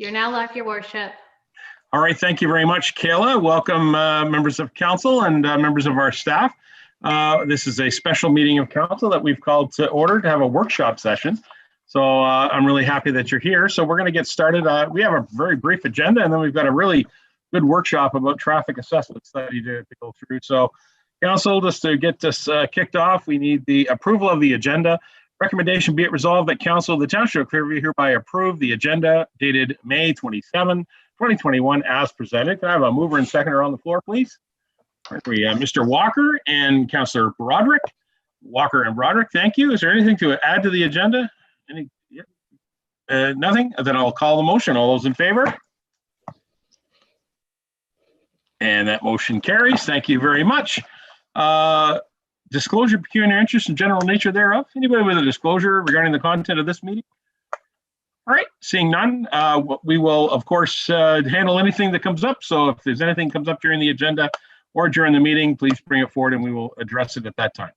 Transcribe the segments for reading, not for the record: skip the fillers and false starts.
You're now live, Your Worship. All right, thank you very much, Kayla. Welcome, members of council and members of our staff. This is a special meeting of council that we've called to order to have a workshop session. So I'm really happy that you're here. So we're going to get started. We have a very brief agenda, and then we've got a really good workshop about traffic assessment study to go through. So council, just to get this kicked off, we need the approval of the agenda. Recommendation be it resolved that council of the township of Clearview hereby approve the agenda dated May 27, 2021 as presented. Can I have a mover and seconder on the floor, please? We Mr. Walker and Councillor Broderick. Walker and Broderick, thank you. Is there anything to add to the agenda? Nothing? Then I'll call the motion. All those in favor? And that motion carries. Thank you very much. Disclosure, pecuniary interest, and general nature thereof. Anybody with a disclosure regarding the content of this meeting? All right, seeing none, we will, of course, handle anything that comes up. So if there's anything that comes up during the agenda or during the meeting, please bring it forward and we will address it at that time.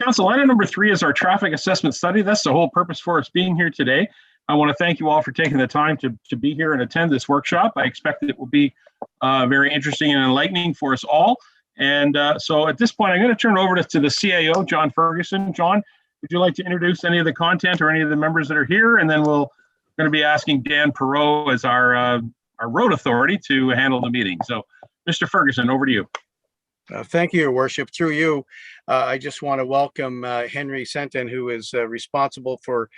Council, item number 3 is our traffic assessment study. That's the whole purpose for us being here today. I want to thank you all for taking the time to be here and attend this workshop. I expect it will be very interesting and enlightening for us all. And so at this point, I'm going to turn over to the CAO, John Ferguson. John, would you like to introduce any of the content or any of the members that are here? And then we're going to be asking Dan Perot as our road authority to handle the meeting. So, Mr. Ferguson, over to you. Thank you, Your Worship. Through you, I just want to welcome Henry Senton, who is responsible for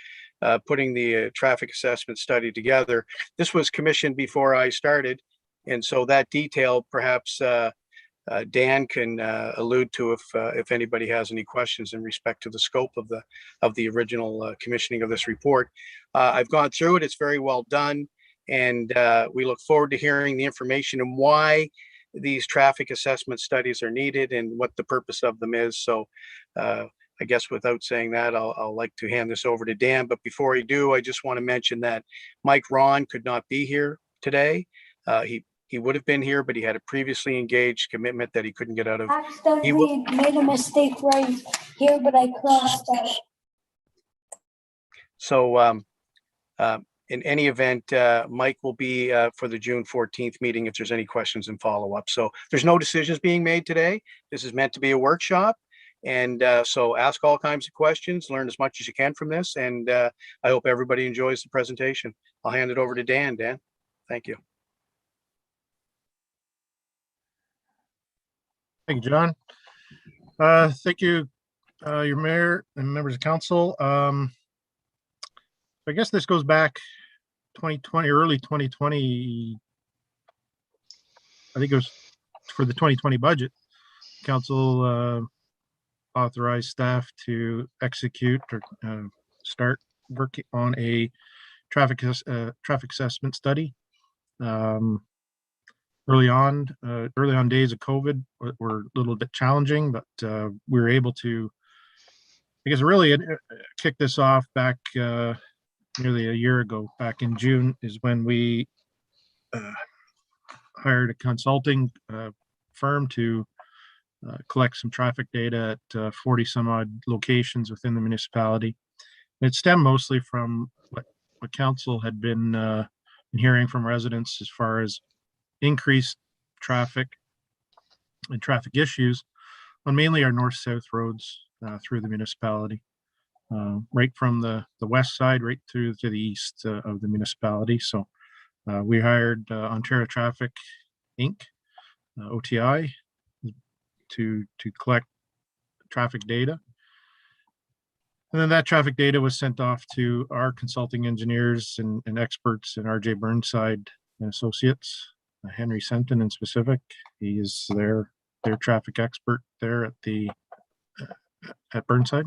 putting the traffic assessment study together. This was commissioned before I started, and so that detail perhaps Dan can allude to if anybody has any questions in respect to the scope of the original commissioning of this report. I've gone through it. It's very well done, and we look forward to hearing the information and why these traffic assessment studies are needed and what the purpose of them is. So I guess without saying that, I'll like to hand this over to Dan. But before I do, I just want to mention that Mike Ron could not be here today. He would have been here, but he had a previously engaged commitment that he couldn't get out of. Accidentally made a mistake right here, but I crossed out. So in any event, Mike will be for the June 14th meeting if there's any questions and follow up. So there's no decisions being made today. This is meant to be a workshop. And so ask all kinds of questions, learn as much as you can from this. And I hope everybody enjoys the presentation. I'll hand it over to Dan. Dan, thank you. Thank you, John. Thank you, your mayor and members of council. I guess this goes back 2020, early 2020. I think it was for the 2020 budget. Council authorized staff to execute or start working on a traffic assessment study. Early on days of COVID were a little bit challenging, but we were able to, I guess, really kick this off back nearly a year ago. Back in June is when we hired a consulting firm to collect some traffic data at 40 some odd locations within the municipality. It stemmed mostly from what council had been hearing from residents as far as increased traffic and traffic issues on mainly our north-south roads through the municipality, right from the west side right through to the east of the municipality. So we hired Ontario Traffic Inc., OTI, to collect traffic data. And then that traffic data was sent off to our consulting engineers and experts in RJ Burnside and Associates. Henry Senton in specific, he is their traffic expert there at Burnside,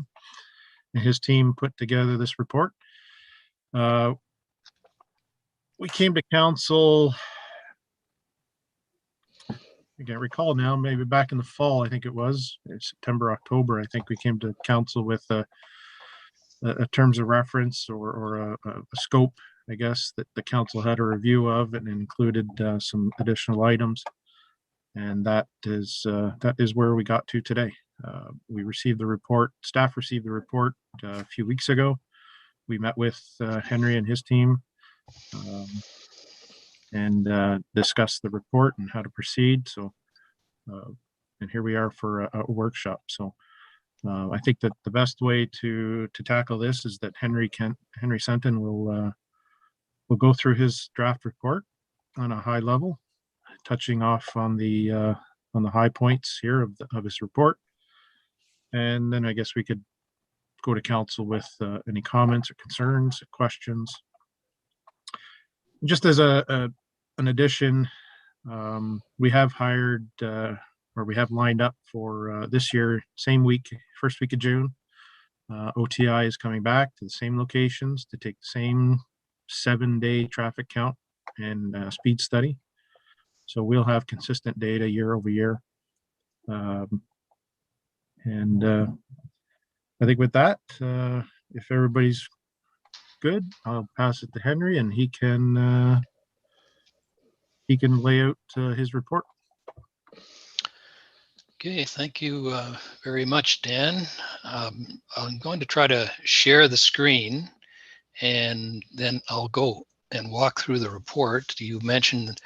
and his team put together this report. We came to council, I can't recall now, maybe back in the fall, I think it was September, October. I think we came to council with a terms of reference or a scope, I guess, that the council had a review of and included some additional items. And that is where we got to today. We received the report, staff received the report a few weeks ago. We met with Henry and his team and discuss the report and how to proceed. So, and here we are for a workshop. So I think that the best way to tackle this is that Henry Senton will go through his draft report on a high level, touching off on the high points here of his report. And then I guess we could go to council with any comments or concerns, or questions. Just as an addition, we have hired or we have lined up for this year, same week, first week of June. OTI is coming back to the same locations to take the same 7-day traffic count and speed study. So we'll have consistent data year over year. And I think with that, if everybody's good, I'll pass it to Henry, and he can lay out his report. Okay, thank you very much, Dan. I'm going to try to share the screen, and then I'll go and walk through the report. You mentioned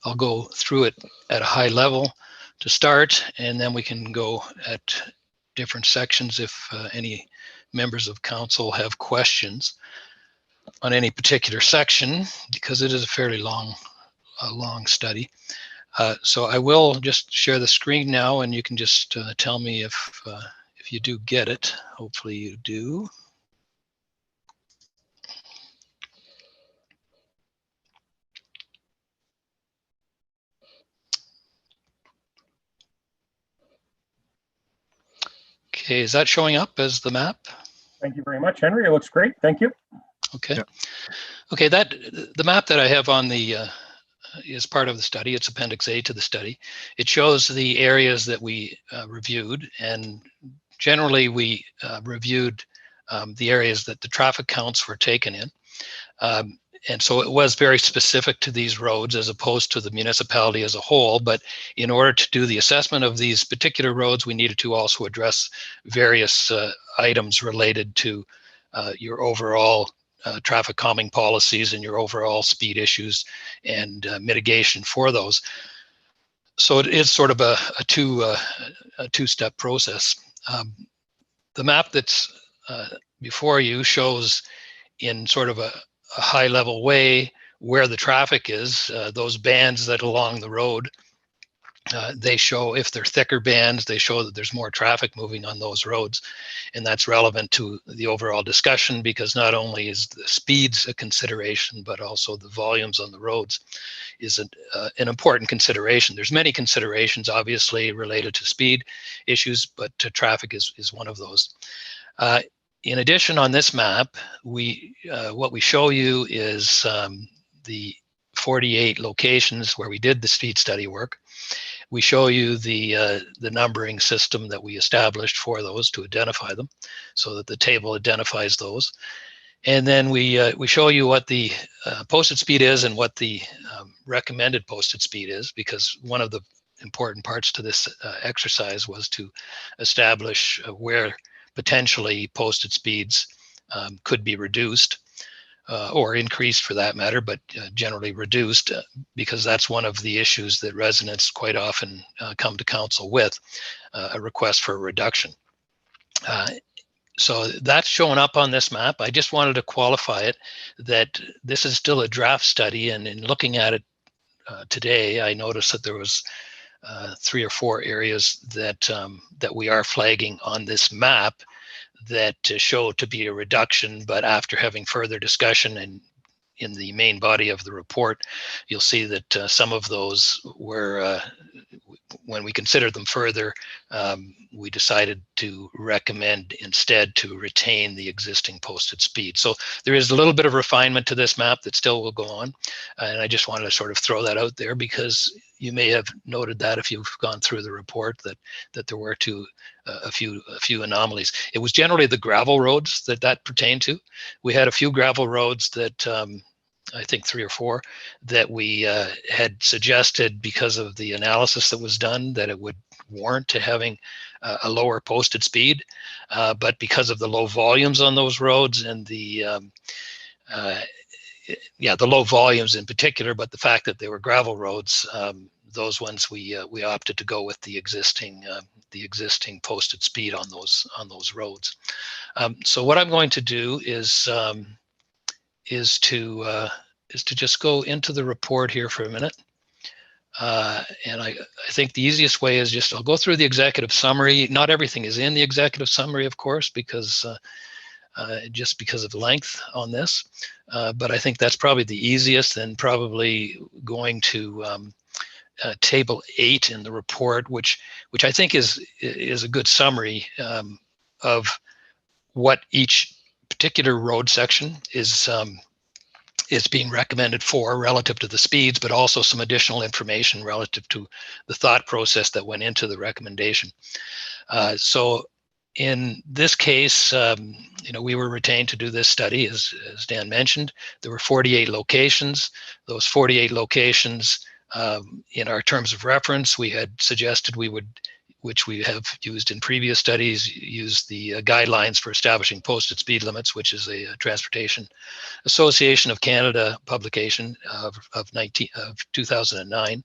I'll go through it at a high level to start, and then we can go at different sections if any members of council have questions on any particular section, because it is a fairly long study. So I will just share the screen now, and you can just tell me if you do get it. Hopefully you do. Okay, is that showing up as the map? Thank you very much, Henry. It looks great. Thank you. Okay. Yeah. Okay, the map that I have on the is part of the study. It's Appendix A to the study. It shows the areas that we reviewed, and generally we reviewed the areas that the traffic counts were taken in. And so it was very specific to these roads as opposed to the municipality as a whole. But in order to do the assessment of these particular roads, we needed to also address various items related to your overall traffic calming policies and your overall speed issues and mitigation for those. So it is sort of a two-step process. The map that's before you shows in sort of a high level way where the traffic is. Those bands that along the road, they show, if they're thicker bands, they show that there's more traffic moving on those roads. And that's relevant to the overall discussion, because not only is the speeds a consideration, but also the volumes on the roads is an important consideration. There's many considerations obviously related to speed issues, but traffic is one of those. In addition, on this map, what we show you is the 48 locations where we did the speed study work. We show you the numbering system that we established for those to identify them, so that the table identifies those. And then we show you what the posted speed is and what the recommended posted speed is, because one of the important parts to this exercise was to establish where potentially posted speeds could be reduced or increased for that matter, but generally reduced, because that's one of the issues that residents quite often come to council with, a request for a reduction. So that's showing up on this map. I just wanted to qualify it that this is still a draft study, and in looking at it today, I noticed that there was 3 or 4 areas that we are flagging on this map that show to be a reduction, but after having further discussion and in the main body of the report, you'll see that some of those were, when we considered them further, we decided to recommend instead to retain the existing posted speed. So there is a little bit of refinement to this map that still will go on. And I just wanted to sort of throw that out there, because you may have noted that if you've gone through the report that there were a few anomalies. It was generally the gravel roads that pertained to. We had a few gravel roads that I think 3 or 4 that we had suggested, because of the analysis that was done, that it would warrant to having a lower posted speed, but because of the low volumes on those roads and the yeah, the low volumes in particular, but the fact that they were gravel roads, those ones we opted to go with the existing posted speed on those roads. So what I'm going to do is to just go into the report here for a minute. And I think the easiest way is I'll go through the executive summary. Not everything is in the executive summary, of course, because just because of length on this. But I think that's probably the easiest, and probably going to table 8 in the report, which I think is a good summary of what each particular road section is being recommended for relative to the speeds, but also some additional information relative to the thought process that went into the recommendation. So in this case, we were retained to do this study, as Dan mentioned. There were 48 locations. Those 48 locations, in our terms of reference, we had suggested we would, which we have used in previous studies, use the guidelines for establishing posted speed limits, which is a Transportation Association of Canada publication of 2009.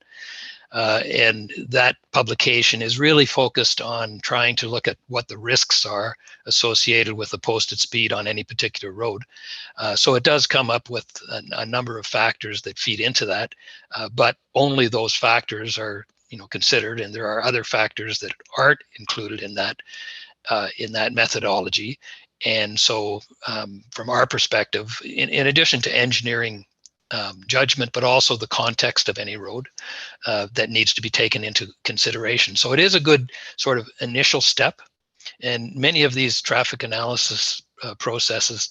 And that publication is really focused on trying to look at what the risks are associated with the posted speed on any particular road. So it does come up with a number of factors that feed into that, but only those factors are considered, and there are other factors that aren't included in that methodology. And so from our perspective, in addition to engineering judgment, but also the context of any road that needs to be taken into consideration. So it is a good sort of initial step. And many of these traffic analysis processes,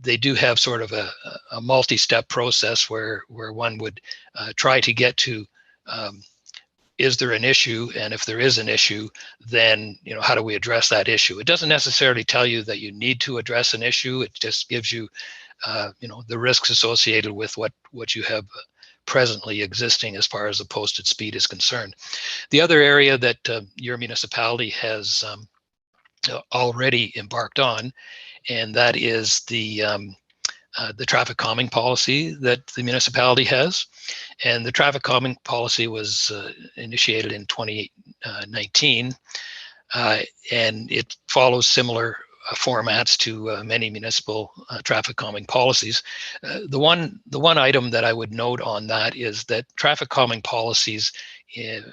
they do have sort of a multi-step process where one would try to get to, is there an issue? And if there is an issue, then how do we address that issue? It doesn't necessarily tell you that you need to address an issue. It just gives you the risks associated with what you have presently existing as far as the posted speed is concerned. The other area that your municipality has already embarked on, and that is the traffic calming policy that the municipality has. And the traffic calming policy was initiated in 2019, and it follows similar formats to many municipal traffic calming policies. The one item that I would note on that is that traffic calming policies, in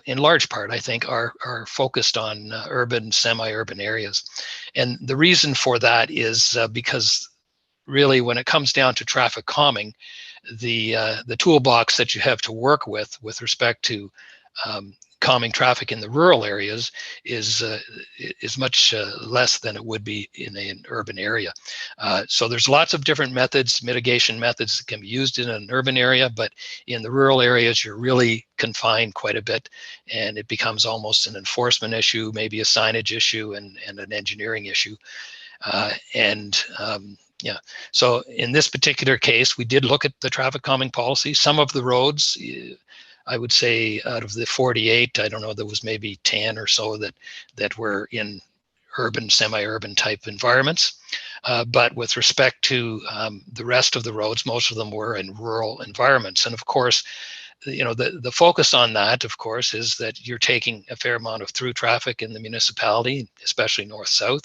large part, I think, are focused on urban, semi-urban areas. And the reason for that is because really, when it comes down to traffic calming, the toolbox that you have to work with respect to calming traffic in the rural areas is much less than it would be in an urban area. So there's lots of different methods, mitigation methods that can be used in an urban area, but in the rural areas, you're really confined quite a bit, and it becomes almost an enforcement issue, maybe a signage issue, and an engineering issue. Yeah, so in this particular case, we did look at the traffic calming policy. Some of the roads, I would say out of the 48, I don't know, there was maybe 10 or so that were in urban, semi-urban type environments. But with respect to the rest of the roads, most of them were in rural environments. And of course, the focus on that, of course, is that you're taking a fair amount of through traffic in the municipality, especially north-south,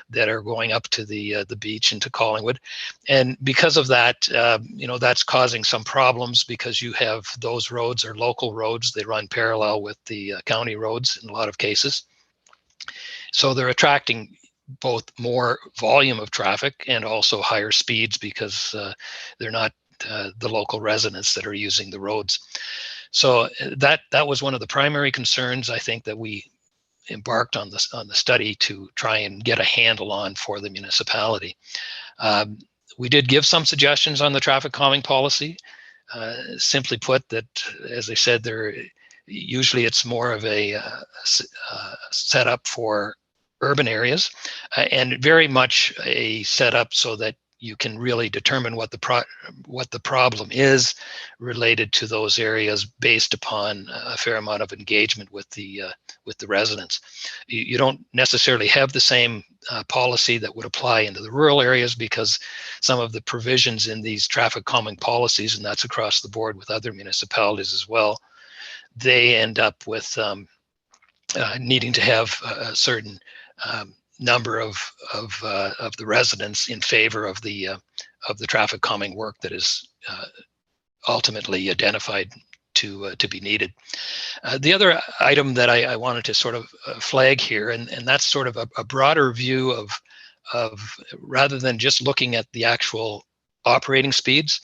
that are going up to the beach and to Collingwood. And because of that, that's causing some problems, because you have those roads are local roads. They run parallel with the county roads in a lot of cases. So they're attracting both more volume of traffic and also higher speeds, because they're not the local residents that are using the roads. So that was one of the primary concerns, I think, that we embarked on the study to try and get a handle on for the municipality. We did give some suggestions on the traffic calming policy. Simply put, that, as I said, usually it's more of a setup for urban areas, and very much a setup so that you can really determine what the problem is related to those areas based upon a fair amount of engagement with the residents. You don't necessarily have the same policy that would apply into the rural areas, because some of the provisions in these traffic calming policies, and that's across the board with other municipalities as well, they end up with needing to have a certain number of the residents in favor of the traffic calming work that is ultimately identified to be needed. The other item that I wanted to sort of flag here, and that's sort of a broader view of rather than just looking at the actual operating speeds,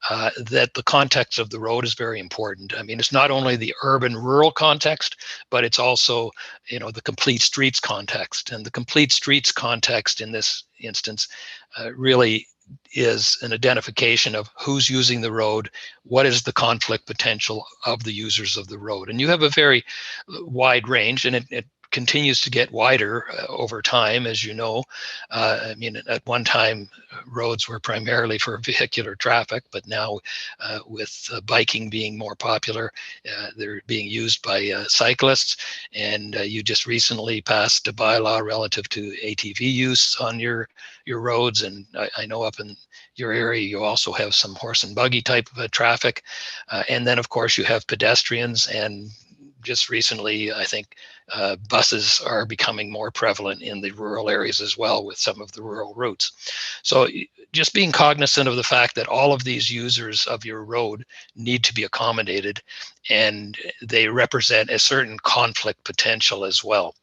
that the context of the road is very important. I mean, it's not only the urban-rural context, but it's also, the complete streets context. And the complete streets context in this instance really is an identification of who's using the road, what is the conflict potential of the users of the road. And you have a very wide range, and it continues to get wider over time, as you know. I mean, at one time, roads were primarily for vehicular traffic, but now with biking being more popular, they're being used by cyclists. And you just recently passed a bylaw relative to ATV use on your roads. And I know up in your area, you also have some horse and buggy type of traffic. And then, of course, you have pedestrians, and just recently, I think buses are becoming more prevalent in the rural areas as well, with some of the rural routes. So just being cognizant of the fact that all of these users of your road need to be accommodated, and they represent a certain conflict potential as well.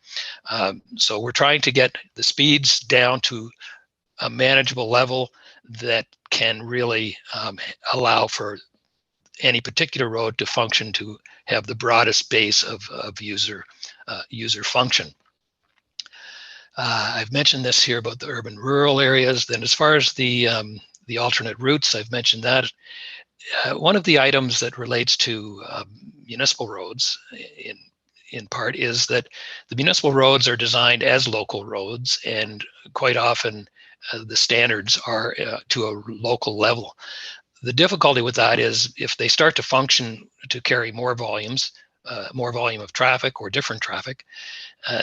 So we're trying to get the speeds down to a manageable level that can really allow for any particular road to function to have the broadest base of user function. I've mentioned this here about the urban-rural areas. Then, as far as the alternate routes, I've mentioned that. One of the items that relates to municipal roads, in part, is that the municipal roads are designed as local roads, and quite often the standards are to a local level. The difficulty with that is if they start to function to carry more volume of traffic or different traffic,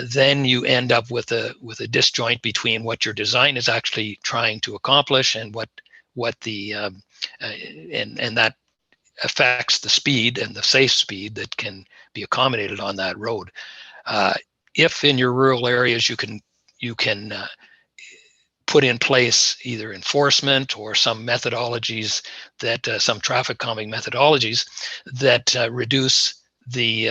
then you end up with a disjoint between what your design is actually trying to accomplish and what the and that affects the speed and the safe speed that can be accommodated on that road. If in your rural areas you can put in place either enforcement or some methodologies that some traffic calming methodologies that reduce the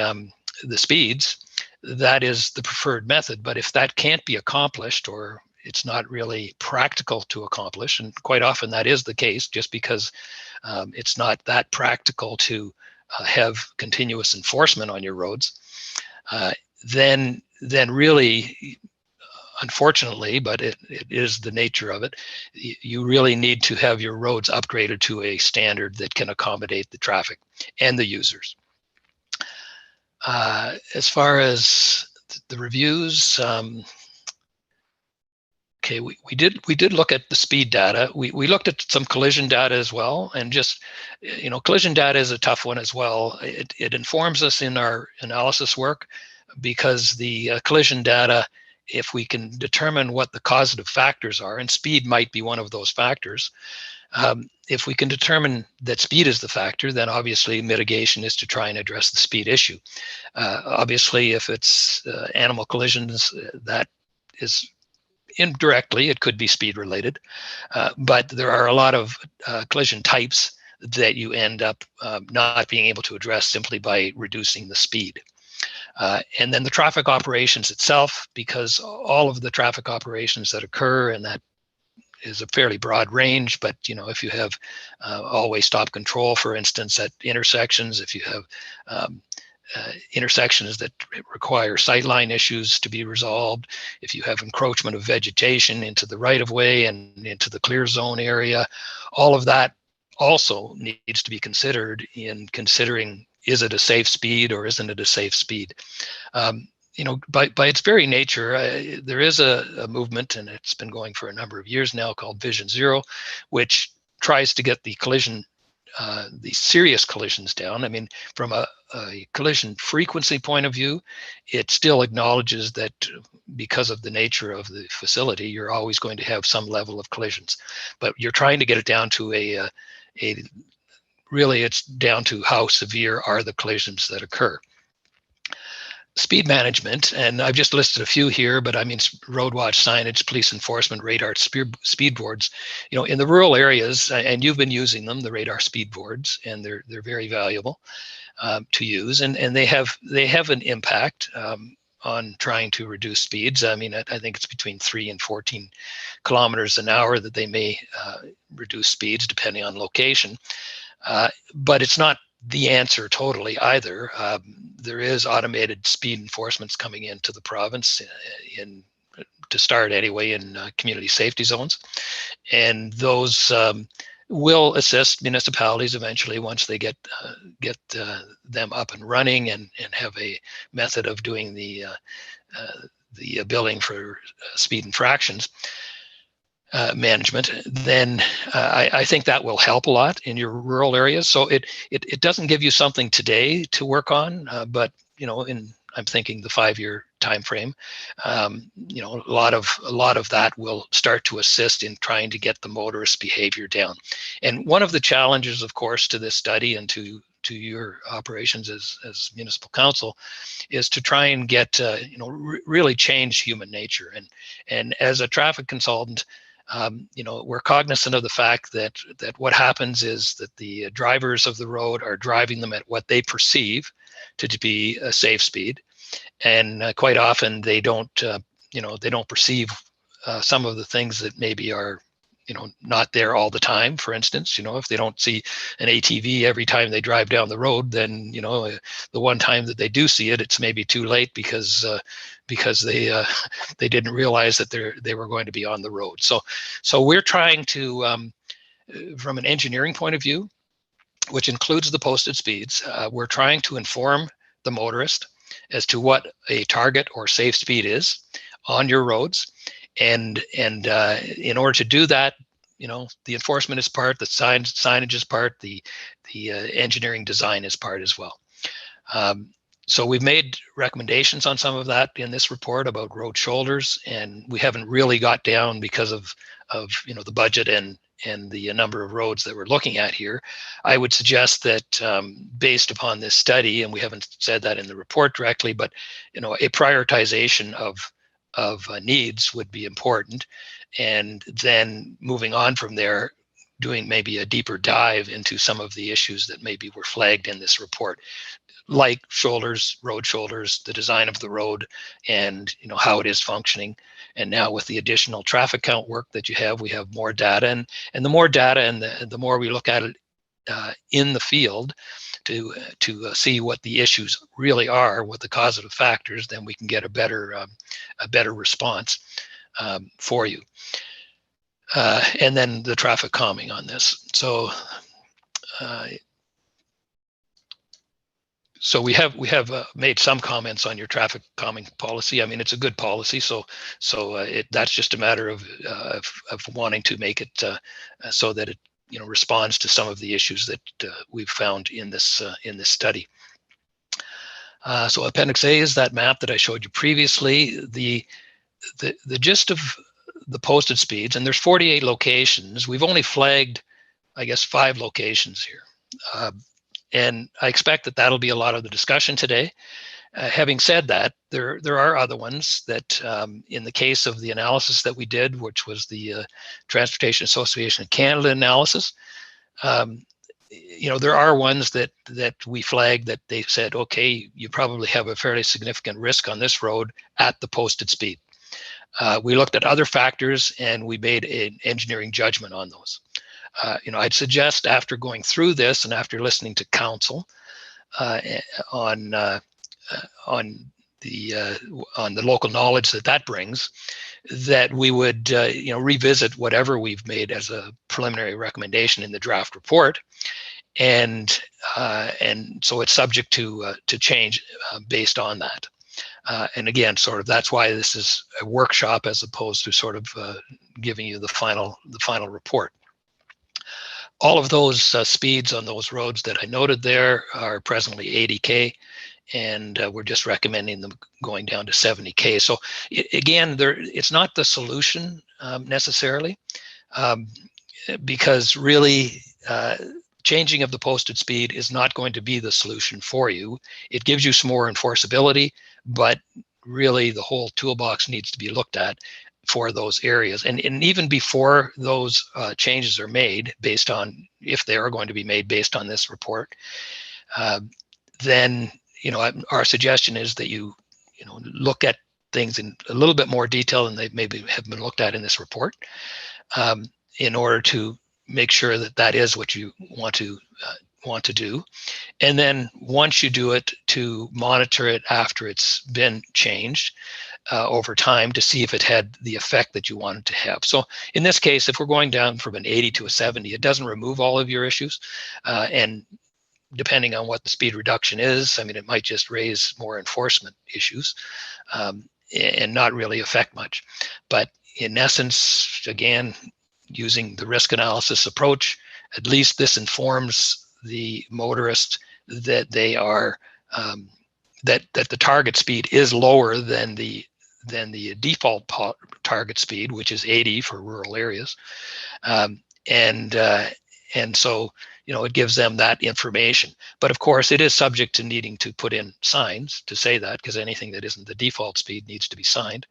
speeds, that is the preferred method. But if that can't be accomplished, or it's not really practical to accomplish, and quite often that is the case, just because it's not that practical to have continuous enforcement on your roads, then really, unfortunately, but it is the nature of it, you really need to have your roads upgraded to a standard that can accommodate the traffic and the users. As far as the reviews, okay, we did look at the speed data. We looked at some collision data as well, and just, collision data is a tough one as well. It informs us in our analysis work, because the collision data, if we can determine what the causative factors are, and speed might be one of those factors, if we can determine that speed is the factor, then obviously mitigation is to try and address the speed issue. Obviously, if it's animal collisions, that is indirectly, it could be speed related, but there are a lot of collision types that you end up not being able to address simply by reducing the speed. And then the traffic operations itself, because all of the traffic operations that occur, and that is a fairly broad range, but if you have always stop control, for instance, at intersections, if you have intersections that require sightline issues to be resolved, if you have encroachment of vegetation into the right-of-way and into the clear zone area, all of that also needs to be considered in considering, is it a safe speed or isn't it a safe speed? by its very nature, there is a movement, and it's been going for a number of years now, called Vision Zero, which tries to get the serious collisions down. I mean, from a collision frequency point of view, it still acknowledges that because of the nature of the facility, you're always going to have some level of collisions, but you're trying to get it down to really it's down to how severe are the collisions that occur. Speed management, and I've just listed a few here, but I mean road watch signage, police enforcement, radar speed boards. In the rural areas, and you've been using them, the radar speed boards, and they're very valuable to use, and they have an impact on trying to reduce speeds. I mean, I think it's between 3 and 14 kilometers an hour that they may reduce speeds depending on location, but it's not the answer totally either. There is automated speed enforcements coming into the province to start anyway in community safety zones, and those will assist municipalities eventually once they get them up and running and have a method of doing the billing for speed infractions management. Then I think that will help a lot in your rural areas. So it doesn't give you something today to work on, but I'm thinking the 5-year time frame. A lot of that will start to assist in trying to get the motorist behavior down. And one of the challenges, of course, to this study and to your operations as municipal council is to try and get really change human nature. And as a traffic consultant, we're cognizant of the fact that what happens is that the drivers of the road are driving them at what they perceive to be a safe speed, and quite often they don't perceive some of the things that maybe are not there all the time. For instance, if they don't see an ATV every time they drive down the road, then the one time that they do see it, it's maybe too late because they didn't realize that they were going to be on the road. So we're trying to, from an engineering point of view, which includes the posted speeds, we're trying to inform the motorist as to what a target or safe speed is on your roads. And in order to do that, the enforcement is part, the signage is part, the engineering design is part as well. So we've made recommendations on some of that in this report about road shoulders, and we haven't really got down because of the budget and the number of roads that we're looking at here. I would suggest that based upon this study, and we haven't said that in the report directly, but a prioritization of needs would be important, and then moving on from there, doing maybe a deeper dive into some of the issues that maybe were flagged in this report, like shoulders, road shoulders, the design of the road, and how it is functioning. And now with the additional traffic count work that you have, we have more data, and the more data and the more we look at it in the field to see what the issues really are, what the causative factors, then we can get a better response for you. And then the traffic calming on this. So we have made some comments on your traffic calming policy. I mean, it's a good policy. So that's just a matter of wanting to make it so that it responds to some of the issues that we've found in this study. So Appendix A is that map that I showed you previously. The gist of the posted speeds, and there's 48 locations. We've only flagged, I guess, 5 locations here. And I expect that that'll be a lot of the discussion today. Having said that, there are other ones that, in the case of the analysis that we did, which was the Transportation Association of Canada analysis, there are ones that we flagged that they said, okay, you probably have a fairly significant risk on this road at the posted speed. We looked at other factors and we made an engineering judgment on those. I'd suggest after going through this and after listening to council on the local knowledge that brings, that we would revisit whatever we've made as a preliminary recommendation in the draft report, and so it's subject to change based on that. And again, sort of that's why this is a workshop as opposed to sort of giving you the final report. All of those speeds on those roads that I noted there are presently 80K, and we're just recommending them going down to 70K. So again, it's not the solution necessarily, because really changing of the posted speed is not going to be the solution for you. It gives you some more enforceability, but really the whole toolbox needs to be looked at for those areas. And even before those changes are made, based on, if they are going to be made based on this report, then, you know, our suggestion is that you know, look at things in a little bit more detail than they maybe have been looked at in this report, in order to make sure that that is what you want to do. And then once you do it, to monitor it after it's been changed over time to see if it had the effect that you wanted to have. So in this case, if we're going down from an 80 to a 70, it doesn't remove all of your issues. And depending on what the speed reduction is, I mean, it might just raise more enforcement issues and not really affect much. But in essence, again, using the risk analysis approach, at least this informs the motorist that they are that the target speed is lower than the default target speed, which is 80 for rural areas, and so, you know, it gives them that information. But of course, it is subject to needing to put in signs to say that, because anything that isn't the default speed needs to be signed.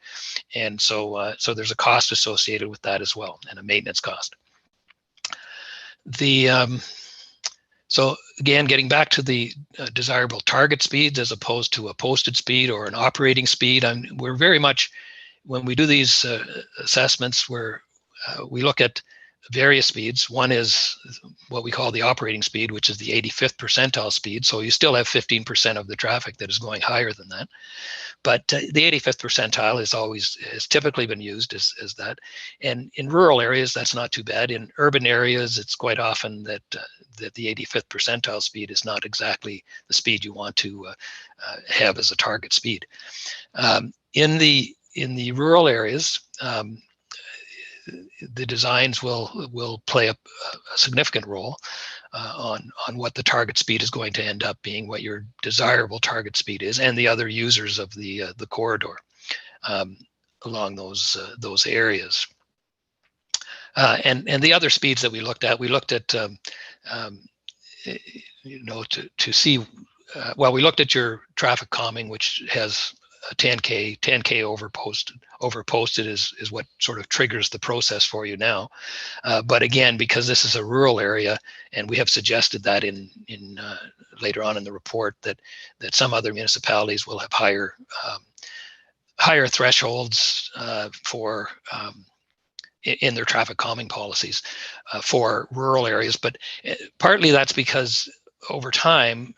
And so, so there's a cost associated with that as well, and a maintenance cost. So again, getting back to the desirable target speeds as opposed to a posted speed or an operating speed, we're very much, when we do these assessments, we look at various speeds. One is what we call the operating speed, which is the 85th percentile speed. So you still have 15% of the traffic that is going higher than that. But the 85th percentile has typically been used as that. And in rural areas, that's not too bad. In urban areas, it's quite often that the 85th percentile speed is not exactly the speed you want to have as a target speed. In the rural areas, the designs will play a significant role on what the target speed is going to end up being, what your desirable target speed is, and the other users of the corridor along those areas. And the other speeds that we looked at you know, to see, well, we looked at your traffic calming, which has a 10K over posted is what sort of triggers the process for you now. But again, because this is a rural area, and we have suggested that in later on in the report that some other municipalities will have higher thresholds for in their traffic calming policies for rural areas. But partly that's because over time,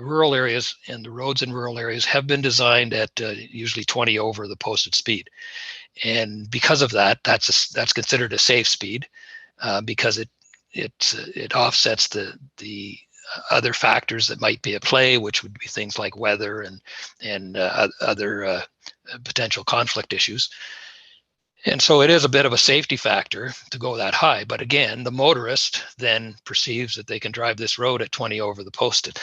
rural areas and the roads in rural areas have been designed at usually 20 over the posted speed, and because of that, that's considered a safe speed because it offsets the other factors that might be at play, which would be things like weather and other potential conflict issues. And so it is a bit of a safety factor to go that high. But again, the motorist then perceives that they can drive this road at 20 over the posted.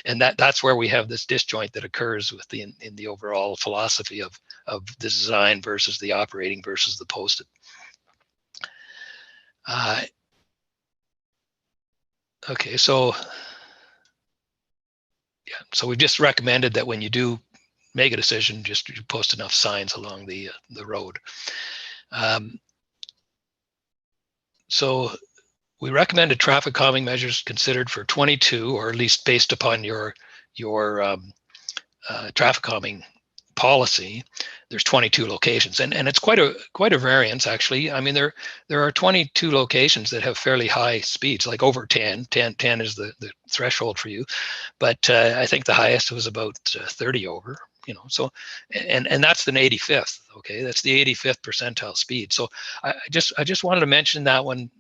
And that's where we have this disjoint that occurs in the overall philosophy of the design versus the operating versus the posted. Okay, so yeah, so we've just recommended that when you do make a decision, just you post enough signs along the road. So we recommended traffic calming measures considered for 22, or at least based upon your traffic calming policy. There's 22 locations, and it's quite a variance actually. I mean, there are 22 locations that have fairly high speeds, like over 10 is the threshold for you, but I think the highest was about 30 over. You know, so and that's an 85th. Okay, that's the 85th percentile speed. So I just wanted to mention that one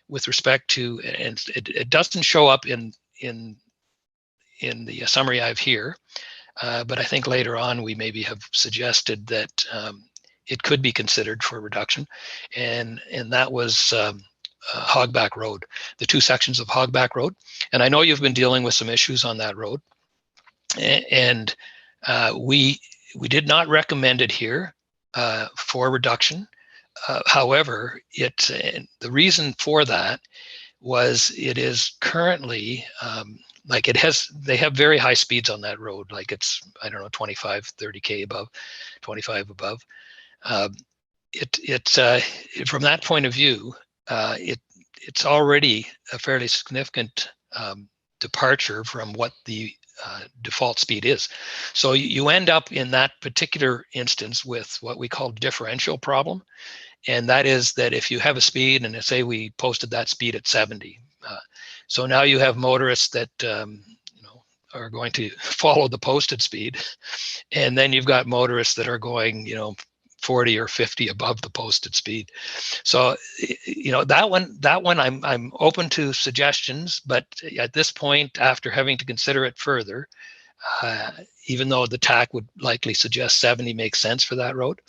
with respect to, and it doesn't show up in the summary I have here, but I think later on we maybe have suggested that it could be considered for reduction, and that was Hogback Road, the two sections of Hogback Road. And I know you've been dealing with some issues on that road, and we did not recommend it here for reduction. However, the reason for that was it is currently they have very high speeds on that road, like it's, I don't know, 25, 30K above, 25 above. From that point of view, it's already a fairly significant departure from what the default speed is. So you end up in that particular instance with what we call differential problem. And that is that if you have a speed, and say we posted that speed at 70, so now you have motorists that are going to follow the posted speed, and then you've got motorists that are going 40 or 50 above the posted speed. So that one I'm open to suggestions, but at this point, after having to consider it further, even though the TAC would likely suggest 70 makes sense for that road,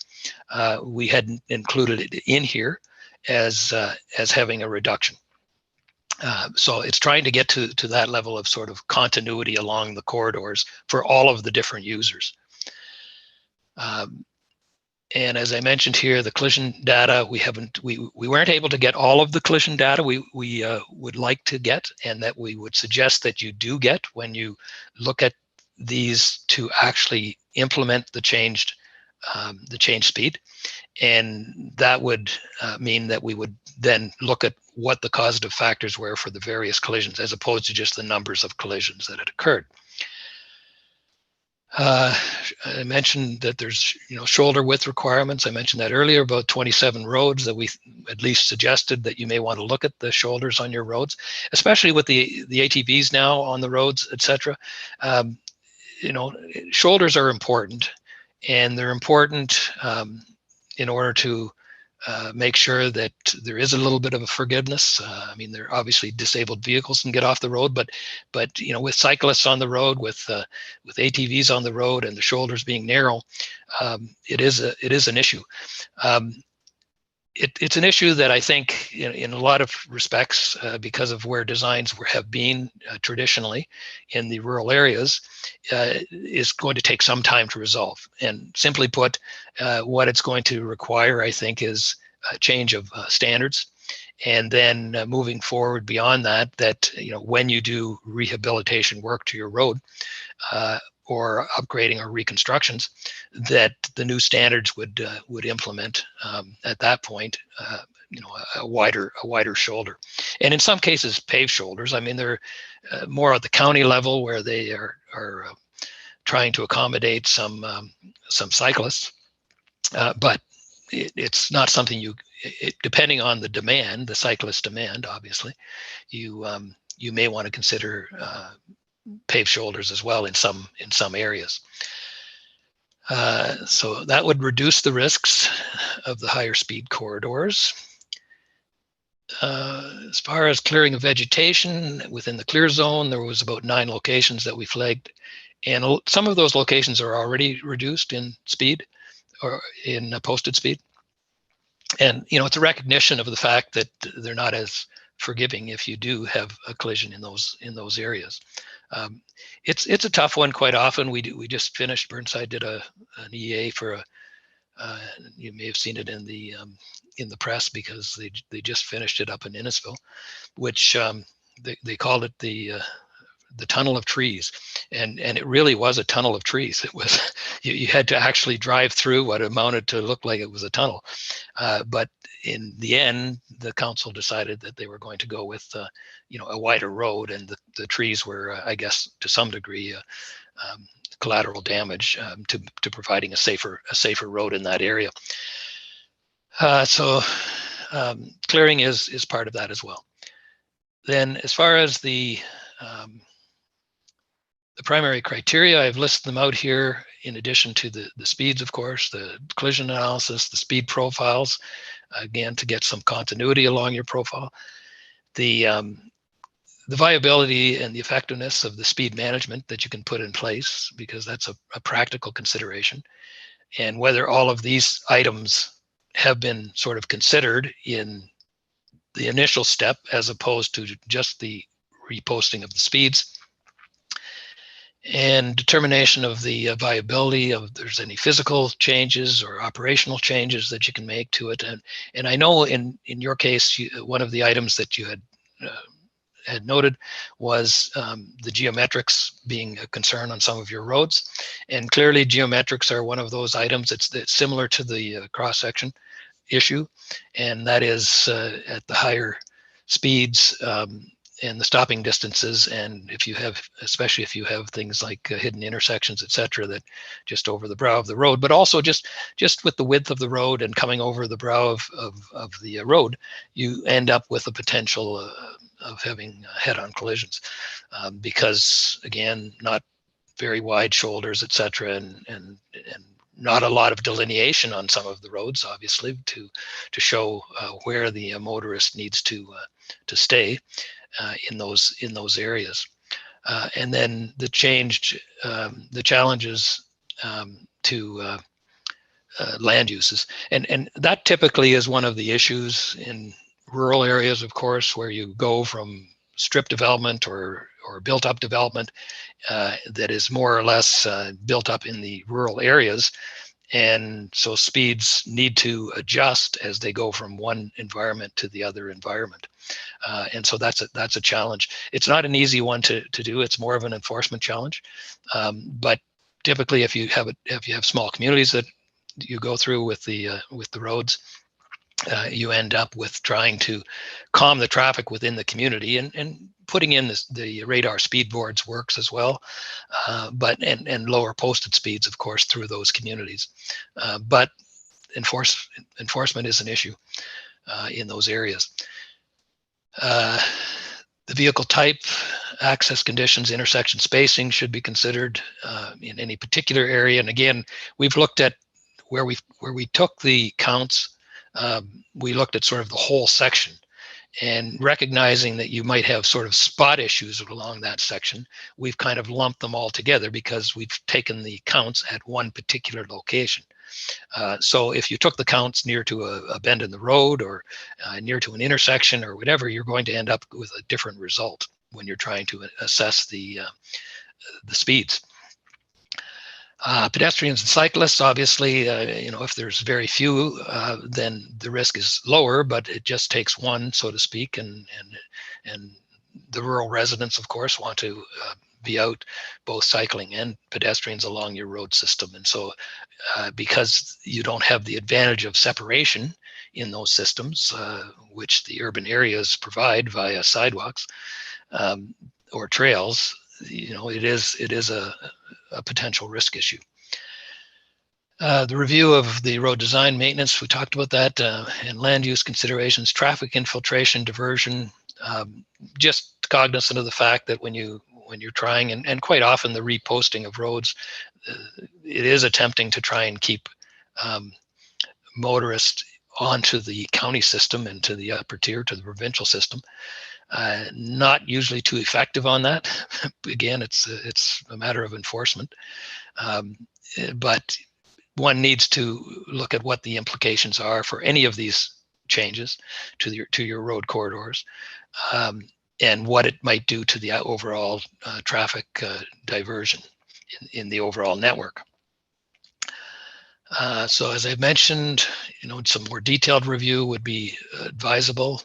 we hadn't included it in here as having a reduction. So it's trying to get to that level of sort of continuity along the corridors for all of the different users. And as I mentioned here, the collision data, we weren't able to get all of the collision data we would like to get, and that we would suggest that you do get when you look at these to actually implement the changed speed. And that would mean that we would then look at what the causative factors were for the various collisions, as opposed to just the numbers of collisions that had occurred. I mentioned that there's shoulder width requirements. I mentioned that earlier, about 27 roads that we at least suggested that you may want to look at the shoulders on your roads, especially with the ATVs now on the roads, etc. Shoulders are important, and they're important in order to make sure that there is a little bit of a forgiveness. I mean, there obviously disabled vehicles can get off the road, but with cyclists on the road, with ATVs on the road, and the shoulders being narrow, it is an issue. It's an issue that I think in a lot of respects, because of where designs have been traditionally in the rural areas, is going to take some time to resolve. And simply put, what it's going to require, I think, is a change of standards. And then moving forward beyond that, when you do rehabilitation work to your road, or upgrading or reconstructions, that the new standards would implement at that point, a wider shoulder, and in some cases paved shoulders. I mean, they're more at the county level where they are trying to accommodate some cyclists, but it's not something depending on the demand, the cyclist demand, obviously, you may want to consider paved shoulders as well in some areas. So that would reduce the risks of the higher speed corridors. As far as clearing of vegetation within the clear zone, there was about 9 locations that we flagged, and some of those locations are already reduced in speed or in posted speed. And it's a recognition of the fact that they're not as forgiving if you do have a collision in those areas. It's a tough one. Quite often we just finished, Burnside did an EA for you may have seen it in the press, because they just finished it up in Innisfil, which they called it the tunnel of trees, and it really was a tunnel of trees. It was you had to actually drive through what amounted to look like it was a tunnel, but in the end, the council decided that they were going to go with a wider road, and the trees were, I guess, to some degree, collateral damage to providing a safer road in that area. So clearing is part of that as well. Then, as far as the primary criteria, I've listed them out here in addition to the speeds, of course, the collision analysis, the speed profiles, again, to get some continuity along your profile. The the viability and the effectiveness of the speed management that you can put in place, because that's a practical consideration, and whether all of these items have been sort of considered in the initial step as opposed to just the reposting of the speeds, and determination of the viability of if there's any physical changes or operational changes that you can make to it. And I know in your case, one of the items that you had noted was the geometrics being a concern on some of your roads. And clearly geometrics are one of those items. It's similar to the cross-section issue, and that is at the higher speeds and the stopping distances, and if you have, especially if you have things like hidden intersections, etc., that just over the brow of the road, but also just with the width of the road and coming over the brow of the road, you end up with a potential of having head-on collisions because, again, not very wide shoulders, etc., and not a lot of delineation on some of the roads, obviously, to show where the motorist needs to stay in those areas, and then the challenges to land uses, and that typically is one of the issues in rural areas, of course, where you go from strip development or built up development that is more or less built up in the rural areas. And so speeds need to adjust as they go from one environment to the other environment. And so that's a challenge. It's not an easy one to do. It's more of an enforcement challenge. But typically, if you have small communities that you go through with the roads, you end up with trying to calm the traffic within the community, and putting in the radar speed boards works as well, but lower posted speeds, of course, through those communities. But enforcement is an issue in those areas. The vehicle type, access conditions, intersection spacing should be considered in any particular area. And again, we've looked at where we took the counts. We looked at sort of the whole section, and recognizing that you might have sort of spot issues along that section, we've kind of lumped them all together because we've taken the counts at one particular location. So if you took the counts near to a bend in the road or near to an intersection or whatever, you're going to end up with a different result when you're trying to assess the speeds. Pedestrians and cyclists, obviously, if there's very few, then the risk is lower, but it just takes one, so to speak, and the rural residents, of course, want to be out both cycling and pedestrians along your road system. And so because you don't have the advantage of separation in those systems, which the urban areas provide via sidewalks or trails, it is a potential risk issue. The review of the road design maintenance, we talked about that, and land use considerations, traffic infiltration, diversion, just cognizant of the fact that when you're trying, and quite often the reposting of roads, it is attempting to try and keep motorists onto the county system and to the upper tier, to the provincial system. Not usually too effective on that. Again, it's a matter of enforcement, but one needs to look at what the implications are for any of these changes to your road corridors, and what it might do to the overall traffic diversion in the overall network. So as I've mentioned, some more detailed review would be advisable,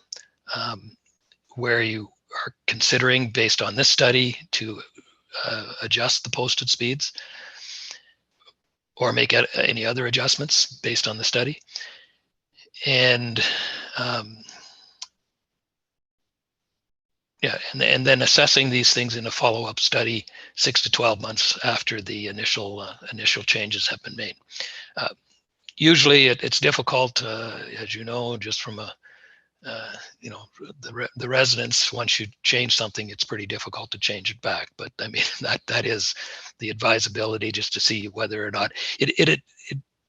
where you are considering, based on this study, to adjust the posted speeds or make any other adjustments based on the study. And and then assessing these things in a follow-up study 6 to 12 months after the initial changes have been made. Usually it's difficult, as you know, just from the residents, once you change something, it's pretty difficult to change it back. But I mean, that is the advisability, just to see whether or not it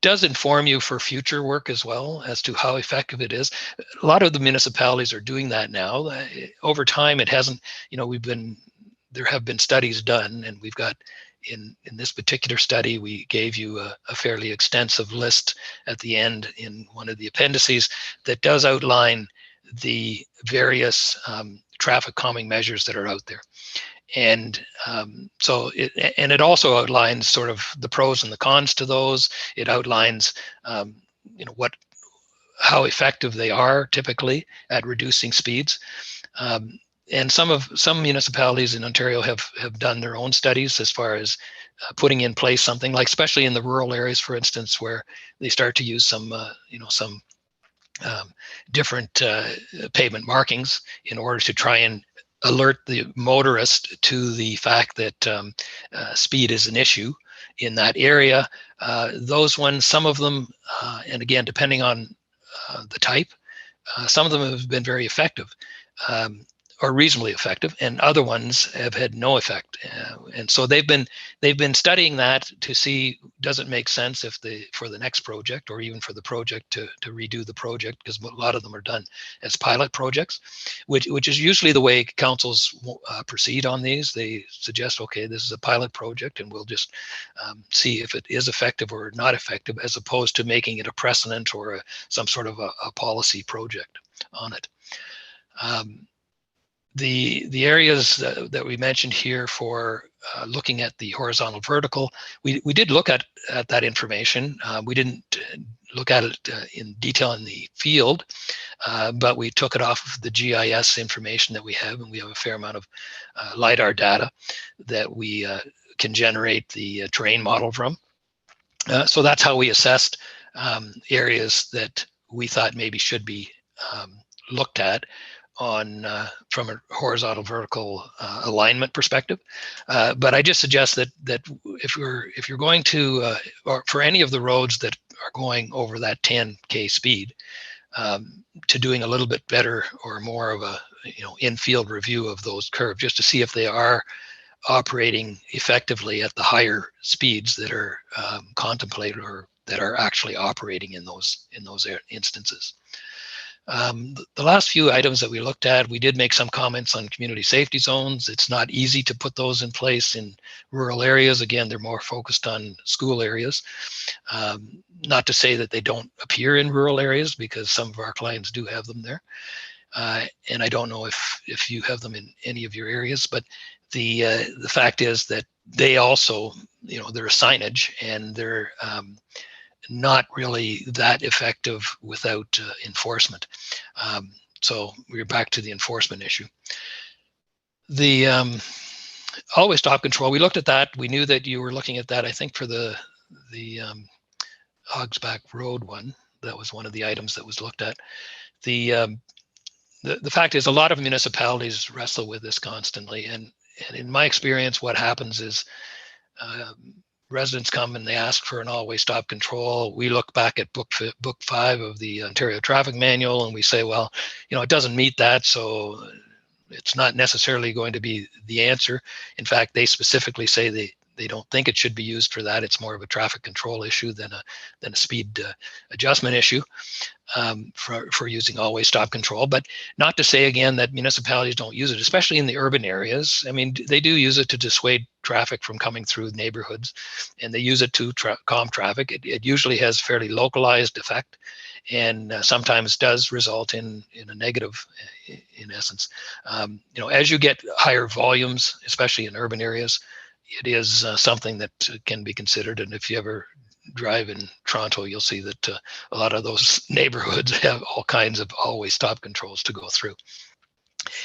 does inform you for future work as well as to how effective it is. A lot of the municipalities are doing that now. Over time, it hasn't, there have been studies done, and we've got in this particular study, we gave you a fairly extensive list at the end in one of the appendices that does outline the various traffic calming measures that are out there. And so it also outlines sort of the pros and the cons to those. It outlines, how effective they are typically at reducing speeds. And some municipalities in Ontario have done their own studies as far as putting in place something like, especially in the rural areas, for instance, where they start to use some different pavement markings in order to try and alert the motorist to the fact that speed is an issue in that area. Those ones, some of them, and again, depending on the type, some of them have been very effective. Or reasonably effective, and other ones have had no effect. And so they've been studying that to see, does it make sense for the next project, or even for the project to redo the project, because a lot of them are done as pilot projects, which is usually the way councils proceed on these. They suggest, okay, this is a pilot project, and we'll just see if it is effective or not effective, as opposed to making it a precedent or some sort of a policy project on it. The areas that we mentioned here for looking at the horizontal vertical, we did look at that information. We didn't look at it in detail in the field, but we took it off of the GIS information that we have, and we have a fair amount of LiDAR data that we can generate the terrain model from. So that's how we assessed areas that we thought maybe should be looked at on from a horizontal vertical alignment perspective. But I just suggest that if you're going to, or for any of the roads that are going over that 10K speed, to doing a little bit better or more of a in-field review of those curves, just to see if they are operating effectively at the higher speeds that are contemplated or that are actually operating in those instances. The last few items that we looked at, we did make some comments on community safety zones. It's not easy to put those in place in rural areas. Again, they're more focused on school areas. Not to say that they don't appear in rural areas, because some of our clients do have them there. And I don't know if you have them in any of your areas, but the fact is that they also, they're signage, and they're not really that effective without enforcement. So we're back to the enforcement issue. The always stop control, we looked at that. We knew that you were looking at that, I think, for the Hogsback Road one. That was one of the items that was looked at. The fact is, a lot of municipalities wrestle with this constantly. And in my experience, what happens is residents come and they ask for an always stop control. We look back at book 5 of the Ontario Traffic Manual, and we say, well, it doesn't meet that, so it's not necessarily going to be the answer. In fact, they specifically say they don't think it should be used for that. It's more of a traffic control issue than a speed adjustment issue for using always stop control. But not to say, again, that municipalities don't use it, especially in the urban areas. I mean, they do use it to dissuade traffic from coming through neighborhoods, and they use it to calm traffic. It usually has fairly localized effect, and sometimes does result in a negative, in essence. As you get higher volumes, especially in urban areas, it is something that can be considered. And if you ever drive in Toronto, you'll see that a lot of those neighborhoods have all kinds of always stop controls to go through.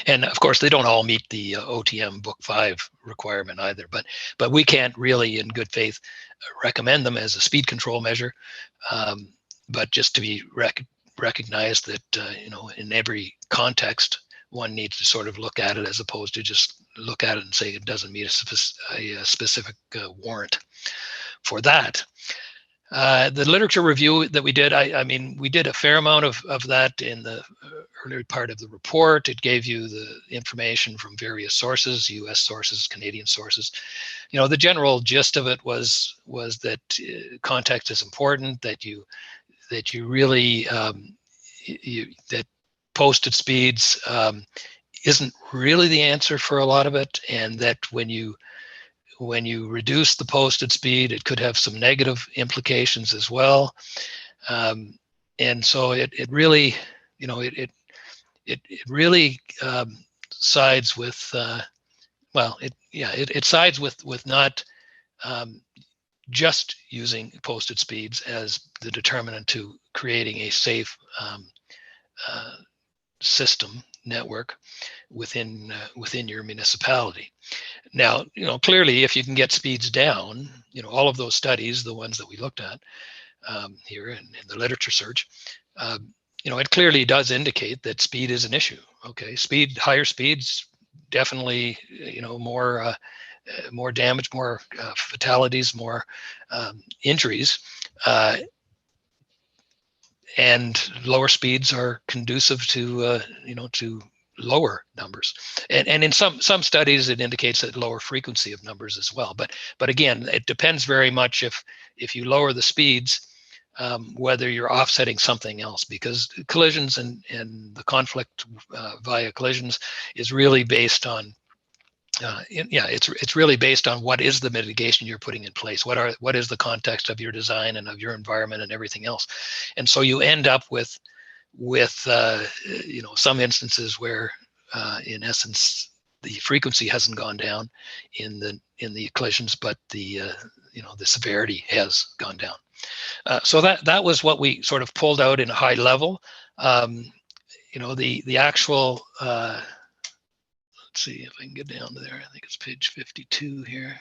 And of course, they don't all meet the OTM Book 5 requirement either, but we can't really, in good faith, recommend them as a speed control measure. But just to be recognized that, in every context, one needs to sort of look at it, as opposed to just look at it and say it doesn't meet a specific warrant for that. The literature review that we did, I mean, we did a fair amount of that in the earlier part of the report. It gave you the information from various sources, US sources, Canadian sources. The general gist of it was that context is important, that you really, that posted speeds isn't really the answer for a lot of it, and that when you reduce the posted speed, it could have some negative implications as well. And so it really, it really sides with, it sides with not just using posted speeds as the determinant to creating a safe system network within your municipality. Now, clearly, if you can get speeds down, all of those studies, the ones that we looked at here in the literature search, it clearly does indicate that speed is an issue. Okay, higher speeds, definitely, more damage, more fatalities, more injuries, and lower speeds are conducive to to lower numbers, and in some studies it indicates that lower frequency of numbers as well. But again, it depends very much if you lower the speeds, whether you're offsetting something else, because collisions and the conflict via collisions is really based on it's really based on what is the mitigation you're putting in place, what is the context of your design and of your environment and everything else. And so you end up with some instances where in essence the frequency hasn't gone down in the collisions, but the severity has gone down. So that was what we sort of pulled out in a high level. The actual let's see if I can get down to there. I think it's page 52 here.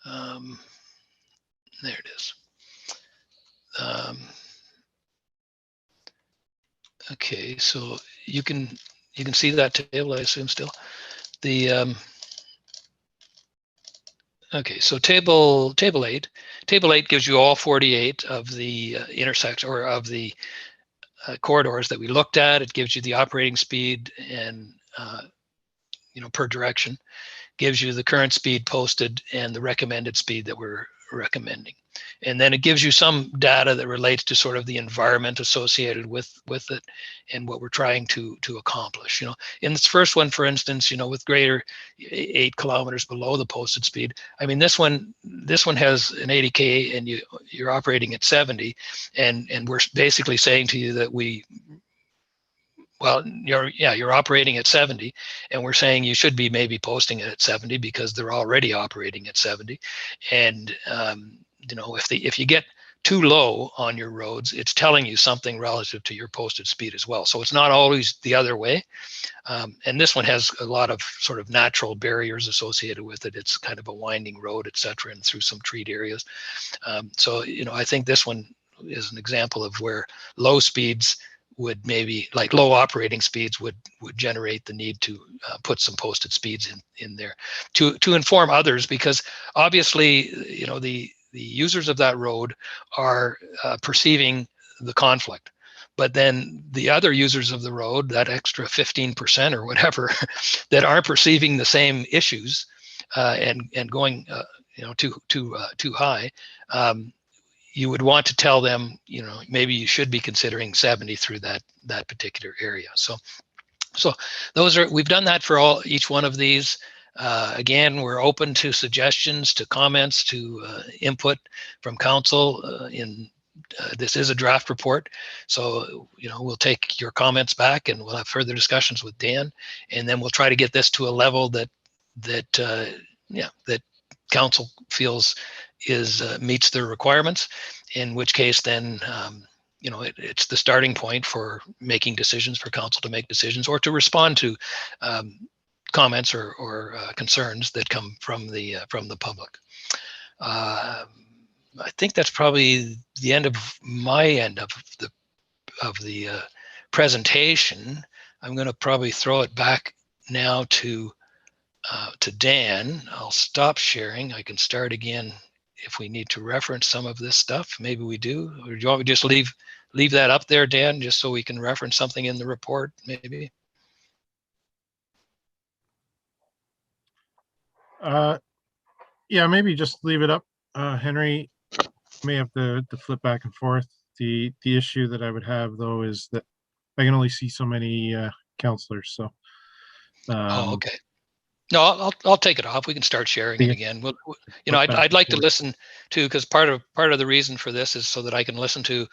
There it is. Okay, so you can see that table, I assume still. The okay, so table 8. Table 8 gives you all 48 of the intersections or of the corridors that we looked at. It gives you the operating speed and per direction, gives you the current speed posted and the recommended speed that we're recommending. And then it gives you some data that relates to sort of the environment associated with it and what we're trying to accomplish. In this first one, for instance, with greater 8 kilometers below the posted speed, I mean, this one has an 80K and you're operating at 70, and we're basically saying to you that you're operating at 70, and we're saying you should be maybe posting it at 70 because they're already operating at 70. And if you get too low on your roads, it's telling you something relative to your posted speed as well. So it's not always the other way. And this one has a lot of sort of natural barriers associated with it. It's kind of a winding road, et cetera, and through some treed areas. So I think this one is an example of where low speeds would maybe, like low operating speeds would generate the need to put some posted speeds in there to inform others, because obviously the users of that road are perceiving the conflict, but then the other users of the road, that extra 15% or whatever that are perceiving the same issues and going too high, you would want to tell them, maybe you should be considering 70 through that particular area. So we've done that for each one of these. Again, we're open to suggestions, to comments, to input from council. This is a draft report, so we'll take your comments back and we'll have further discussions with Dan, and then we'll try to get this to a level that council feels meets their requirements, in which case then it's the starting point for making decisions, for council to make decisions or to respond to comments or concerns that come from the public. I think that's probably the end of my end of the presentation. I'm going to probably throw it back now to Dan. I'll stop sharing. I can start again if we need to reference some of this stuff, maybe we do. Or do you want me to just leave that up there, Dan, just so we can reference something in the report, maybe? Yeah, maybe just leave it up. Henry may have to flip back and forth. The issue that I would have though is that I can only see so many counselors. So Oh, okay. No, I'll take it off. We can start sharing it again. I'd like to listen to, because part of the reason for this is so that I can listen to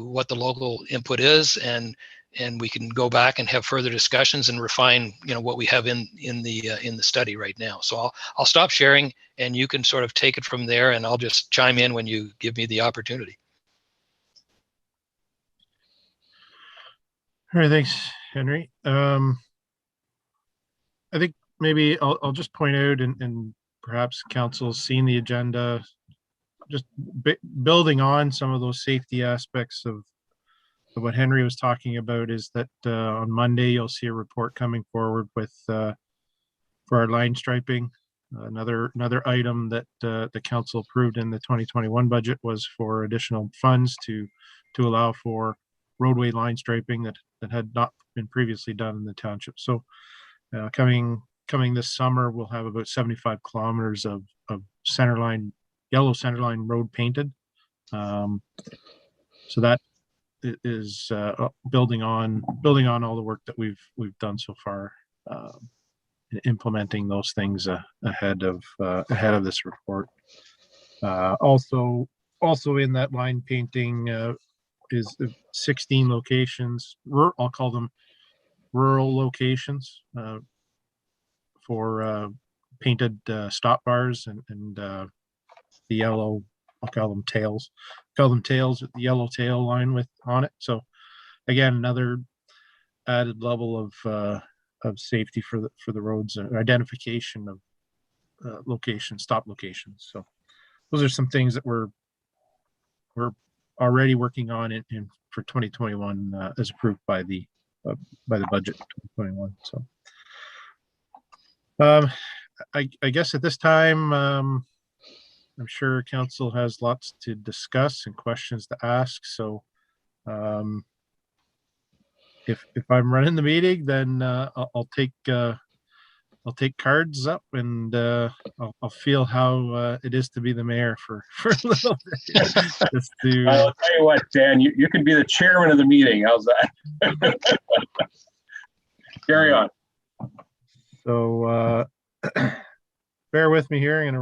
what the local input is, and we can go back and have further discussions and refine, what we have in the study right now. So I'll stop sharing, and you can sort of take it from there, and I'll just chime in when you give me the opportunity. All right, thanks, Henry. I think maybe I'll just point out, and perhaps council's seen the agenda, just building on some of those safety aspects of what Henry was talking about, is that on Monday you'll see a report coming forward with for our line striping. Another item that the council approved in the 2021 budget was for additional funds to allow for roadway line striping that had not been previously done in the township. So coming this summer, we'll have about 75 kilometers of yellow centerline road painted. So that is building on all the work that we've done so far, implementing those things ahead of this report. Also in that line painting is 16 locations. I'll call them rural locations for painted stop bars and the yellow, I'll call them tails. With the yellow tail line on it. So again, another added level of safety for the roads and identification of stop locations. So those are some things that we're already working on in for 2021 as approved by the budget 2021. So I guess at this time, I'm sure council has lots to discuss and questions to ask. So if I'm running the meeting, then I'll take cards up, and I'll feel how it is to be the mayor for a little bit. Just to, I'll tell you what, Dan, you can be the chairman of the meeting. How's that? Carry on. So bear with me here. I'm going to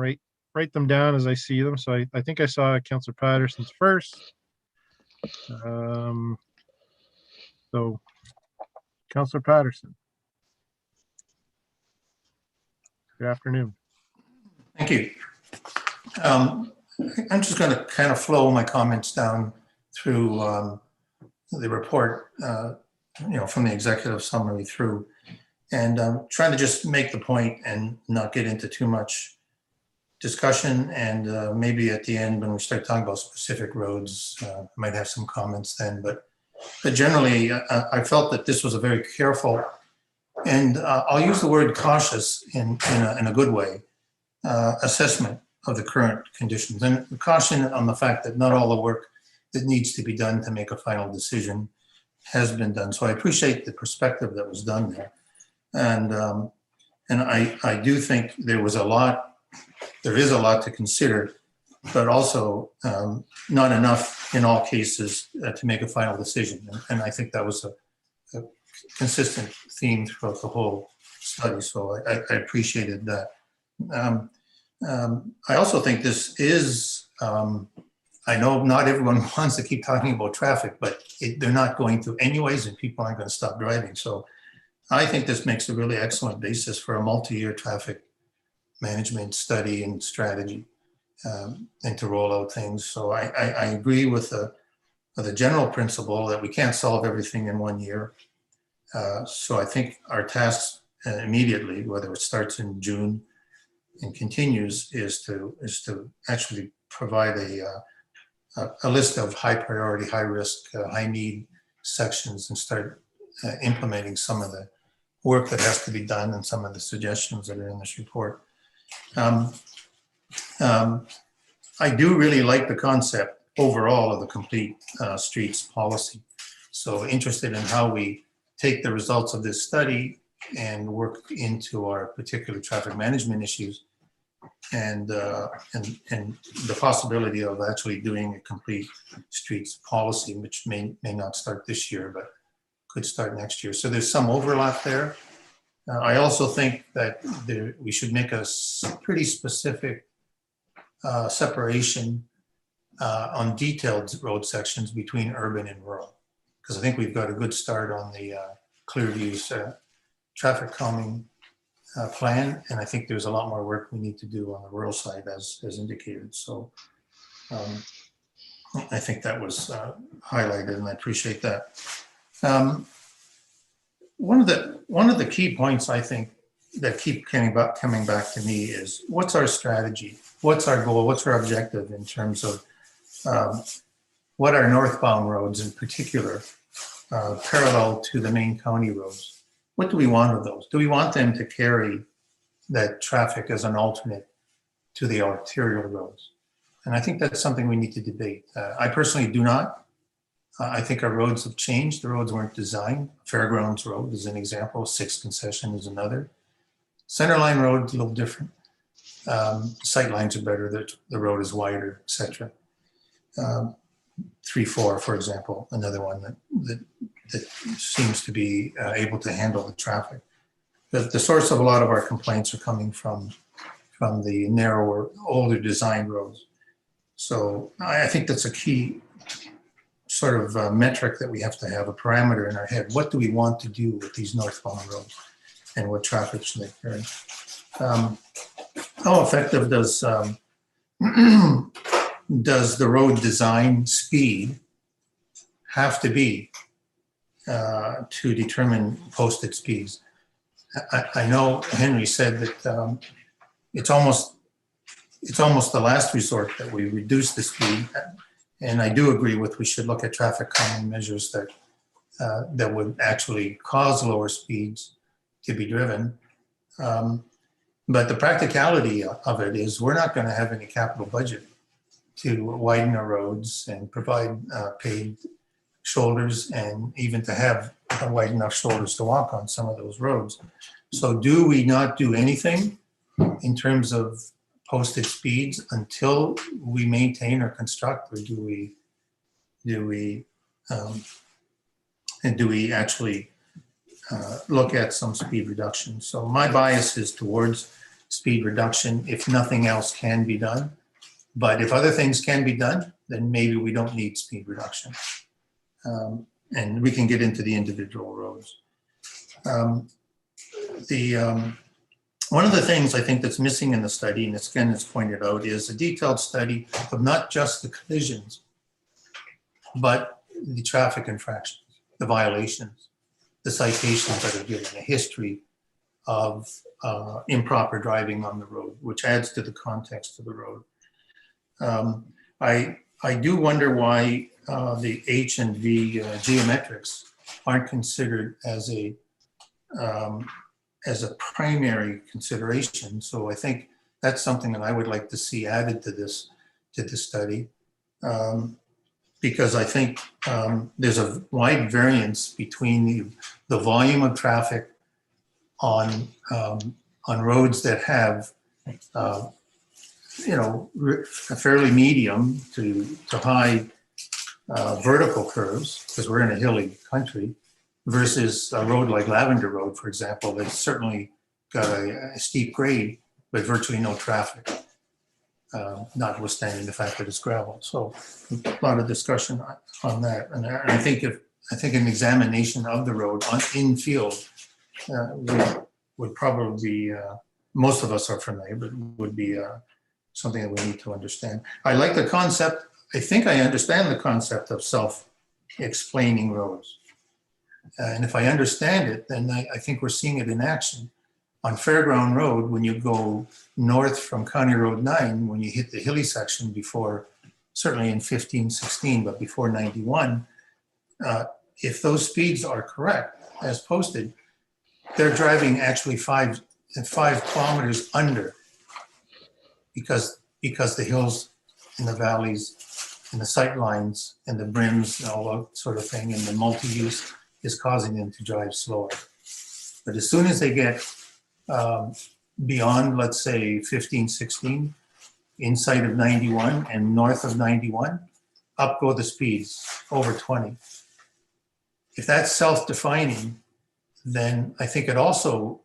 write them down as I see them. So I think I saw Councillor Patterson's first. So Councillor Patterson. Good afternoon. Thank you. I'm just going to kind of flow my comments down through the report, from the executive summary through, and trying to just make the point and not get into too much discussion. And maybe at the end, when we start talking about specific roads, I might have some comments then. But generally, I felt that this was a very careful, and I'll use the word cautious in a good way, assessment of the current conditions, and caution on the fact that not all the work that needs to be done to make a final decision has been done. So I appreciate the perspective that was done there. And I do think there is a lot to consider, but also not enough in all cases to make a final decision. And I think that was a consistent theme throughout the whole study. So I appreciated that. I also think this is, I know not everyone wants to keep talking about traffic, but they're not going to anyways, and people aren't going to stop driving. So I think this makes a really excellent basis for a multi-year traffic management study and strategy, and to roll out things. So I agree with the general principle that we can't solve everything in 1 year. So I think our tasks immediately, whether it starts in June and continues, is to actually provide a list of high priority, high risk, high need sections, and start implementing some of the work that has to be done and some of the suggestions that are in this report. I do really like the concept overall of the complete streets policy. So interested in how we take the results of this study and work into our particular traffic management issues, and the possibility of actually doing a complete streets policy, which may not start this year, but could start next year. So there's some overlap there. I also think that we should make a pretty specific separation on detailed road sections between urban and rural, because I think we've got a good start on the Clearview's traffic calming plan, and I think there's a lot more work we need to do on the rural side, as indicated. So I think that was highlighted, and I appreciate that. One of the key points I think that keep coming back to me is, what's our strategy? What's our goal? What's our objective in terms of what are northbound roads in particular, parallel to the main county roads? What do we want of those? Do we want them to carry that traffic as an alternate to the arterial roads? And I think that's something we need to debate. I personally do not. I think our roads have changed. The roads weren't designed. Fairgrounds Road is an example. Sixth Concession is another. Centerline Road is a little different. Sight lines are better. The road is wider, etc. 3-4, for example, another one that seems to be able to handle the traffic. The source of a lot of our complaints are coming from the narrower, older design roads. So I think that's a key sort of metric that we have to have, a parameter in our head. What do we want to do with these northbound roads, and what traffic should they carry? How effective does the road design speed have to be to determine posted speeds? I know Henry said that it's almost the last resort that we reduce the speed, and I do agree with, we should look at traffic calming measures that would actually cause lower speeds to be driven. But the practicality of it is, we're not going to have any capital budget to widen our roads and provide paved shoulders, and even to have wide enough shoulders to walk on some of those roads. So do we not do anything in terms of posted speeds until we maintain or construct, or do we actually look at some speed reduction? So my bias is towards speed reduction if nothing else can be done. But if other things can be done, then maybe we don't need speed reduction. And we can get into the individual roads. One of the things I think that's missing in the study, and it's pointed out, is a detailed study of not just the collisions, but the traffic infractions, the violations, the citations that are given, a history of improper driving on the road, which adds to the context of the road. I do wonder why the H and V geometrics aren't considered as a primary consideration. So I think that's something that I would like to see added to this study, because I think there's a wide variance between the volume of traffic on roads that have fairly medium to high vertical curves, because we're in a hilly country, versus a road like Lavender Road, for example, that's certainly got a steep grade, but virtually no traffic, notwithstanding the fact that it's gravel. So a lot of discussion on that. And I think an examination of the road in field would probably be, most of us are familiar, but would be something that we need to understand. I like the concept. I think I understand the concept of self-explaining roads. And if I understand it, then I think we're seeing it in action. On Fairground Road, when you go north from County Road 9, when you hit the hilly section before, certainly in 15, 16, but before 91, if those speeds are correct, as posted, they're driving actually 5 kilometers under, because the hills in the valleys, and the sight lines, and the brims, and all that sort of thing, and the multi-use is causing them to drive slower. But as soon as they get beyond, let's say, 15, 16, inside of 91 and north of 91, up go the speeds, over 20. If that's self-defining, then I think it also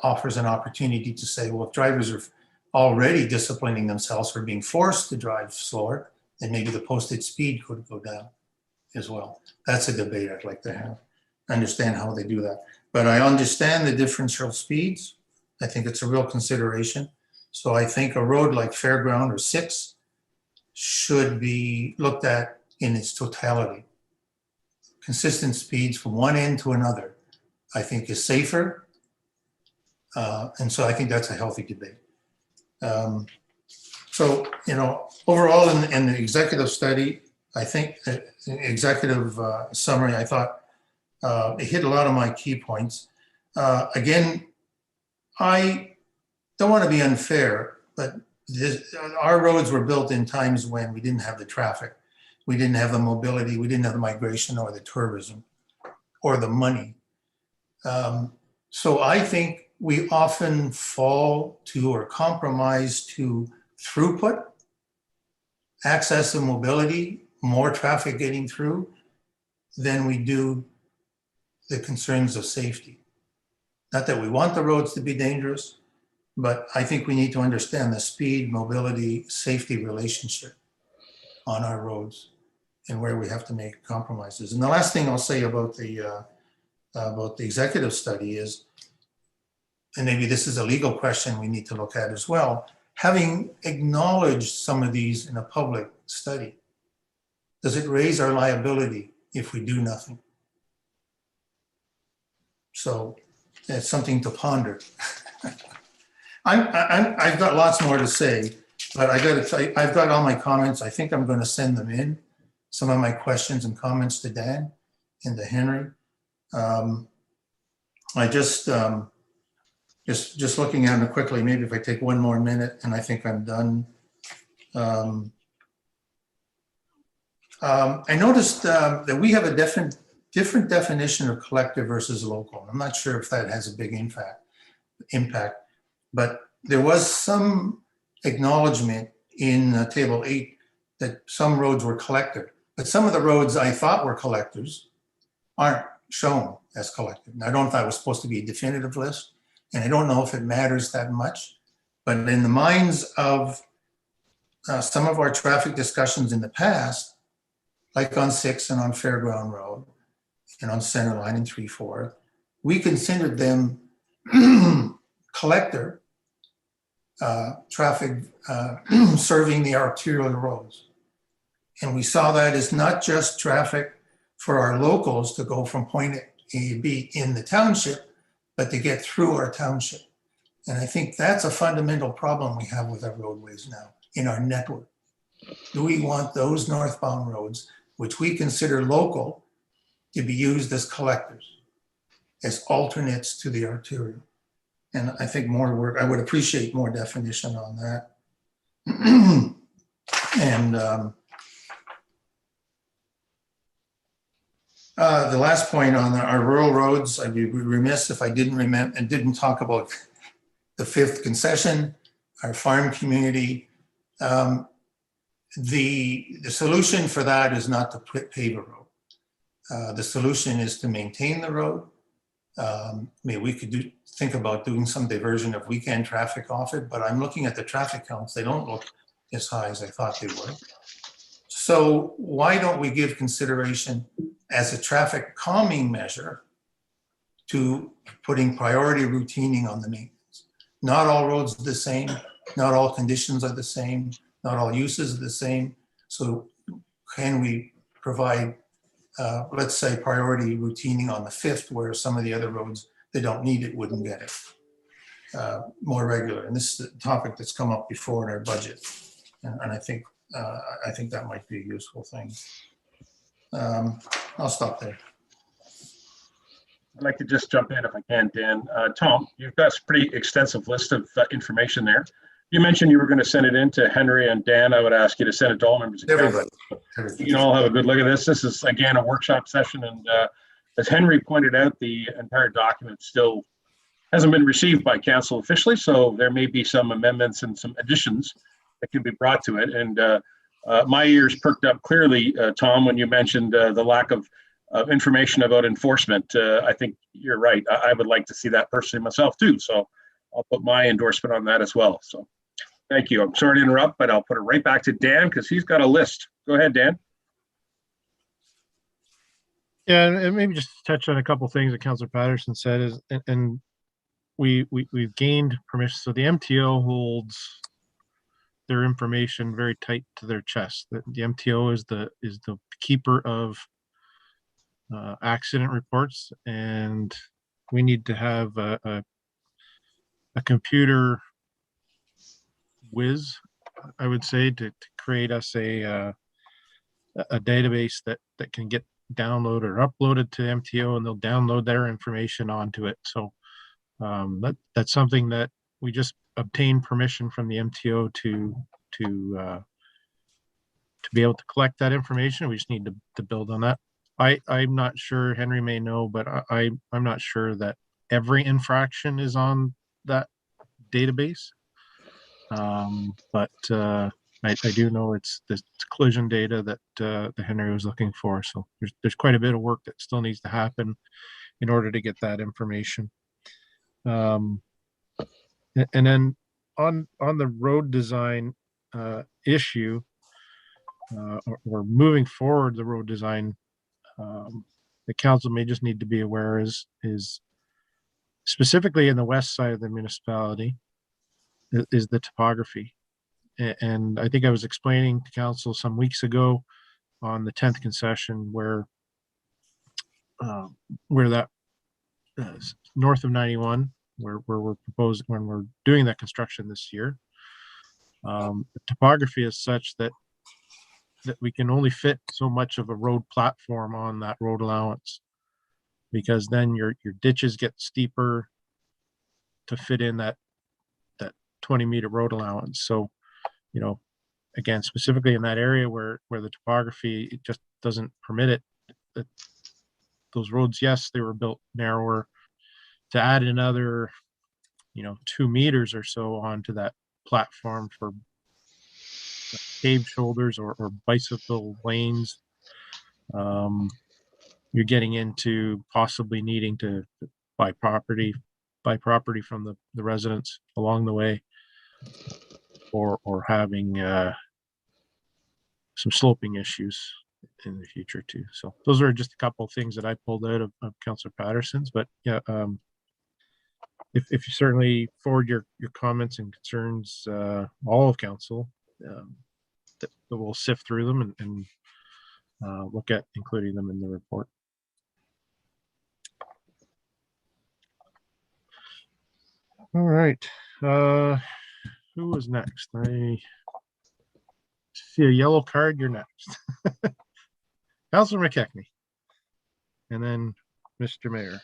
offers an opportunity to say, well, if drivers are already disciplining themselves or being forced to drive slower, then maybe the posted speed could go down as well. That's a debate I'd like to have, understand how they do that. But I understand the differential speeds. I think it's a real consideration. So I think a road like Fairground or 6 should be looked at in its totality. Consistent speeds from one end to another, I think, is safer. And so I think that's a healthy debate. So, you know, overall in the executive study, I think executive summary, I thought it hit a lot of my key points. Again, I don't want to be unfair, but our roads were built in times when we didn't have the traffic. We didn't have the mobility, we didn't have the migration or the tourism or the money. So I think we often fall to or compromise to throughput, access and mobility, more traffic getting through than we do the concerns of safety. Not that we want the roads to be dangerous, but I think we need to understand the speed, mobility, safety relationship on our roads and where we have to make compromises. And the last thing I'll say about the executive study is, and maybe this is a legal question we need to look at as well, having acknowledged some of these in a public study, does it raise our liability if we do nothing? So it's something to ponder. I've got lots more to say, but I got to tell you, I've got all my comments. I think I'm going to send them in, some of my questions and comments to Dan and to Henry. I just looking at it quickly, maybe if I take one more minute and I think I'm done. I noticed that we have a different definition of collective versus local. I'm not sure if that has a big impact, but there was some acknowledgement in table 8 that some roads were collective, but some of the roads I thought were collectors aren't shown as collective. And I don't know if that was supposed to be a definitive list, and I don't know if it matters that much, but in the minds of some of our traffic discussions in the past, like on 6 and on Fairground Road and on Centerline and 3/4, we considered them collector traffic serving the arterial roads. And we saw that as not just traffic for our locals to go from point A to B in the township, but to get through our township. And I think that's a fundamental problem we have with our roadways now in our network. Do we want those northbound roads, which we consider local, to be used as collectors, as alternates to the arterial? And I think more work, I would appreciate more definition on that. And the last point on our rural roads, I'd be remiss if I didn't talk about the 5th concession, our farm community. The solution for that is not to pave a road. The solution is to maintain the road. Maybe we could think about doing some diversion of weekend traffic off it, but I'm looking at the traffic counts. They don't look as high as I thought they would. So why don't we give consideration as a traffic calming measure to putting priority routinging on the maintenance? Not all roads are the same. Not all conditions are the same. Not all uses are the same. So can we provide, let's say, priority routinging on the 5th, where some of the other roads that don't need it wouldn't get it more regular? And this is a topic that's come up before in our budget. And I think that might be a useful thing. I'll stop there. I'd like to just jump in if I can, Dan. Tom, you've got a pretty extensive list of information there. You mentioned you were going to send it in to Henry and Dan. I would ask you to send it to all members of council. Everybody. You can all have a good look at this. This is, again, a workshop session. And as Henry pointed out, the entire document still hasn't been received by council officially. So there may be some amendments and some additions that can be brought to it. And my ears perked up clearly, Tom, when you mentioned the lack of information about enforcement. I think you're right. I would like to see that personally myself too. So I'll put my endorsement on that as well. So thank you. I'm sorry to interrupt, but I'll put it right back to Dan because he's got a list. Go ahead, Dan. Yeah, and maybe just touch on a couple of things that Councillor Patterson said is, and we've gained permission. So the MTO holds their information very tight to their chest. The MTO is the keeper of accident reports, and we need to have a computer whiz, I would say, to create us a database that can get downloaded or uploaded to MTO, and they'll download their information onto it. So that's something that we just obtained permission from the MTO to be able to collect that information. We just need to build on that. I'm not sure, Henry may know, but I'm not sure that every infraction is on that database. But I do know it's the collision data that Henry was looking for. So there's quite a bit of work that still needs to happen in order to get that information. And then on the road design issue, or moving forward the road design, the council may just need to be aware is specifically in the west side of the municipality is the topography. And I think I was explaining to council some weeks ago on the 10th concession where that north of 91, where we're proposing, when we're doing that construction this year, the topography is such that we can only fit so much of a road platform on that road allowance, because then your ditches get steeper to fit in that 20-meter road allowance. So, you know, again, specifically in that area where the topography, it just doesn't permit it. Those roads, yes, they were built narrower. To add another, 2 meters or so onto that platform for paved shoulders or bicycle lanes, you're getting into possibly needing to buy property from the residents along the way, or having some sloping issues in the future too. So those are just a couple of things that I pulled out of Councillor Patterson's. But yeah, if you certainly forward your comments and concerns, all of council, that we'll sift through them and look at including them in the report. All right. Who was next? I see a yellow card. You're next. Councillor McKechnie. And then Mr. Mayor.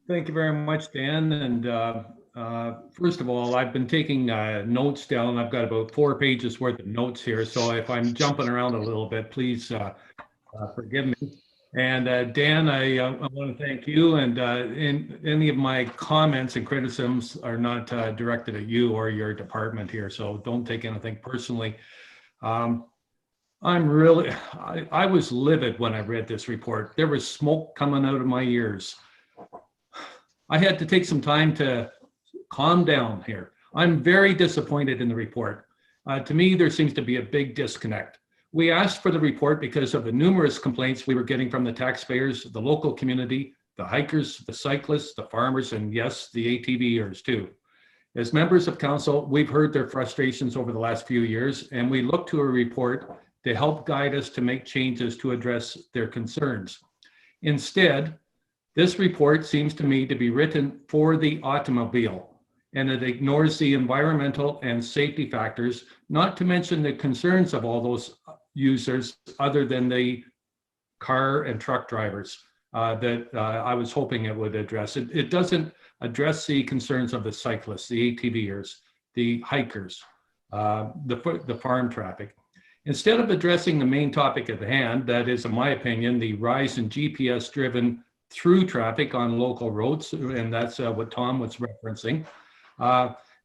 Thank you very much, Dan. And first of all, I've been taking notes down. I've got about 4 pages worth of notes here. So if I'm jumping around a little bit, please forgive me. And Dan, I want to thank you. And in any of my comments and criticisms are not directed at you or your department here. So don't take anything personally. I was livid when I read this report. There was smoke coming out of my ears. I had to take some time to calm down here. I'm very disappointed in the report. To me, there seems to be a big disconnect. We asked for the report because of the numerous complaints we were getting from the taxpayers, the local community, the hikers, the cyclists, the farmers, and yes, the ATVers too. As members of council, we've heard their frustrations over the last few years, and we look to a report to help guide us to make changes to address their concerns. Instead, this report seems to me to be written for the automobile, and it ignores the environmental and safety factors, not to mention the concerns of all those users other than the car and truck drivers. that I was hoping it would address. It doesn't address the concerns of the cyclists, the ATVers, the hikers, the farm traffic. Instead of addressing the main topic at hand, that is, in my opinion, the rise in GPS-driven through traffic on local roads, and that's what Tom was referencing,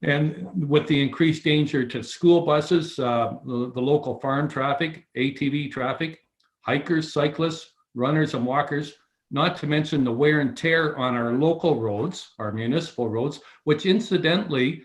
and with the increased danger to school buses, the local farm traffic, ATV traffic, hikers, cyclists, runners, and walkers, not to mention the wear and tear on our local roads, our municipal roads, which incidentally,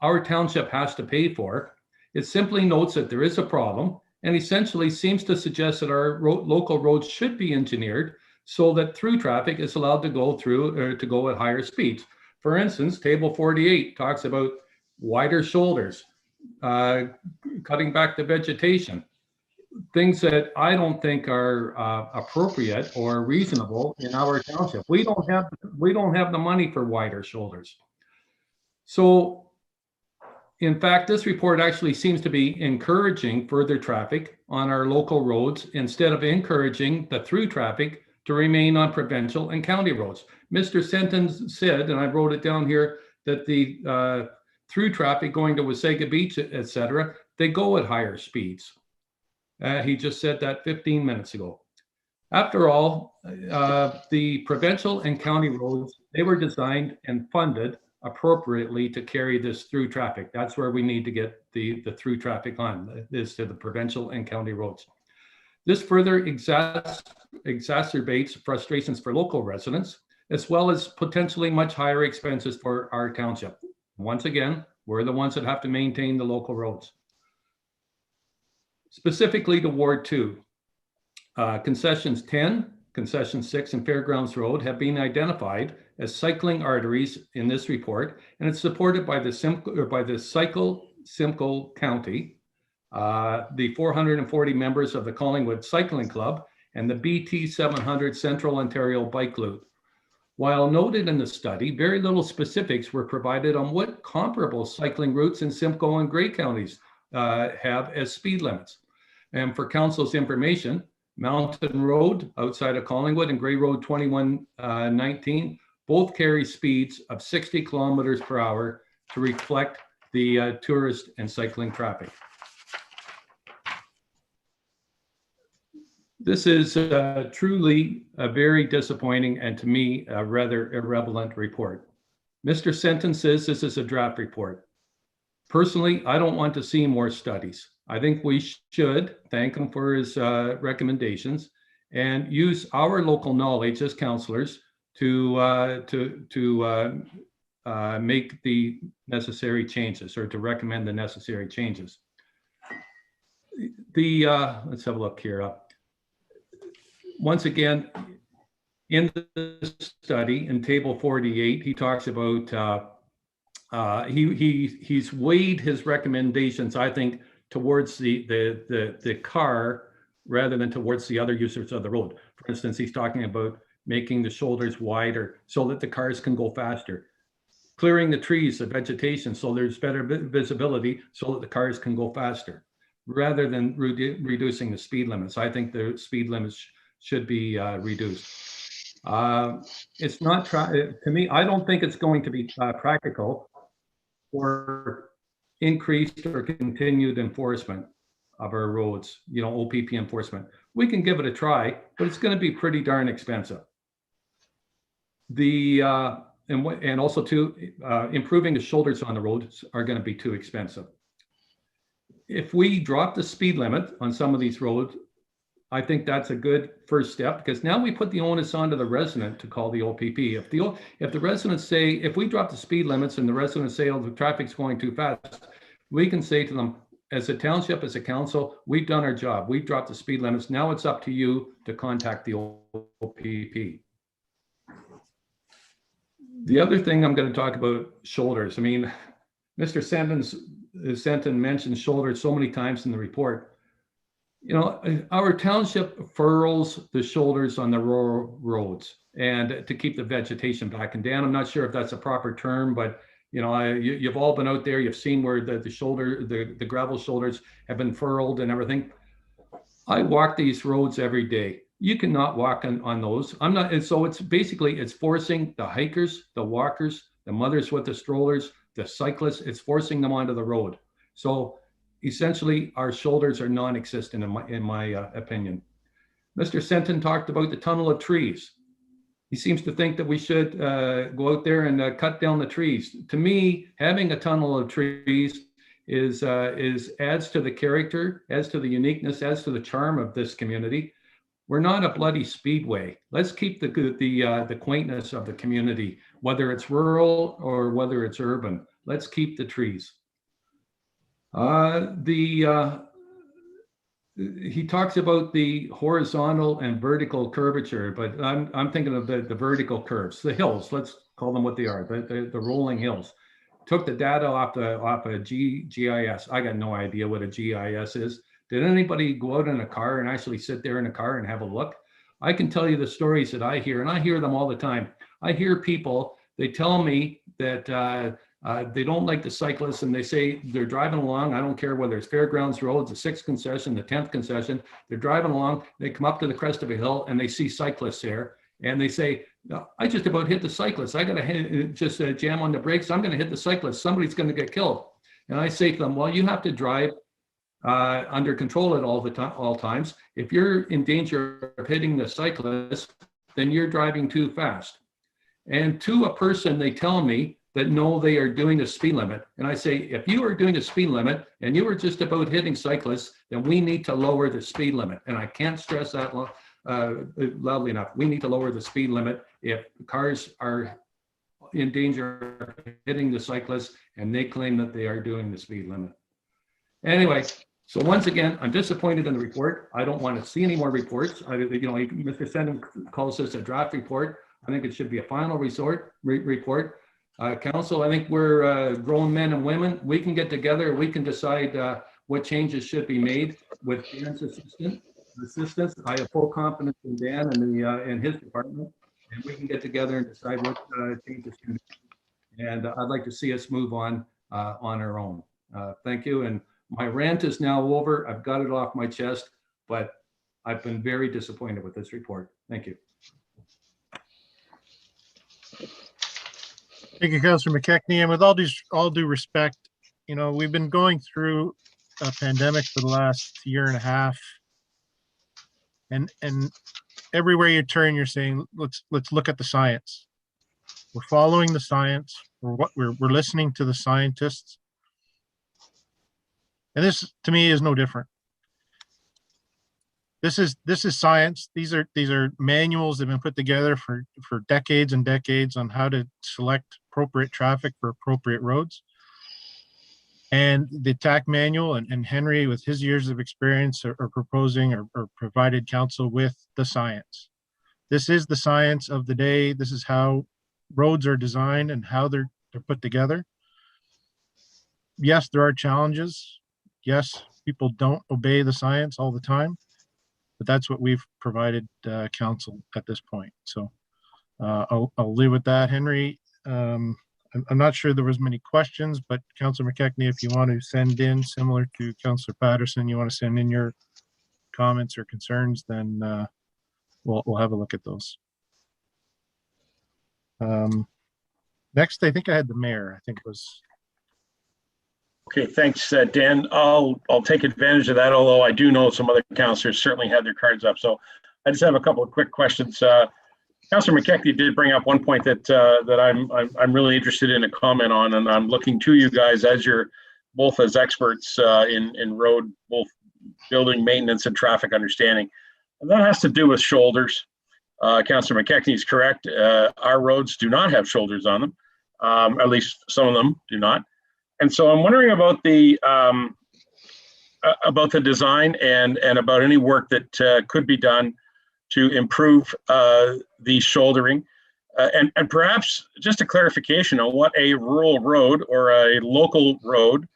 our township has to pay for. It simply notes that there is a problem and essentially seems to suggest that our local roads should be engineered so that through traffic is allowed to go through or to go at higher speeds. For instance, table 48 talks about wider shoulders, cutting back the vegetation, things that I don't think are appropriate or reasonable in our township. We don't have the money for wider shoulders. So in fact, this report actually seems to be encouraging further traffic on our local roads instead of encouraging the through traffic to remain on provincial and county roads. Mr. Senton said, and I wrote it down here, that the through traffic going to Wasaga Beach, et cetera, they go at higher speeds. He just said that 15 minutes ago. After all, the provincial and county roads, they were designed and funded appropriately to carry this through traffic. That's where we need to get the through traffic on, is to the provincial and county roads. This further exacerbates frustrations for local residents, as well as potentially much higher expenses for our township. Once again, we're the ones that have to maintain the local roads. Specifically to Ward 2, concessions 10, concession 6, and Fairgrounds Road have been identified as cycling arteries in this report, and it's supported by the Cycle Simcoe County, the 440 members of the Collingwood Cycling Club, and the BT 700 Central Ontario Bike Loop. While noted in the study, very little specifics were provided on what comparable cycling routes in Simcoe and Grey counties have as speed limits. And for council's information, Mountain Road outside of Collingwood and Grey Road 2119 both carry speeds of 60 kilometers per hour to reflect the tourist and cycling traffic. This is truly a very disappointing and, to me, a rather irrelevant report. Mr. Senton says this is a draft report. Personally, I don't want to see more studies. I think we should thank him for his recommendations and use our local knowledge as councillors to make the necessary changes, or to recommend the necessary changes. Let's have a look here. Once again, in the study, in table 48, he talks about he's weighed his recommendations, I think, towards the car rather than towards the other users of the road. For instance, he's talking about making the shoulders wider so that the cars can go faster, clearing the trees, the vegetation, so there's better visibility so that the cars can go faster, rather than reducing the speed limits. I think the speed limits should be reduced. It's not, to me, I don't think it's going to be practical for increased or continued enforcement of our roads, OPP enforcement. We can give it a try, but it's going to be pretty darn expensive. And also too, improving the shoulders on the roads are going to be too expensive. If we drop the speed limit on some of these roads, I think that's a good first step, because now we put the onus onto the resident to call the OPP. If the residents say, if we drop the speed limits and the residents say, oh, the traffic's going too fast, we can say to them, as a township, as a council, we've done our job. We've dropped the speed limits. Now it's up to you to contact the OPP. The other thing I'm going to talk about, shoulders. I mean, Mr. Senton mentioned shoulders so many times in the report. Our township furrows the shoulders on the rural roads and to keep the vegetation back. And Dan, I'm not sure if that's a proper term, but you've all been out there. You've seen where the gravel shoulders have been furrowed and everything. I walk these roads every day. You cannot walk on those. I'm not, and so it's basically, it's forcing the hikers, the walkers, the mothers with the strollers, the cyclists, it's forcing them onto the road. So essentially our shoulders are non-existent in my opinion. Mr. Senton talked about the tunnel of trees. He seems to think that we should go out there and cut down the trees. To me, having a tunnel of trees is adds to the character, adds to the uniqueness, adds to the charm of this community. We're not a bloody speedway. Let's keep the quaintness of the community, whether it's rural or whether it's urban. Let's keep the trees. He talks about the horizontal and vertical curvature, but I'm thinking of the vertical curves, the hills. Let's call them what they are, the rolling hills. Took the data off a GIS. I got no idea what a GIS is. Did anybody go out in a car and actually sit there in a car and have a look? I can tell you the stories that I hear, and I hear them all the time. I hear people, they tell me that they don't like the cyclists, and they say they're driving along. I don't care whether it's Fairgrounds Road, the 6th concession, the 10th concession. They're driving along, they come up to the crest of a hill and they see cyclists there. And they say, no, I just about hit the cyclist. I got to just jam on the brakes. I'm going to hit the cyclist. Somebody's going to get killed. And I say to them, well, you have to drive under control at all times. If you're in danger of hitting the cyclist, then you're driving too fast. And to a person, they tell me that no, they are doing a speed limit. And I say, if you are doing a speed limit and you are just about hitting cyclists, then we need to lower the speed limit. And I can't stress that loudly enough. We need to lower the speed limit if cars are in danger of hitting the cyclists and they claim that they are doing the speed limit. Anyway, so once again, I'm disappointed in the report. I don't want to see any more reports. Mr. Senden calls this a draft report. I think it should be a final report. Council, I think we're grown men and women. We can get together. We can decide what changes should be made with Dan's assistance. I have full confidence in Dan and in his department, and we can get together and decide what changes can be made. And I'd like to see us move on our own. Thank you. And my rant is now over. I've got it off my chest, but I've been very disappointed with this report. Thank you. Thank you, Councillor McKechnie. And with all due respect, we've been going through a pandemic for the last year and a half, and everywhere you turn, you're saying, let's look at the science. We're following the science. We're listening to the scientists, and this, to me, is no different. This is science. These are manuals that have been put together for decades and decades on how to select appropriate traffic for appropriate roads. And the TAC manual and Henry, with his years of experience, are proposing or provided council with the science. This is the science of the day. This is how roads are designed and how they're put together. Yes, there are challenges. Yes, people don't obey the science all the time. But that's what we've provided council at this point. So I'll leave with that. Henry, I'm not sure there was many questions, but Councillor McKechnie, if you want to send in, similar to Councillor Patterson, you want to send in your comments or concerns, then we'll have a look at those. Next, I think I had the mayor, I think was. Okay, thanks, Dan. I'll take advantage of that, although I do know some other councillors certainly had their cards up. So I just have a couple of quick questions. Councillor McKechnie did bring up one point that I'm really interested in a comment on, and I'm looking to you guys as you're both as experts in road, both building maintenance and traffic understanding. And that has to do with shoulders. Councillor McKechnie is correct. Our roads do not have shoulders on them. At least some of them do not. And so I'm wondering about the design and about any work that could be done to improve the shouldering, and perhaps just a clarification on what a rural road or a local road,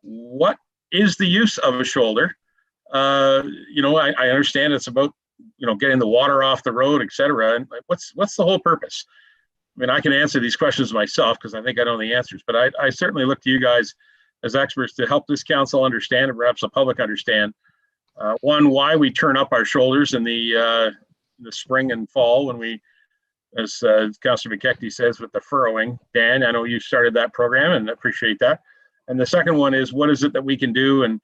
what is the use of a shoulder? I understand it's about getting the water off the road, etc. And what's the whole purpose? I mean, I can answer these questions myself because I think I know the answers, but I certainly look to you guys as experts to help this council understand, and perhaps the public understand, one, why we turn up our shoulders in the the spring and fall when we, as Councillor McKechnie says, with the furrowing. Dan, I know you started that program and appreciate that. And the second one is, what is it that we can do and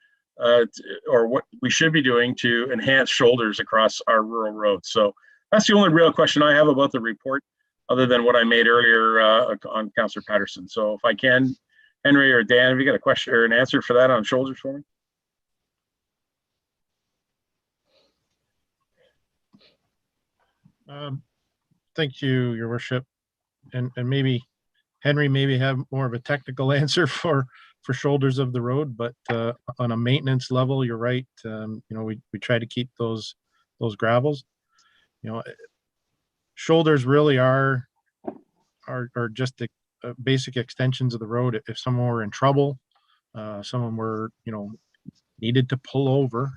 or what we should be doing to enhance shoulders across our rural roads? So that's the only real question I have about the report, other than what I made earlier on Councillor Patterson. So if I can, Henry or Dan, have you got a question or an answer for that on shoulders for me? Thank you, Your Worship. And maybe Henry maybe have more of a technical answer for shoulders of the road, but on a maintenance level, you're right. You know, we try to keep those gravels. You know, shoulders really are just the basic extensions of the road. If someone were in trouble, someone were, you know, needed to pull over,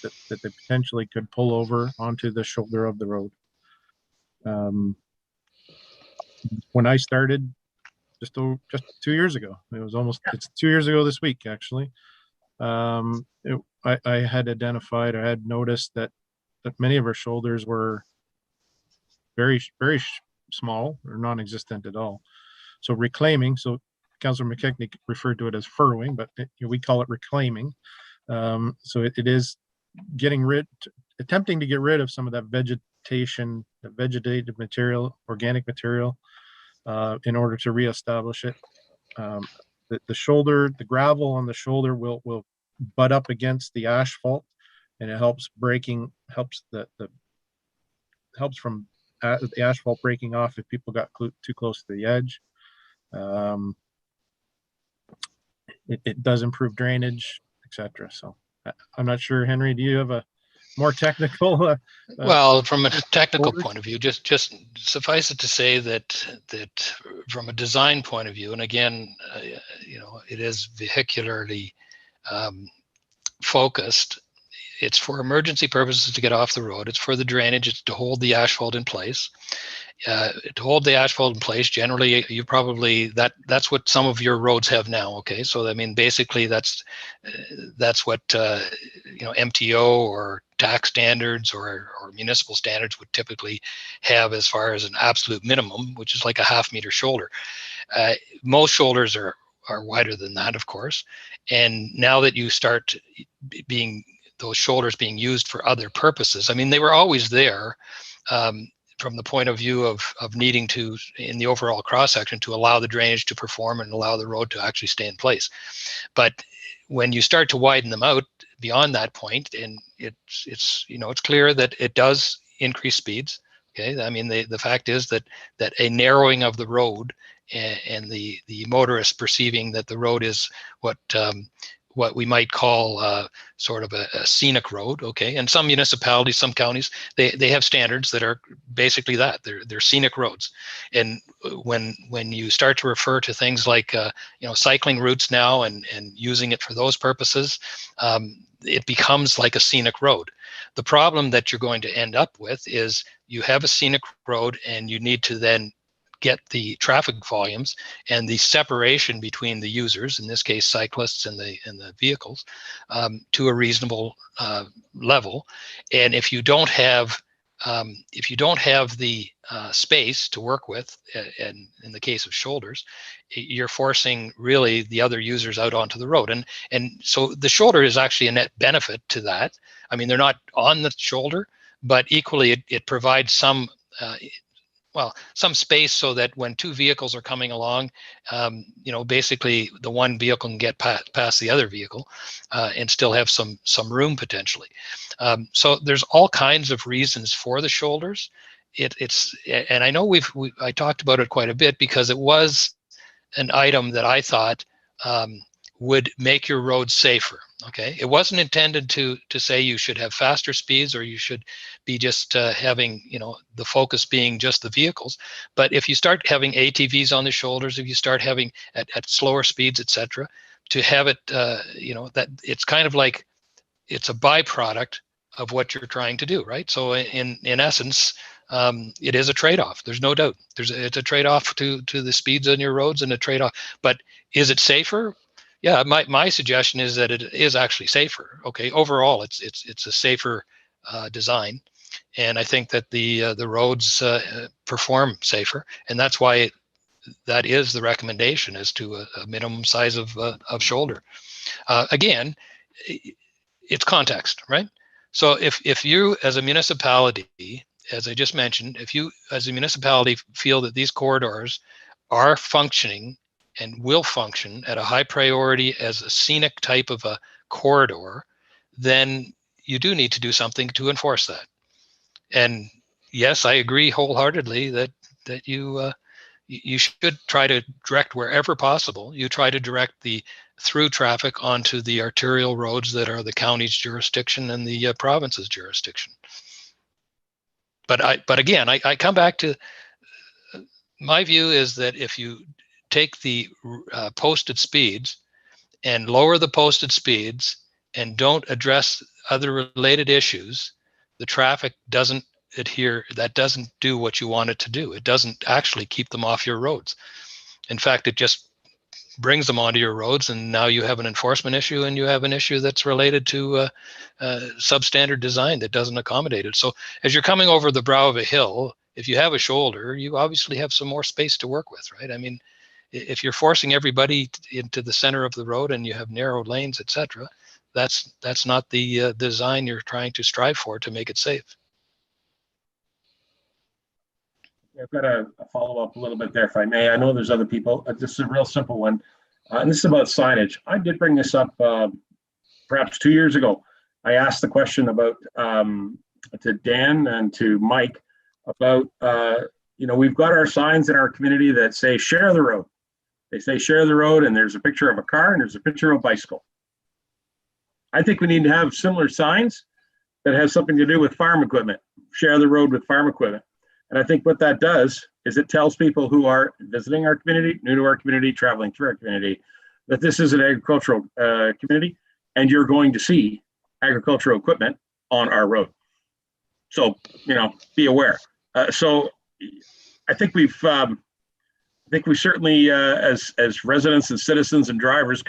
that they potentially could pull over onto the shoulder of the road. When I started just 2 years ago, it was almost, it's 2 years ago this week, actually. I had identified, I had noticed that many of our shoulders were very small or non-existent at all. So reclaiming, so Councillor McKechnie referred to it as furrowing, but we call it reclaiming. So it is attempting to get rid of some of that vegetation, the vegetative material, organic material, in order to reestablish it. The shoulder, the gravel on the shoulder will butt up against the asphalt, and it helps from the asphalt breaking off if people got too close to the edge. It does improve drainage, etc. So I'm not sure, Henry, do you have a more technical? Well, from a technical point of view, just suffice it to say that from a design point of view, and again, you know, it is vehicularly focused. It's for emergency purposes to get off the road. It's for the drainage. It's to hold the asphalt in place. To hold the asphalt in place, generally, you probably that's what some of your roads have now. Okay, so I mean, basically, that's what you know, MTO or tax standards or municipal standards would typically have as far as an absolute minimum, which is like a half-meter shoulder. Most shoulders are wider than that, of course. And now that you start those shoulders being used for other purposes, I mean, they were always there. From the point of view of needing to, in the overall cross section, to allow the drainage to perform and allow the road to actually stay in place. But when you start to widen them out beyond that point, and it's you know, it's clear that it does increase speeds. Okay, I mean, the fact is that a narrowing of the road and the motorist perceiving that the road is what we might call sort of a scenic road, okay? And some municipalities, some counties, they have standards that are basically that. They're scenic roads. And when you start to refer to things like you know, cycling routes now and using it for those purposes, it becomes like a scenic road. The problem that you're going to end up with is you have a scenic road and you need to then get the traffic volumes and the separation between the users, in this case cyclists and the vehicles, to a reasonable level. And if you don't have the space to work with, and in the case of shoulders, you're forcing really the other users out onto the road. And so the shoulder is actually a net benefit to that. I mean, they're not on the shoulder, but equally it provides some some space so that when two vehicles are coming along, you know, basically the one vehicle can get past the other vehicle and still have some room potentially. So there's all kinds of reasons for the shoulders. And I know I talked about it quite a bit because it was an item that I thought would make your roads safer. Okay, it wasn't intended to say you should have faster speeds or you should be just having, you know, the focus being just the vehicles. But if you start having ATVs on the shoulders, if you start having at slower speeds, etc., to have it, you know, that it's kind of like it's a byproduct of what you're trying to do, right? So in essence, it is a trade-off. There's no doubt. It's a trade-off to the speeds on your roads and a trade-off. But is it safer? Yeah, my suggestion is that it is actually safer. Okay, overall, it's a safer design. And I think that the roads perform safer, and that's why that is the recommendation, as to a minimum size of shoulder. Again, it's context, right? So if you as a municipality, as I just mentioned, if you as a municipality feel that these corridors are functioning and will function at a high priority as a scenic type of a corridor, then you do need to do something to enforce that. And yes, I agree wholeheartedly that you should try to direct, wherever possible, you try to direct the through traffic onto the arterial roads that are the county's jurisdiction and the province's jurisdiction. But again, I come back to my view is that if you take the posted speeds and lower the posted speeds and don't address other related issues, the traffic doesn't adhere. That doesn't do what you want it to do. It doesn't actually keep them off your roads. In fact, it just brings them onto your roads, and now you have an enforcement issue, and you have an issue that's related to substandard design that doesn't accommodate it. So as you're coming over the brow of a hill, if you have a shoulder, you obviously have some more space to work with, right? I mean, if you're forcing everybody into the center of the road and you have narrow lanes, etc., that's not the design you're trying to strive for to make it safe. I've got a follow up a little bit there, if I may. I know there's other people. This is a real simple one, and this is about signage. I did bring this up perhaps 2 years ago. I asked the question about to Dan and to Mike about we've got our signs in our community that say share the road. They say share the road, and there's a picture of a car and there's a picture of a bicycle. I think we need to have similar signs that have something to do with farm equipment. Share the road with farm equipment. And I think what that does is it tells people who are visiting our community, new to our community, traveling through our community, that this is an agricultural community, and you're going to see agricultural equipment on our road. So, be aware. So I think we certainly, as residents and citizens and drivers,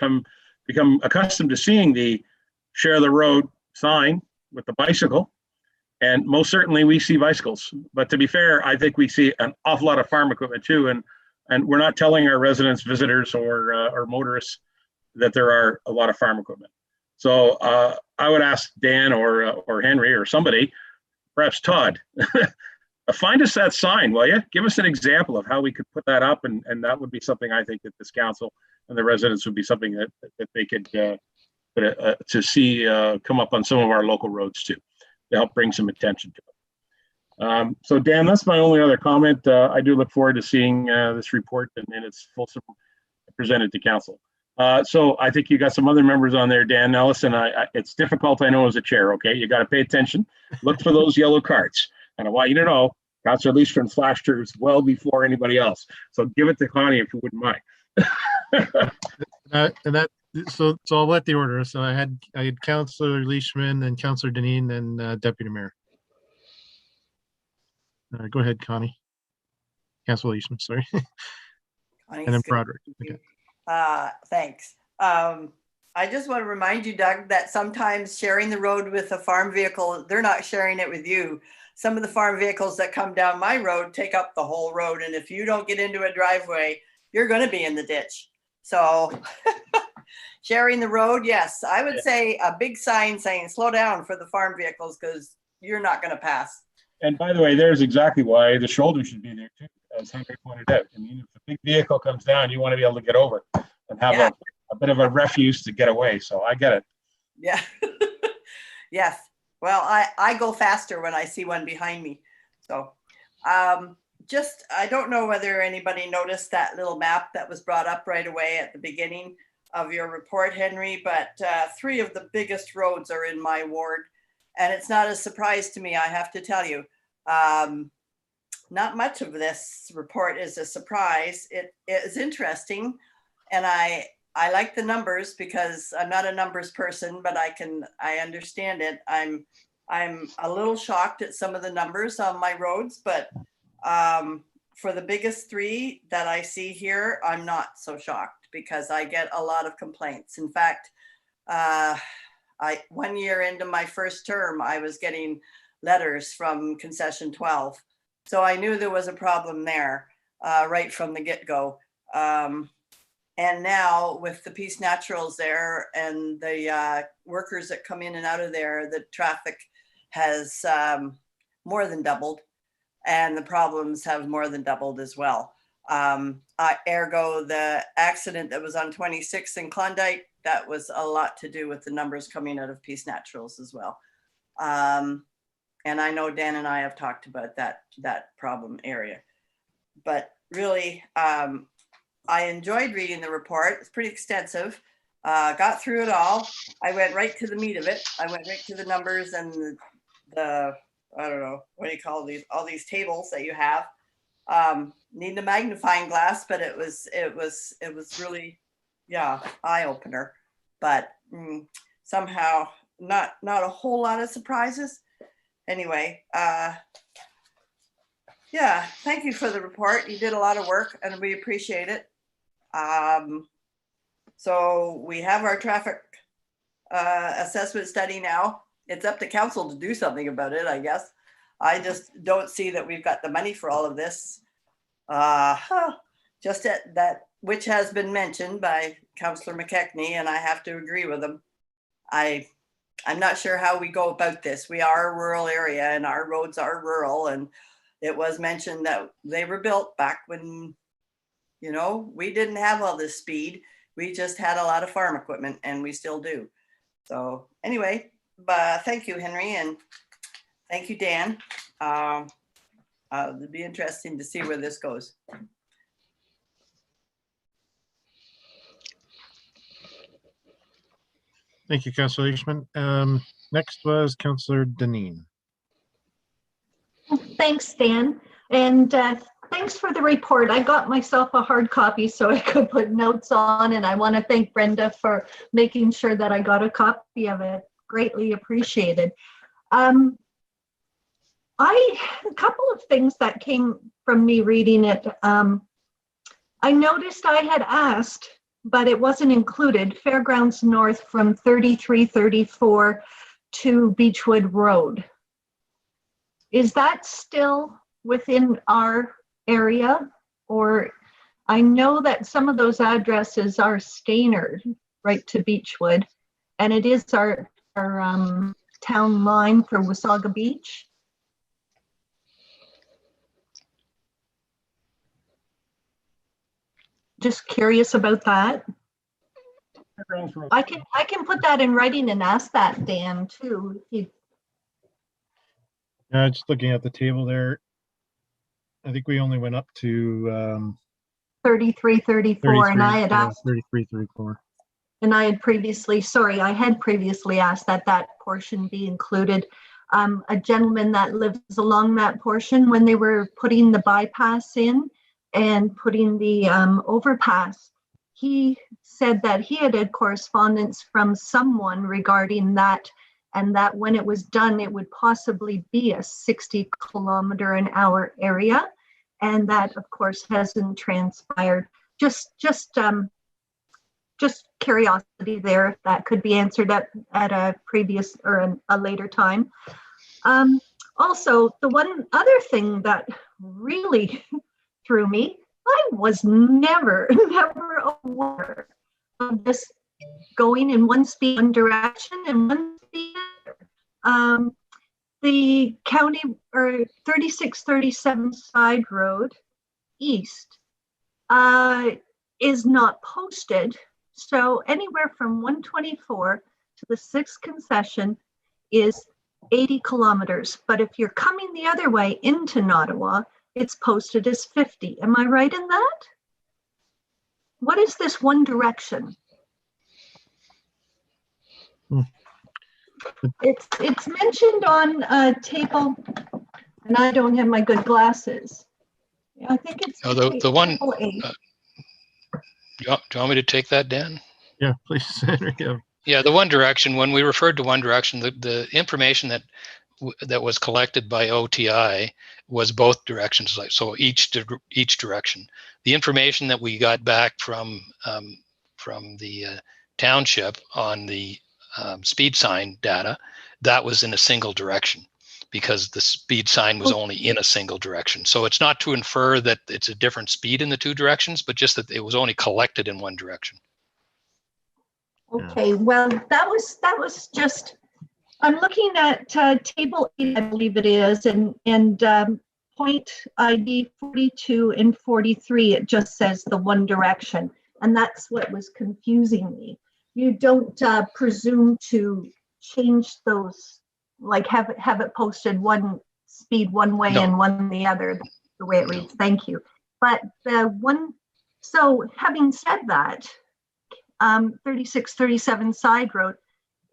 become accustomed to seeing the share the road sign with the bicycle. And most certainly we see bicycles. But to be fair, I think we see an awful lot of farm equipment too. And we're not telling our residents, visitors, or motorists that there are a lot of farm equipment. So I would ask Dan or Henry or somebody, perhaps Todd, find us that sign, will you? Give us an example of how we could put that up. And that would be something I think that this council and the residents would be something that they could to see come up on some of our local roads too, to help bring some attention to it. So Dan, that's my only other comment. I do look forward to seeing this report and its fulsome presented to council. So I think you got some other members on there, Dan. Now listen, it's difficult, I know, as a chair, okay? You got to pay attention. Look for those yellow cards. And I want you to know, Councillor Leishman flashed hers well before anybody else. So give it to Connie if you wouldn't mind. So I'll let the order. So I had Councillor Leishman and Councillor Deneen and Deputy Mayor. Go ahead, Connie. Councillor Leishman, sorry. And then Broderick. Okay. Thanks. I just want to remind you, Doug, that sometimes sharing the road with a farm vehicle, they're not sharing it with you. Some of the farm vehicles that come down my road take up the whole road. And if you don't get into a driveway, you're going to be in the ditch. So sharing the road, yes, I would say a big sign saying slow down for the farm vehicles, because you're not going to pass. And by the way, there's exactly why the shoulder should be there too, as Henry pointed out. I mean, if a big vehicle comes down, you want to be able to get over and have a bit of a refuge to get away. So I get it. Yeah. Yes. Well, I go faster when I see one behind me. So I don't know whether anybody noticed that little map that was brought up right away at the beginning of your report, Henry, but 3 of the biggest roads are in my ward. And it's not a surprise to me, I have to tell you. Not much of this report is a surprise. It is interesting. And I like the numbers because I'm not a numbers person, but I understand it. I'm a little shocked at some of the numbers on my roads, but for the biggest 3 that I see here, I'm not so shocked because I get a lot of complaints. In fact, 1 year into my first term, I was getting letters from concession 12. So I knew there was a problem there right from the get-go. And now with the Peace Naturals there and the workers that come in and out of there, the traffic has more than doubled, and the problems have more than doubled as well. Ergo, the accident that was on 26 in Klondike, that was a lot to do with the numbers coming out of Peace Naturals as well. And I know Dan and I have talked about that problem area. But really, I enjoyed reading the report. It's pretty extensive. Got through it all. I went right to the meat of it. I went right to the numbers and the I don't know, what do you call these, all these tables that you have. Need a magnifying glass, but it was really, yeah, eye opener. But somehow not a whole lot of surprises. Anyway, yeah, thank you for the report. You did a lot of work and we appreciate it. So we have our traffic assessment study now. It's up to council to do something about it, I guess. I just don't see that we've got the money for all of this. Just that, which has been mentioned by Councillor McKechnie, and I have to agree with him. I'm not sure how we go about this. We are a rural area and our roads are rural, and it was mentioned that they were built back when, you know, we didn't have all this speed. We just had a lot of farm equipment, and we still do. So anyway, but thank you, Henry, and thank you, Dan. It'll be interesting to see where this goes. Thank you, Councillor Leishman. Next was Councillor Deneen. Thanks, Dan. And thanks for the report. I got myself a hard copy so I could put notes on, and I want to thank Brenda for making sure that I got a copy of it. Greatly appreciated. A couple of things that came from me reading it. I noticed I had asked, but it wasn't included, Fairgrounds North from 3334 to Beechwood Road. Is that still within our area? Or I know that some of those addresses are Stayner, right to Beechwood, and it is our town line for Wasaga Beach. Just curious about that. I can put that in writing and ask that, Dan, too. Just looking at the table there, I think we only went up to 3334, and I had asked 3334. And I had previously asked that that portion be included. A gentleman that lives along that portion, when they were putting the bypass in and putting the overpass, he said that he had correspondence from someone regarding that, and that when it was done, it would possibly be a 60-kilometer-an-hour area, and that, of course, hasn't transpired. Just curiosity there, if that could be answered at a previous or a later time. Also, the one other thing that really threw me, I was never aware of this going in one speed, one direction, and one speed. The county or 3637 side road east is not posted. So anywhere from 124 to the 6th concession is 80 kilometers. But if you're coming the other way into Nottawa, it's posted as 50. Am I right in that? What is this one direction? It's mentioned on a table, and I don't have my good glasses. I think it's the one. Do you want me to take that, Dan? Yeah, please. Yeah, the one direction, when we referred to one direction, the information that was collected by OTI was both directions. So each direction. The information that we got back from the township on the speed sign data, that was in a single direction. because the speed sign was only in a single direction. So it's not to infer that it's a different speed in the two directions, but just that it was only collected in one direction. Okay, well, that was just, I'm looking at table 8, I believe it is, and point ID 42 and 43, it just says the one direction. And that's what was confusing me. You don't presume to change those, like have it posted one speed one way No. and one the other, the way it reads. Thank you. But so having said that, 3637 Side Road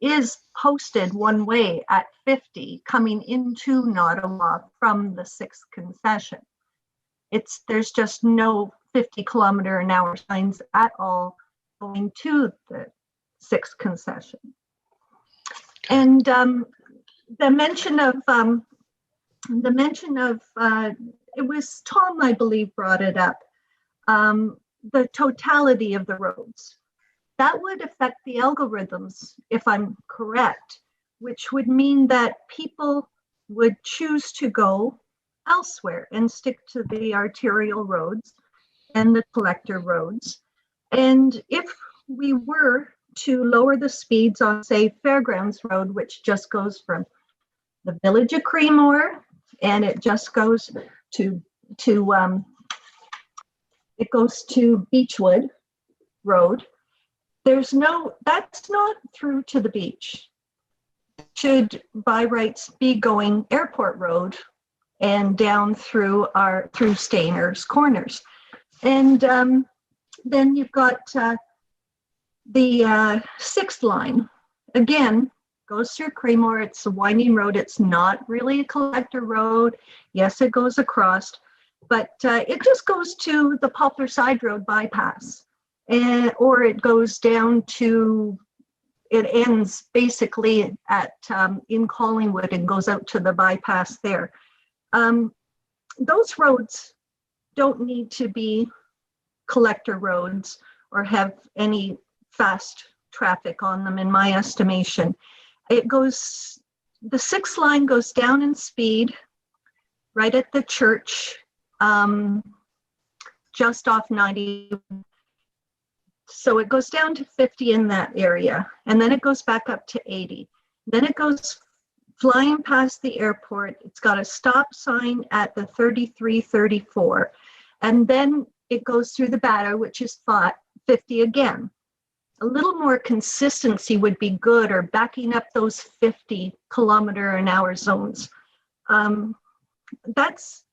is posted one way at 50 coming into Nottawa from the 6th concession. There's just no 50-kilometer-an-hour signs at all going to the 6th concession. And the mention of it was Tom, I believe, brought it up. The totality of the roads. That would affect the algorithms, if I'm correct, which would mean that people would choose to go elsewhere and stick to the arterial roads and the collector roads. And if we were to lower the speeds on, say, Fairgrounds Road, which just goes from the village of Creemore and it just goes to Beechwood Road, that's not through to the beach. Should by rights be going Airport Road and down through Stainer's Corners. And then you've got the 6th line. Again, goes through Creemore. It's a winding road. It's not really a collector road. Yes, it goes across, but it just goes to the Poplar Side Road bypass. Or it goes down to, it ends basically at in Collingwood and goes out to the bypass there. Those roads don't need to be collector roads or have any fast traffic on them, in my estimation. The 6th line goes down in speed right at the church, just off 90. So it goes down to 50 in that area, and then it goes back up to 80. Then it goes flying past the airport. It's got a stop sign at the 3334, and then it goes through the batter, which is 50 again. A little more consistency would be good, or backing up those 50-kilometer-an-hour zones. That's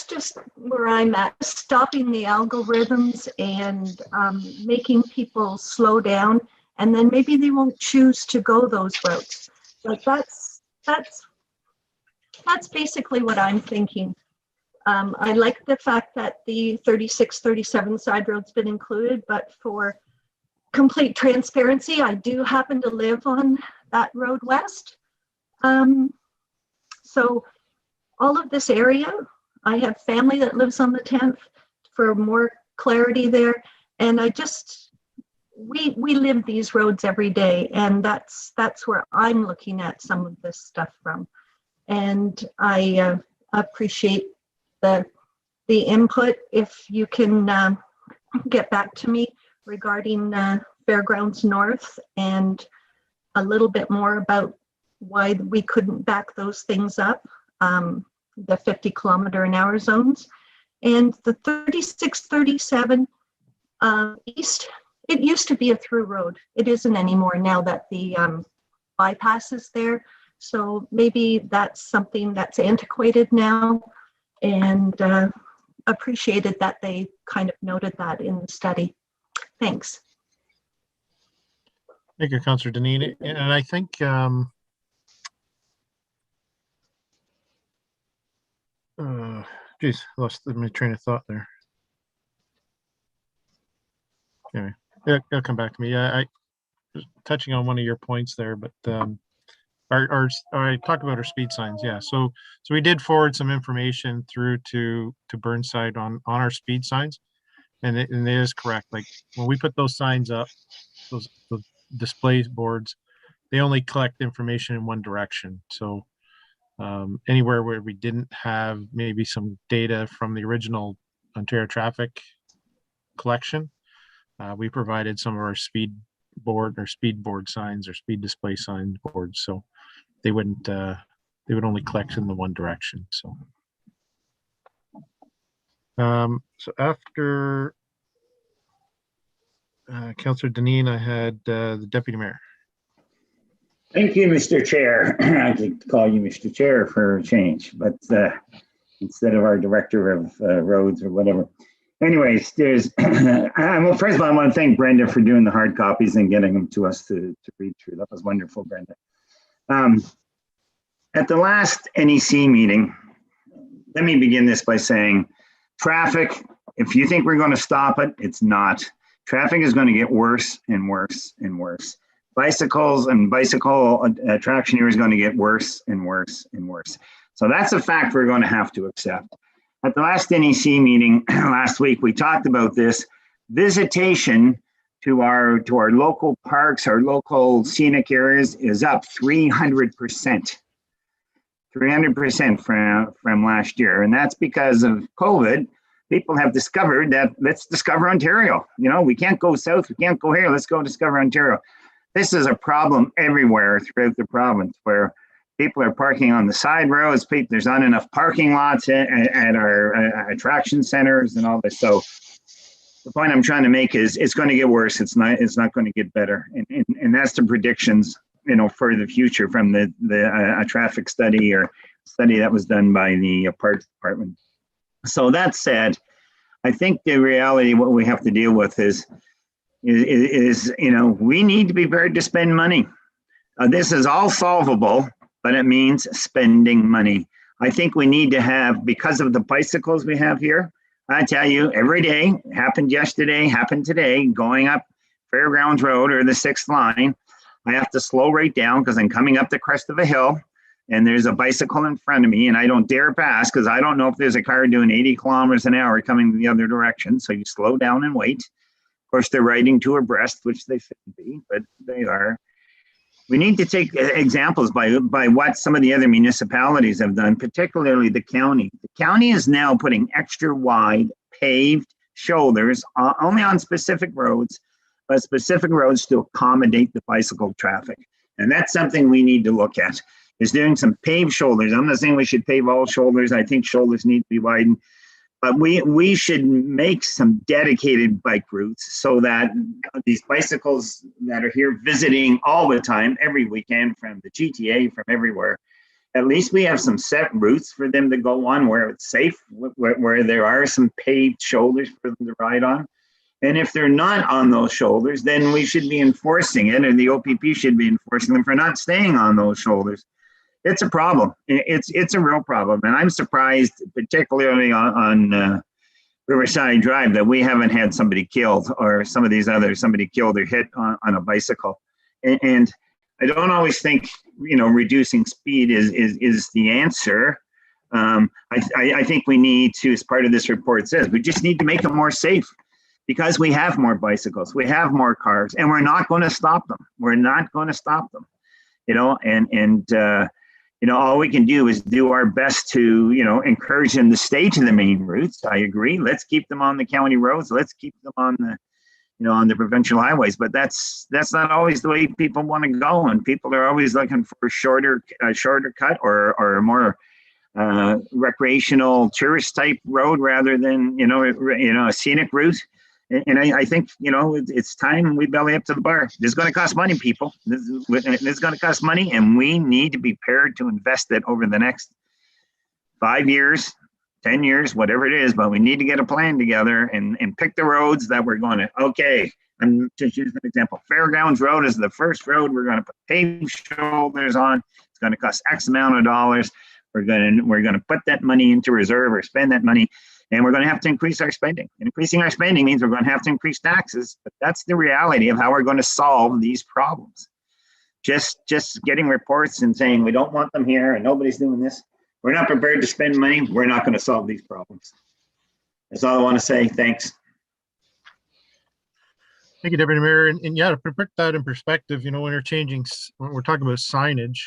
just where I'm at, stopping the algorithms and making people slow down, and then maybe they won't choose to go those routes. But that's basically what I'm thinking. I like the fact that the 3637 Side Road's been included, but for complete transparency, I do happen to live on that road west. So all of this area, I have family that lives on the 10th for more clarity there. And we live these roads every day, and that's where I'm looking at some of this stuff from. And I appreciate the input. If you can get back to me regarding Fairgrounds North and a little bit more about why we couldn't back those things up. The 50-kilometer-an-hour zones, and the 3637 east. It used to be a through road. It isn't anymore now that the bypass is there. So maybe that's something that's antiquated now, and appreciated that they kind of noted that in the study. Thanks. Thank you, Councillor Deneen. And I think geez, lost my train of thought there. Anyway, yeah, it'll come back to me. Yeah, I was touching on one of your points there, but I talked about our speed signs. Yeah, so we did forward some information through to Burnside on our speed signs, and it is correct. Like when we put those signs up, those display boards, they only collect information in one direction. So Anywhere where we didn't have maybe some data from the original Ontario traffic collection, we provided some of our speed board signs or speed display sign boards, so they would only collect in the one direction. So so after Councillor Deneen, I had the Deputy Mayor. Thank you, Mr. Chair. I'd like to call you Mr. Chair for a change, but instead of our Director of Roads or whatever. Anyways, there's, well, first of all, I want to thank Brenda for doing the hard copies and getting them to us to read through. That was wonderful, Brenda. At the last NEC meeting, let me begin this by saying, traffic, if you think we're going to stop it, it's not. Traffic is going to get worse and worse and worse. Bicycles and bicycle attraction here is going to get worse and worse and worse. So that's a fact we're going to have to accept. At the last NEC meeting last week, we talked about this. Visitation to our local parks, our local scenic areas is up 300%. 300% from last year. And that's because of COVID. People have discovered that let's discover Ontario. You know, we can't go south, we can't go here, let's go discover Ontario. This is a problem everywhere throughout the province where people are parking on the side roads. There's not enough parking lots at our attraction centers and all this. So the point I'm trying to make is it's going to get worse. It's not going to get better. And that's the predictions, you know, for the future from the traffic study or study that was done by the Parks Department. So that said, I think the reality, what we have to deal with is you know, we need to be prepared to spend money. This is all solvable, but it means spending money. I think we need to have, because of the bicycles we have here, I tell you, every day, happened yesterday, happened today, going up Fairgrounds Road or the 6th line, I have to slow right down because I'm coming up the crest of a hill and there's a bicycle in front of me and I don't dare pass because I don't know if there's a car doing 80 kilometers an hour coming the other direction. So you slow down and wait. Of course, they're riding two abreast, which they shouldn't be, but they are. We need to take examples by what some of the other municipalities have done, particularly the county. The county is now putting extra wide paved shoulders only on specific roads, but specific roads to accommodate the bicycle traffic. And that's something we need to look at, is doing some paved shoulders. I'm not saying we should pave all shoulders. I think shoulders need to be widened. But we should make some dedicated bike routes so that these bicycles that are here visiting all the time, every weekend from the GTA, from everywhere, at least we have some set routes for them to go on where it's safe, where there are some paved shoulders for them to ride on. And if they're not on those shoulders, then we should be enforcing it, and the OPP should be enforcing them for not staying on those shoulders. It's a problem. It's a real problem. And I'm surprised, particularly on Riverside Drive, that we haven't had somebody killed or some of these others, somebody killed or hit on a bicycle. And I don't always think, you know, reducing speed is the answer. I think we need to, as part of this report says, we just need to make them more safe because we have more bicycles, we have more cars, and we're not going to stop them. We're not going to stop them, you know, and you know, all we can do is do our best to, you know, encourage them to stay to the main routes. I agree. Let's keep them on the county roads. Let's keep them on the, you know, on the provincial highways. But that's not always the way people want to go. And people are always looking for a shorter cut or a more recreational tourist type road rather than, you know, a scenic route. And I think, you know, it's time we belly up to the bar. This is going to cost money, people. This is going to cost money, and we need to be prepared to invest it over the next 5 years, 10 years, whatever it is. But we need to get a plan together and pick the roads that we're going to. Okay, I'm just using an example. Fairgrounds Road is the first road we're going to put paved shoulders on. It's going to cost X amount of dollars. We're going to put that money into reserve or spend that money. And we're going to have to increase our spending. And increasing our spending means we're going to have to increase taxes. But that's the reality of how we're going to solve these problems. Just getting reports and saying we don't want them here and nobody's doing this. We're not prepared to spend money. We're not going to solve these problems. That's all I want to say. Thanks. Thank you, Deputy Mayor. And yeah, to put that in perspective, you know, when we're talking about signage,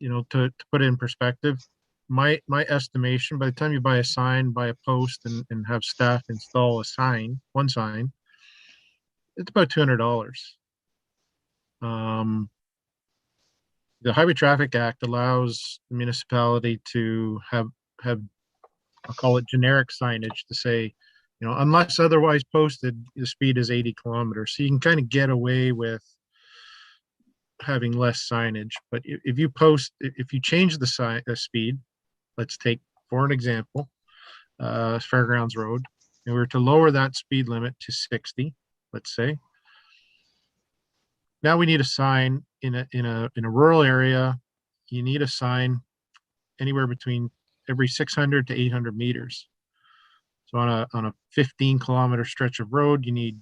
to put it in perspective, my estimation, by the time you buy a sign, buy a post, and have staff install one sign, it's about $200. The Highway Traffic Act allows the municipality to have I'll call it generic signage to say, unless otherwise posted, the speed is 80 kilometers. So you can kind of get away with having less signage. But if you change the speed, let's take for an example, Fairgrounds Road, and we were to lower that speed limit to 60, let's say. Now we need a sign in a rural area. You need a sign anywhere between every 600 to 800 meters. So on a 15-kilometer stretch of road, you need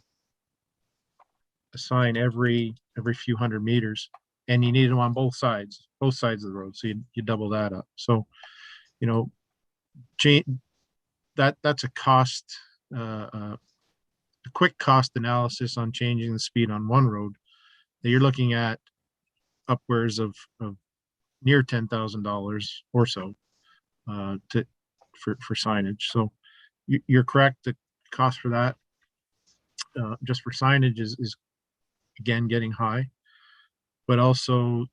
a sign every few hundred meters, and you need them on both sides of the road. So you double that up. So, that's a cost, a quick cost analysis on changing the speed on one road. That you're looking at upwards of near $10,000 or so for signage. So you're correct. The cost for that just for signage is again getting high, but also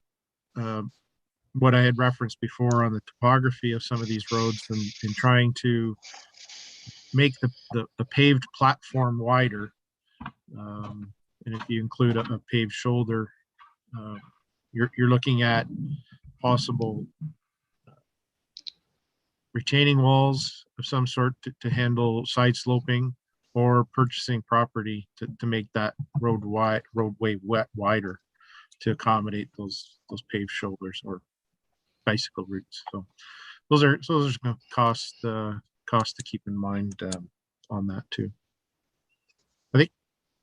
what I had referenced before on the topography of some of these roads and trying to make the paved platform wider. And if you include a paved shoulder, you're looking at possible retaining walls of some sort to handle side sloping, or purchasing property to make that roadway wider to accommodate those paved shoulders or bicycle routes. So those are costs to keep in mind on that too. I think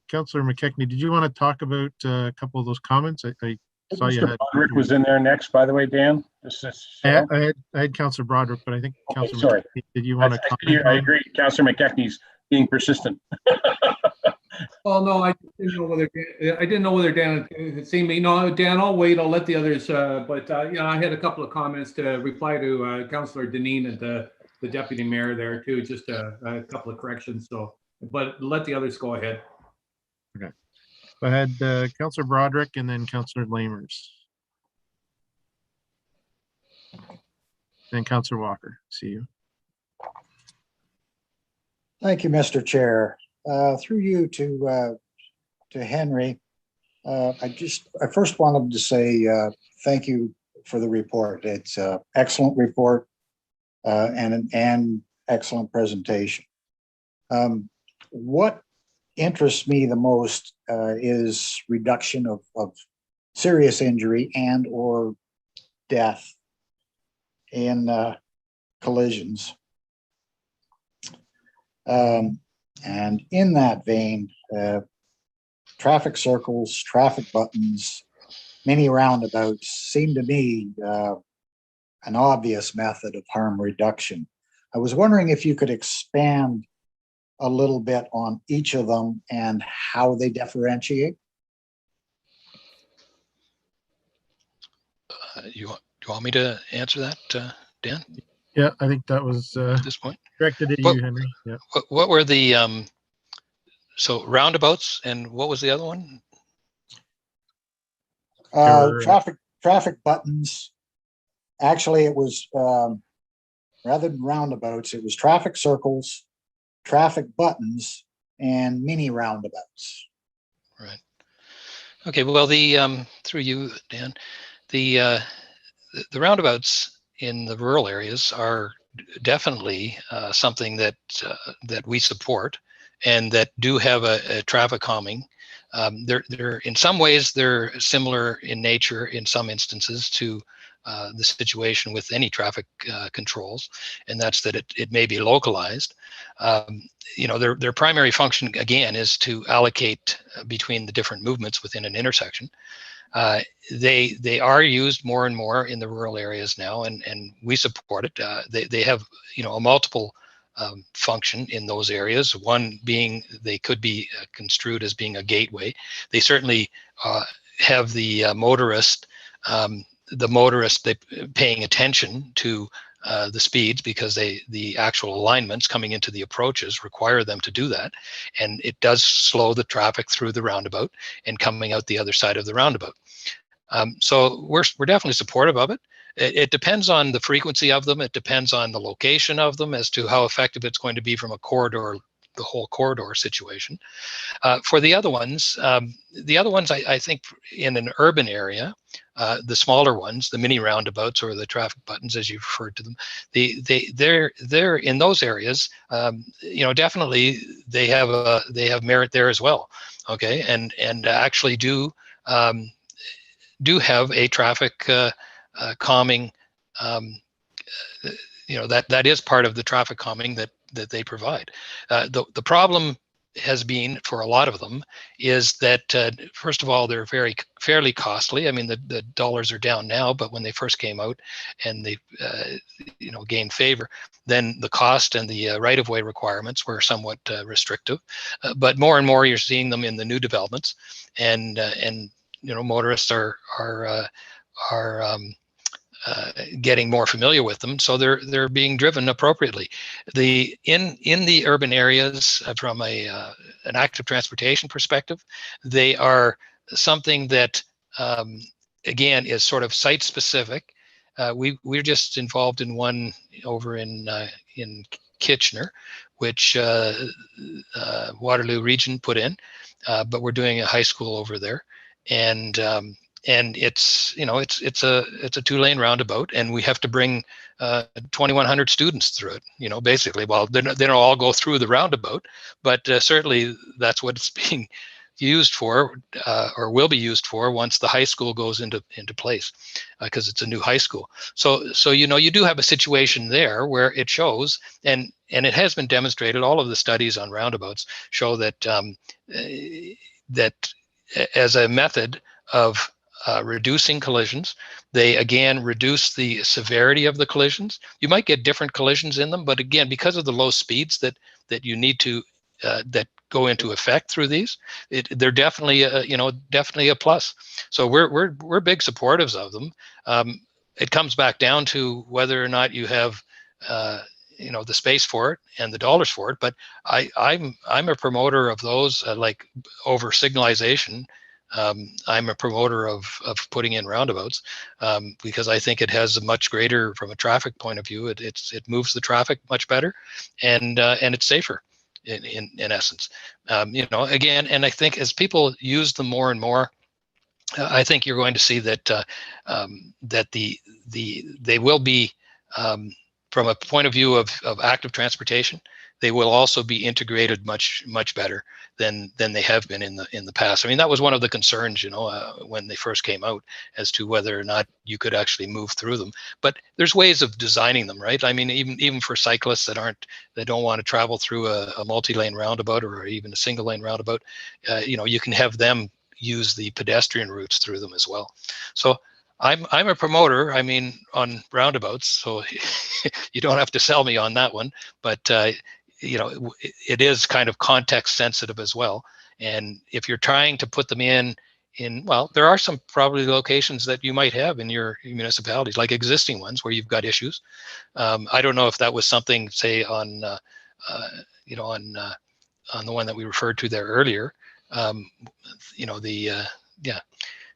Councillor McKechnie, did you want to talk about a couple of those comments? I saw you had. Broderick was in there next, by the way, Dan. I had Councillor Broderick, but I think Councillor McKechnie, did you want to comment? I agree. Councillor McKechnie's being persistent. Well, no, I didn't know whether Dan had seen me. No, Dan, I'll wait. I'll let the others. But I had a couple of comments to reply to Councillor Deneen and the deputy mayor there too. Just a couple of corrections. So, but let the others go ahead. Okay. Go ahead, Councillor Broderick, and then Councillor Lamers. Then Councillor Walker. See you. Thank you, Mr. Chair. Through you to Henry, I first wanted to say thank you for the report. It's an excellent report and an excellent presentation. What interests me the most is reduction of serious injury and or death in collisions. And in that vein, traffic circles, traffic buttons, mini roundabouts seem to me an obvious method of harm reduction. I was wondering if you could expand a little bit on each of them and how they differentiate. You want me to answer that, Dan? Yeah, I think that was at this point directed at you, Henry. Yeah. What were the so roundabouts, and what was the other one? Traffic buttons. Actually, it was rather than roundabouts, it was traffic circles, traffic buttons, and mini roundabouts. Right. Okay. Well, the through you, Dan, the roundabouts in the rural areas are definitely something that we support, and that do have a traffic calming. They're in some ways they're similar in nature in some instances to the situation with any traffic controls, and that's that it may be localized. Their primary function again is to allocate between the different movements within an intersection. They are used more and more in the rural areas now, and we support it. They have a multiple function in those areas. One being they could be construed as being a gateway. They certainly have the motorist the motorist paying attention to the speeds, because the actual alignments coming into the approaches require them to do that, and it does slow the traffic through the roundabout and coming out the other side of the roundabout. So we're definitely supportive of it. It depends on the frequency of them. It depends on the location of them as to how effective it's going to be from a corridor, the whole corridor situation. For the other ones, I think in an urban area, the smaller ones, the mini roundabouts or the traffic buttons, as you referred to them, they're in those areas. Definitely they have merit there as well. Okay, and actually do have a traffic calming. That is part of the traffic calming that they provide. The problem has been for a lot of them is that first of all, they're fairly costly. I mean, the dollars are down now, but when they first came out and they gained favor, then the cost and the right-of-way requirements were somewhat restrictive. But more and more, you're seeing them in the new developments, and motorists are getting more familiar with them, so they're being driven appropriately. In the urban areas, from an active transportation perspective, they are something that again is sort of site specific. We're just involved in one over in Kitchener, which Waterloo Region put in, but we're doing a high school over there, and it's it's a 2-lane roundabout, and we have to bring 2,100 students through it. Basically, well, they don't all go through the roundabout, but certainly that's what it's being used for, or will be used for once the high school goes into place, because it's a new high school. So you do have a situation there where it shows, and it has been demonstrated. All of the studies on roundabouts show that that as a method of reducing collisions, they again reduce the severity of the collisions. You might get different collisions in them, but again, because of the low speeds that you need to that go into effect through these, they're definitely definitely a plus. So we're big supporters of them. It comes back down to whether or not you have the space for it and the dollars for it. But I'm a promoter of those, like over signalization. I'm a promoter of putting in roundabouts, because I think it has a much greater, from a traffic point of view, it moves the traffic much better, and it's safer in essence. Again, and I think as people use them more and more, I think you're going to see that that they will be, from a point of view of active transportation, they will also be integrated much better than they have been in the past. I mean, that was one of the concerns, when they first came out, as to whether or not you could actually move through them. But there's ways of designing them, right? I mean, even for cyclists that don't want to travel through a multi-lane roundabout or even a single-lane roundabout, you can have them use the pedestrian routes through them as well. So I'm a promoter, I mean, on roundabouts, so you don't have to sell me on that one, but it is kind of context sensitive as well. And if you're trying to put them in, well, there are some probably locations that you might have in your municipalities, like existing ones where you've got issues. I don't know if that was something, say, on the one that we referred to there earlier. Yeah.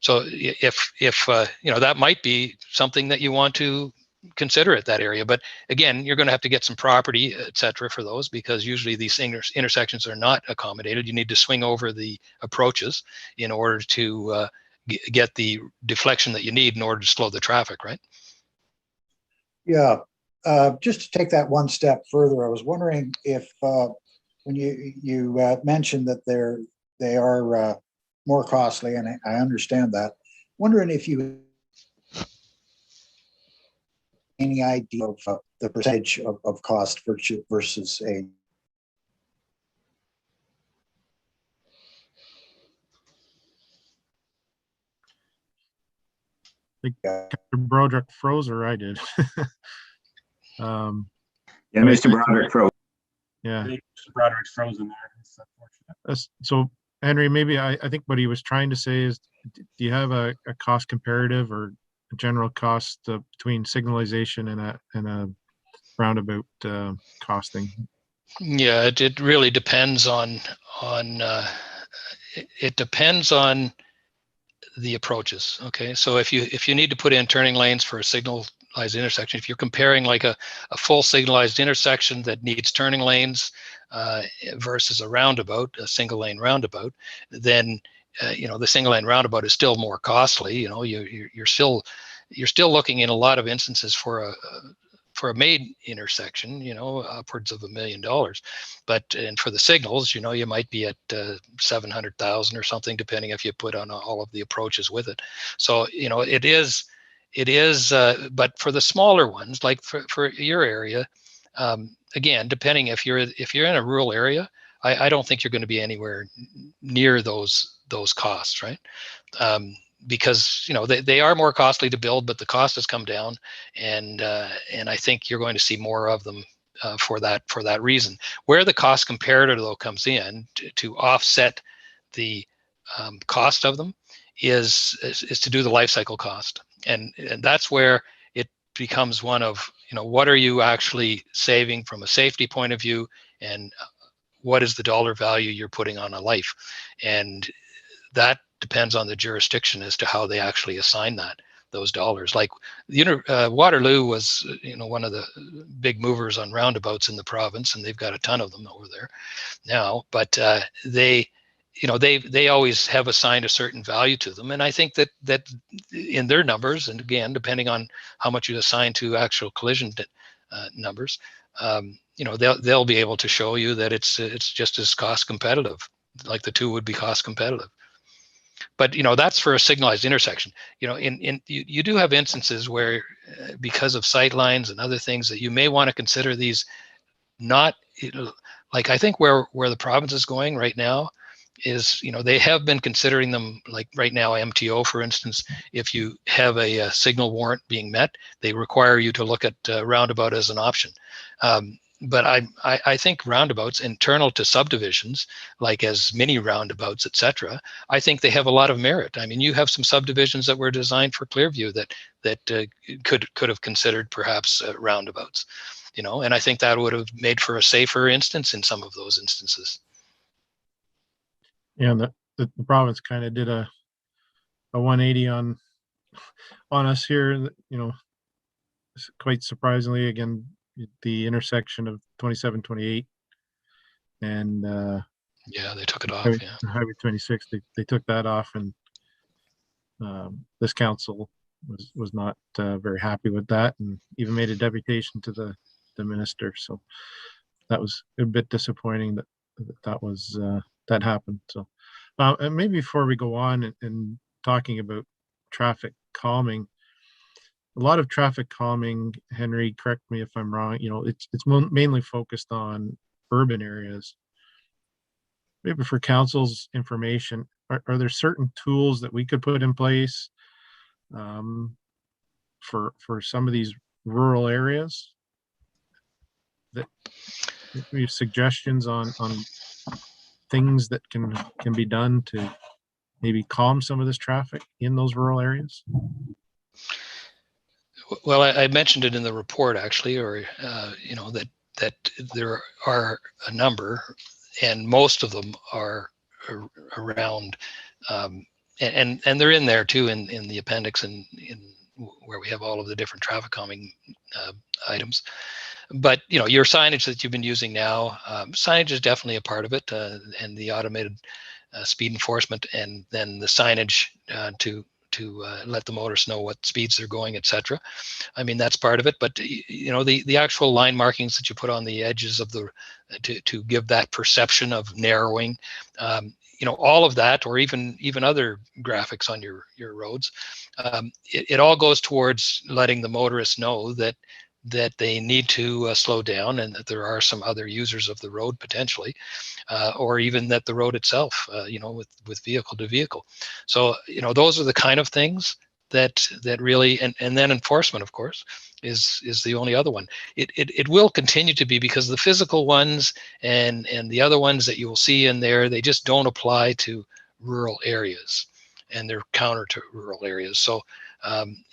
So if that might be something that you want to consider at that area, but again, you're going to have to get some property, etc., for those, because usually these intersections are not accommodated. You need to swing over the approaches in order to get the deflection that you need in order to slow the traffic, right? Yeah, just to take that one step further, I was wondering if when you mentioned that they are more costly, and I understand that, wondering if you any idea of the percentage of cost versus a Captain Broderick froze, or I did. Yeah, Mr. Broderick froze. Yeah. Mr. Broderick's frozen there. It's unfortunate. So Henry, maybe I think what he was trying to say is, do you have a cost comparative or general cost between signalization and a roundabout costing? Yeah, it really depends on it depends on the approaches. Okay, so if you need to put in turning lanes for a signalized intersection, if you're comparing like a full signalized intersection that needs turning lanes versus a roundabout, a single lane roundabout, then the single lane roundabout is still more costly. You're still looking in a lot of instances for a main intersection, upwards of $1 million. And for the signals, you might be at 700,000 or something, depending if you put on all of the approaches with it. So, it is, but for the smaller ones, like for your area, again, depending if you're in a rural area, I don't think you're going to be anywhere near those costs, right? Because they are more costly to build, but the cost has come down, and I think you're going to see more of them for that reason. Where the cost comparator though comes in to offset the cost of them is to do the life cycle cost, and that's where it becomes one of what are you actually saving from a safety point of view, and what is the dollar value you're putting on a life, and that depends on the jurisdiction as to how they actually assign those dollars. Like Waterloo was one of the big movers on roundabouts in the province, and they've got a ton of them over there now, but they always have assigned a certain value to them, and I think that in their numbers, and again depending on how much you assign to actual collision numbers, they'll be able to show you that it's just as cost competitive, like the two would be cost competitive. But that's for a signalized intersection. You do have instances where because of sight lines and other things that you may want to consider these not like I think where the province is going right now is they have been considering them, like right now MTO for instance, if you have a signal warrant being met, they require you to look at roundabout as an option. But I think roundabouts internal to subdivisions, like as mini roundabouts, etc., I think they have a lot of merit. I mean, you have some subdivisions that were designed for Clearview that could have considered perhaps roundabouts, and I think that would have made for a safer instance in some of those instances. Yeah, the province kind of did a 180 on us here. Quite surprisingly, again, the intersection of 27, 28, and yeah, they took it off. Highway 26, they took that off, and this council was not very happy with that, and even made a deputation to the minister. So that was a bit disappointing that happened. So and maybe before we go on and talking about traffic calming, a lot of traffic calming, Henry, correct me if I'm wrong, it's mainly focused on urban areas. Maybe for council's information, are there certain tools that we could put in place for some of these rural areas that we have suggestions on things that can be done to maybe calm some of this traffic in those rural areas? Well, I mentioned it in the report actually, or that there are a number, and most of them are around, and they're in there too in the appendix and in where we have all of the different traffic calming items. But your signage that you've been using now, signage is definitely a part of it, and the automated speed enforcement, and then the signage to let the motorists know what speeds they're going, etc. I mean, that's part of it. But the actual line markings that you put on the edges of the to give that perception of narrowing, all of that, or even other graphics on your roads, it all goes towards letting the motorists know that they need to slow down, and that there are some other users of the road potentially, or even that the road itself, with vehicle to vehicle. So, those are the kind of things that really, and then enforcement, of course, is the only other one. It will continue to be, because the physical ones and the other ones that you will see in there, they just don't apply to rural areas, and they're counter to rural areas. So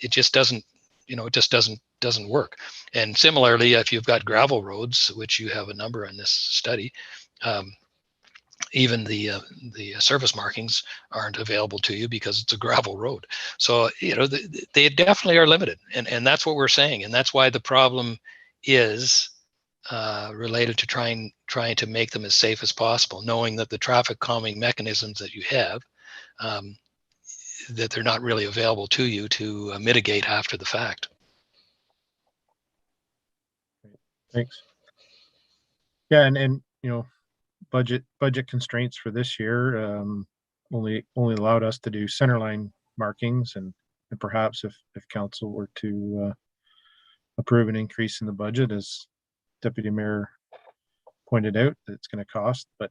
it just doesn't, it just doesn't work. And similarly, if you've got gravel roads, which you have a number in this study, even the surface markings aren't available to you because it's a gravel road. So they definitely are limited, and that's what we're saying, and that's why the problem is related to trying to make them as safe as possible, knowing that the traffic calming mechanisms that you have, that they're not really available to you to mitigate after the fact. Thanks. Yeah, and budget constraints for this year only allowed us to do centerline markings, and perhaps if council were to approve an increase in the budget, as Deputy Mayor pointed out, that it's going to cost, but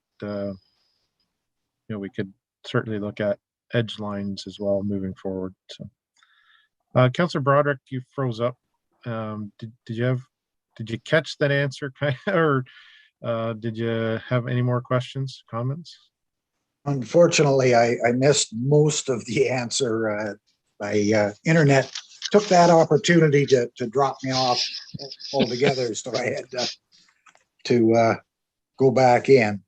we could certainly look at edge lines as well moving forward. So Councillor Broderick, you froze up. Did you catch that answer, or did you have any more questions, comments? Unfortunately, I missed most of the answer. My internet took that opportunity to drop me off altogether, so I had to go back in.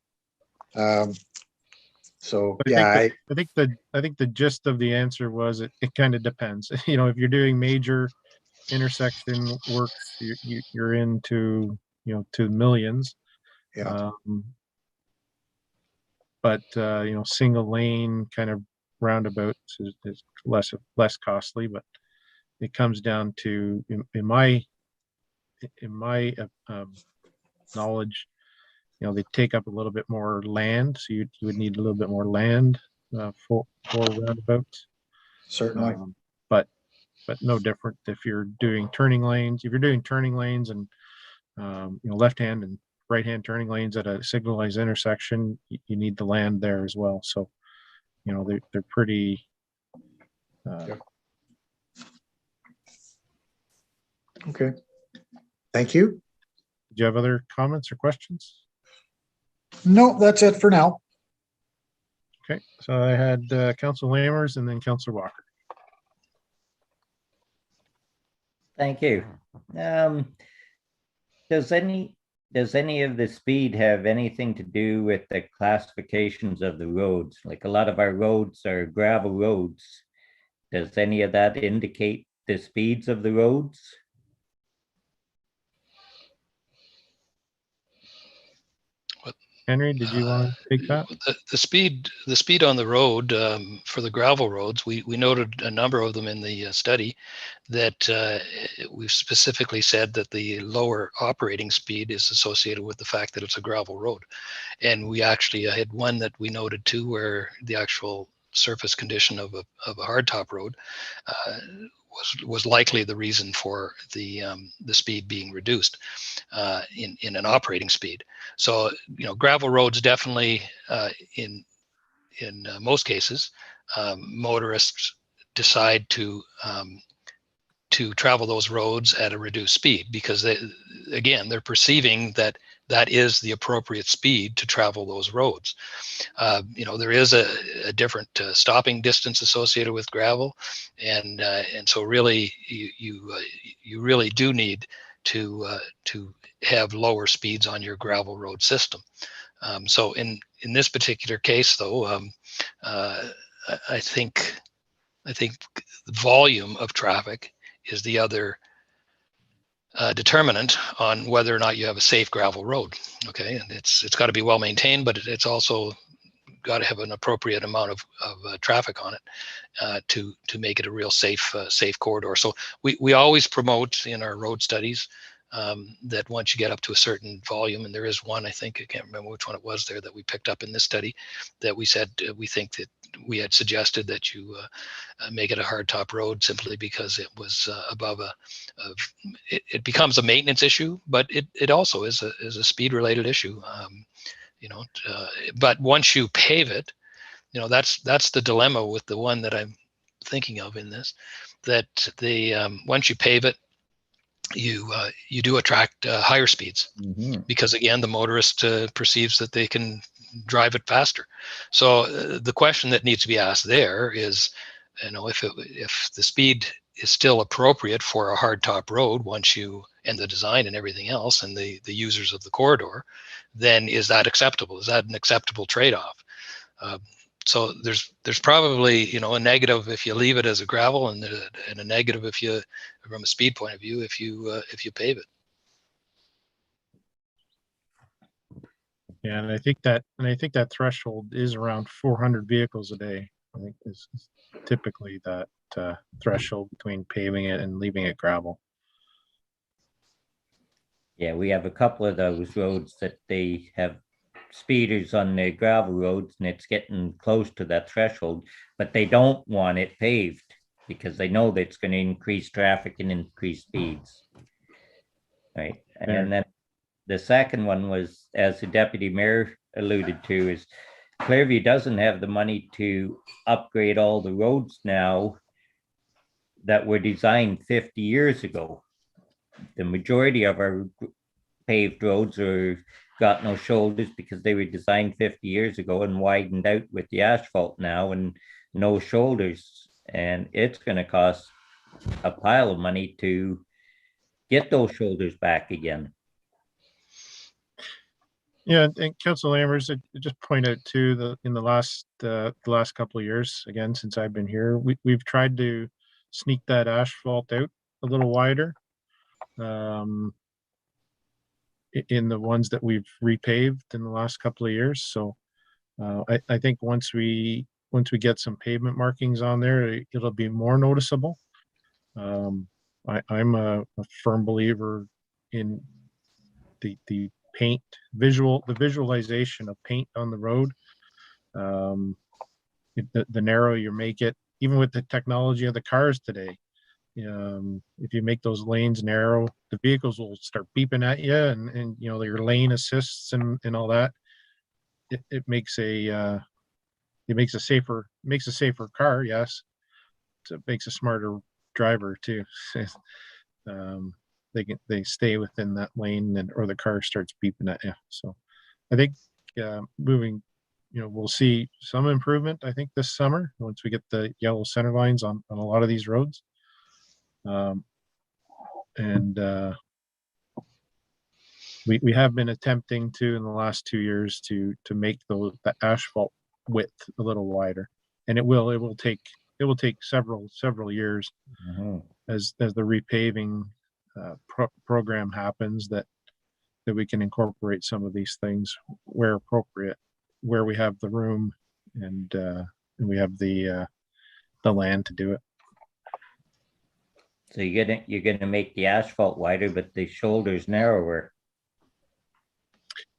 So yeah, I think the gist of the answer was it kind of depends. If you're doing major intersection works, you're into to millions. Yeah. But single lane kind of roundabouts is less costly, but it comes down to, in my knowledge, they take up a little bit more land, so you would need a little bit more land for roundabouts. Certainly. But no different if you're doing turning lanes. If you're doing turning lanes and left hand and right hand turning lanes at a signalized intersection, you need the land there as well. So they're pretty Okay, thank you. Do you have other comments or questions? No, that's it for now. Okay, so I had Councillor Lammers and then Councillor Walker. Thank you. Does any of the speed have anything to do with the classifications of the roads? Like, a lot of our roads are gravel roads. Does any of that indicate the speeds of the roads? Henry, did you want to take that? The speed on the road for the gravel roads, we noted a number of them in the study that we've specifically said that the lower operating speed is associated with the fact that it's a gravel road. And we actually had one that we noted too, where the actual surface condition of a hardtop road was likely the reason for the speed being reduced in an operating speed. So gravel roads definitely in most cases motorists decide to travel those roads at a reduced speed because they're perceiving that is the appropriate speed to travel those roads. There is a different stopping distance associated with gravel, and so really you really do need to have lower speeds on your gravel road system. So in this particular case, though, I think the volume of traffic is the other determinant on whether or not you have a safe gravel road. Okay, and it's got to be well maintained, but it's also got to have an appropriate amount of traffic on it to make it a real safe corridor. So we always promote in our road studies that once you get up to a certain volume, and there is one, I think, I can't remember which one it was there that we picked up in this study, that we said we think that we had suggested that you make it a hardtop road simply because it was above it becomes a maintenance issue, but it also is a speed related issue. But once you pave it, that's the dilemma with the one that I'm thinking of in this, that once you pave it, you do attract higher speeds because again the motorist perceives that they can drive it faster. So the question that needs to be asked there is, if the speed is still appropriate for a hardtop road once you, and the design and everything else, and the users of the corridor, then is that acceptable? Is that an acceptable trade-off? So there's probably, you know, a negative if you leave it as a gravel, and a negative if you, from a speed point of view, if you pave it. Yeah, and I think that threshold is around 400 vehicles a day. I think is typically that threshold between paving it and leaving it gravel. Yeah, we have a couple of those roads that they have speeders on the gravel roads, and it's getting close to that threshold, but they don't want it paved because they know that it's going to increase traffic and increase speeds. Right. And then the second one was, as the deputy mayor alluded to, is Clearview doesn't have the money to upgrade all the roads now that were designed 50 years ago. The majority of our paved roads are got no shoulders because they were designed 50 years ago and widened out with the asphalt now, and no shoulders. And it's going to cost a pile of money to get those shoulders back again. Yeah, and Council Amherst, I just point out too, in the last couple of years, again, since I've been here, we've tried to sneak that asphalt out a little wider. In the ones that we've repaved in the last couple of years. So I think once we get some pavement markings on there, it'll be more noticeable. I'm a firm believer in the paint the visualization of paint on the road. The narrower you make it, even with the technology of the cars today, if you make those lanes narrow, the vehicles will start beeping at you, and you know, your lane assists and all that. It makes a safer car, yes. So it makes a smarter driver too. They stay within that lane, or the car starts beeping at you. So I think moving, we'll see some improvement, I think, this summer once we get the yellow center lines on a lot of these roads. We have been attempting to, in the last 2 years, to make the asphalt width a little wider, and it will take several years as the repaving program happens, that we can incorporate some of these things where appropriate, where we have the room and we have the land to do it. So you're gonna make the asphalt wider, but the shoulders narrower.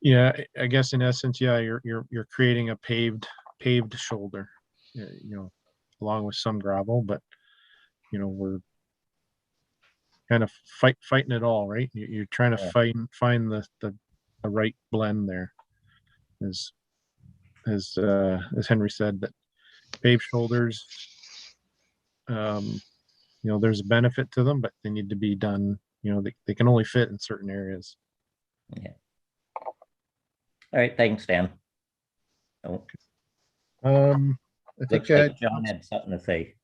Yeah, I guess in essence, yeah, you're creating a paved shoulder, along with some gravel, but we're kind of fighting it all, right? You're trying to find the right blend there. As Henry said, that paved shoulders, there's a benefit to them, but they need to be done. They can only fit in certain areas. Yeah. All right, thanks, Dan. Oh. I think like John had something to say.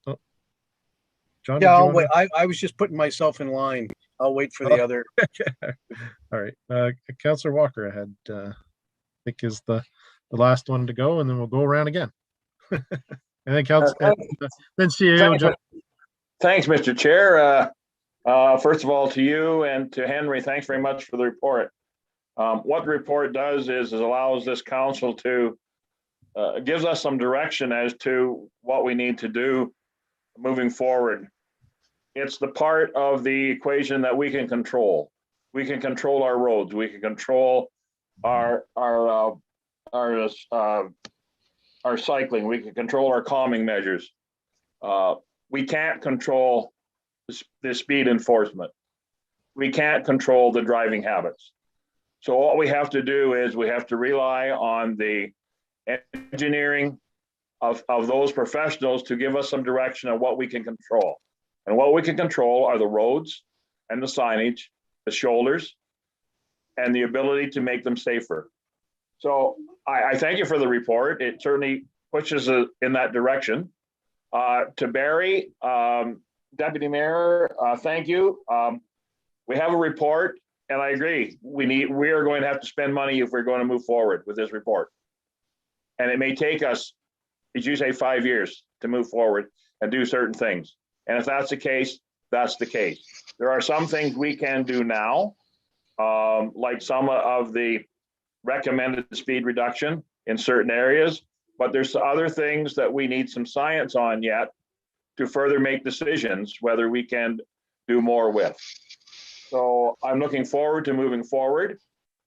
Oh. John, yeah, I'll wait. I was just putting myself in line. I'll wait for the other. All right, Councillor Walker ahead. I think is the last one to go, and then we'll go around again. And then then CEO John. Thanks, Mr. Chair. First of all, to you and to Henry, thanks very much for the report. What the report does is allows this council to gives us some direction as to what we need to do moving forward. It's the part of the equation that we can control. We can control our roads. We can control our cycling. We can control our calming measures. We can't control the speed enforcement. We can't control the driving habits. So what we have to do is we have to rely on the engineering of those professionals to give us some direction on what we can control. And what we can control are the roads and the signage, the shoulders, and the ability to make them safer. So I thank you for the report. It certainly pushes in that direction. To Barry, Deputy Mayor, thank you. We have a report, and I agree. We are going to have to spend money if we're going to move forward with this report. And it may take us, as you say, 5 years to move forward and do certain things. And if that's the case, that's the case. There are some things we can do now, like some of the recommended speed reduction in certain areas, but there's other things that we need some science on yet to further make decisions whether we can do more with. So I'm looking forward to moving forward.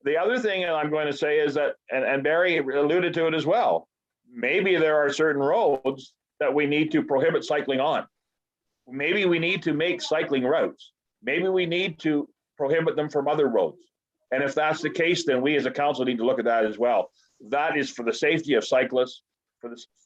The other thing I'm going to say is that, and Barry alluded to it as well, maybe there are certain roads that we need to prohibit cycling on. Maybe we need to make cycling routes. Maybe we need to prohibit them from other roads. And if that's the case, then we as a council need to look at that as well. That is for the safety of cyclists,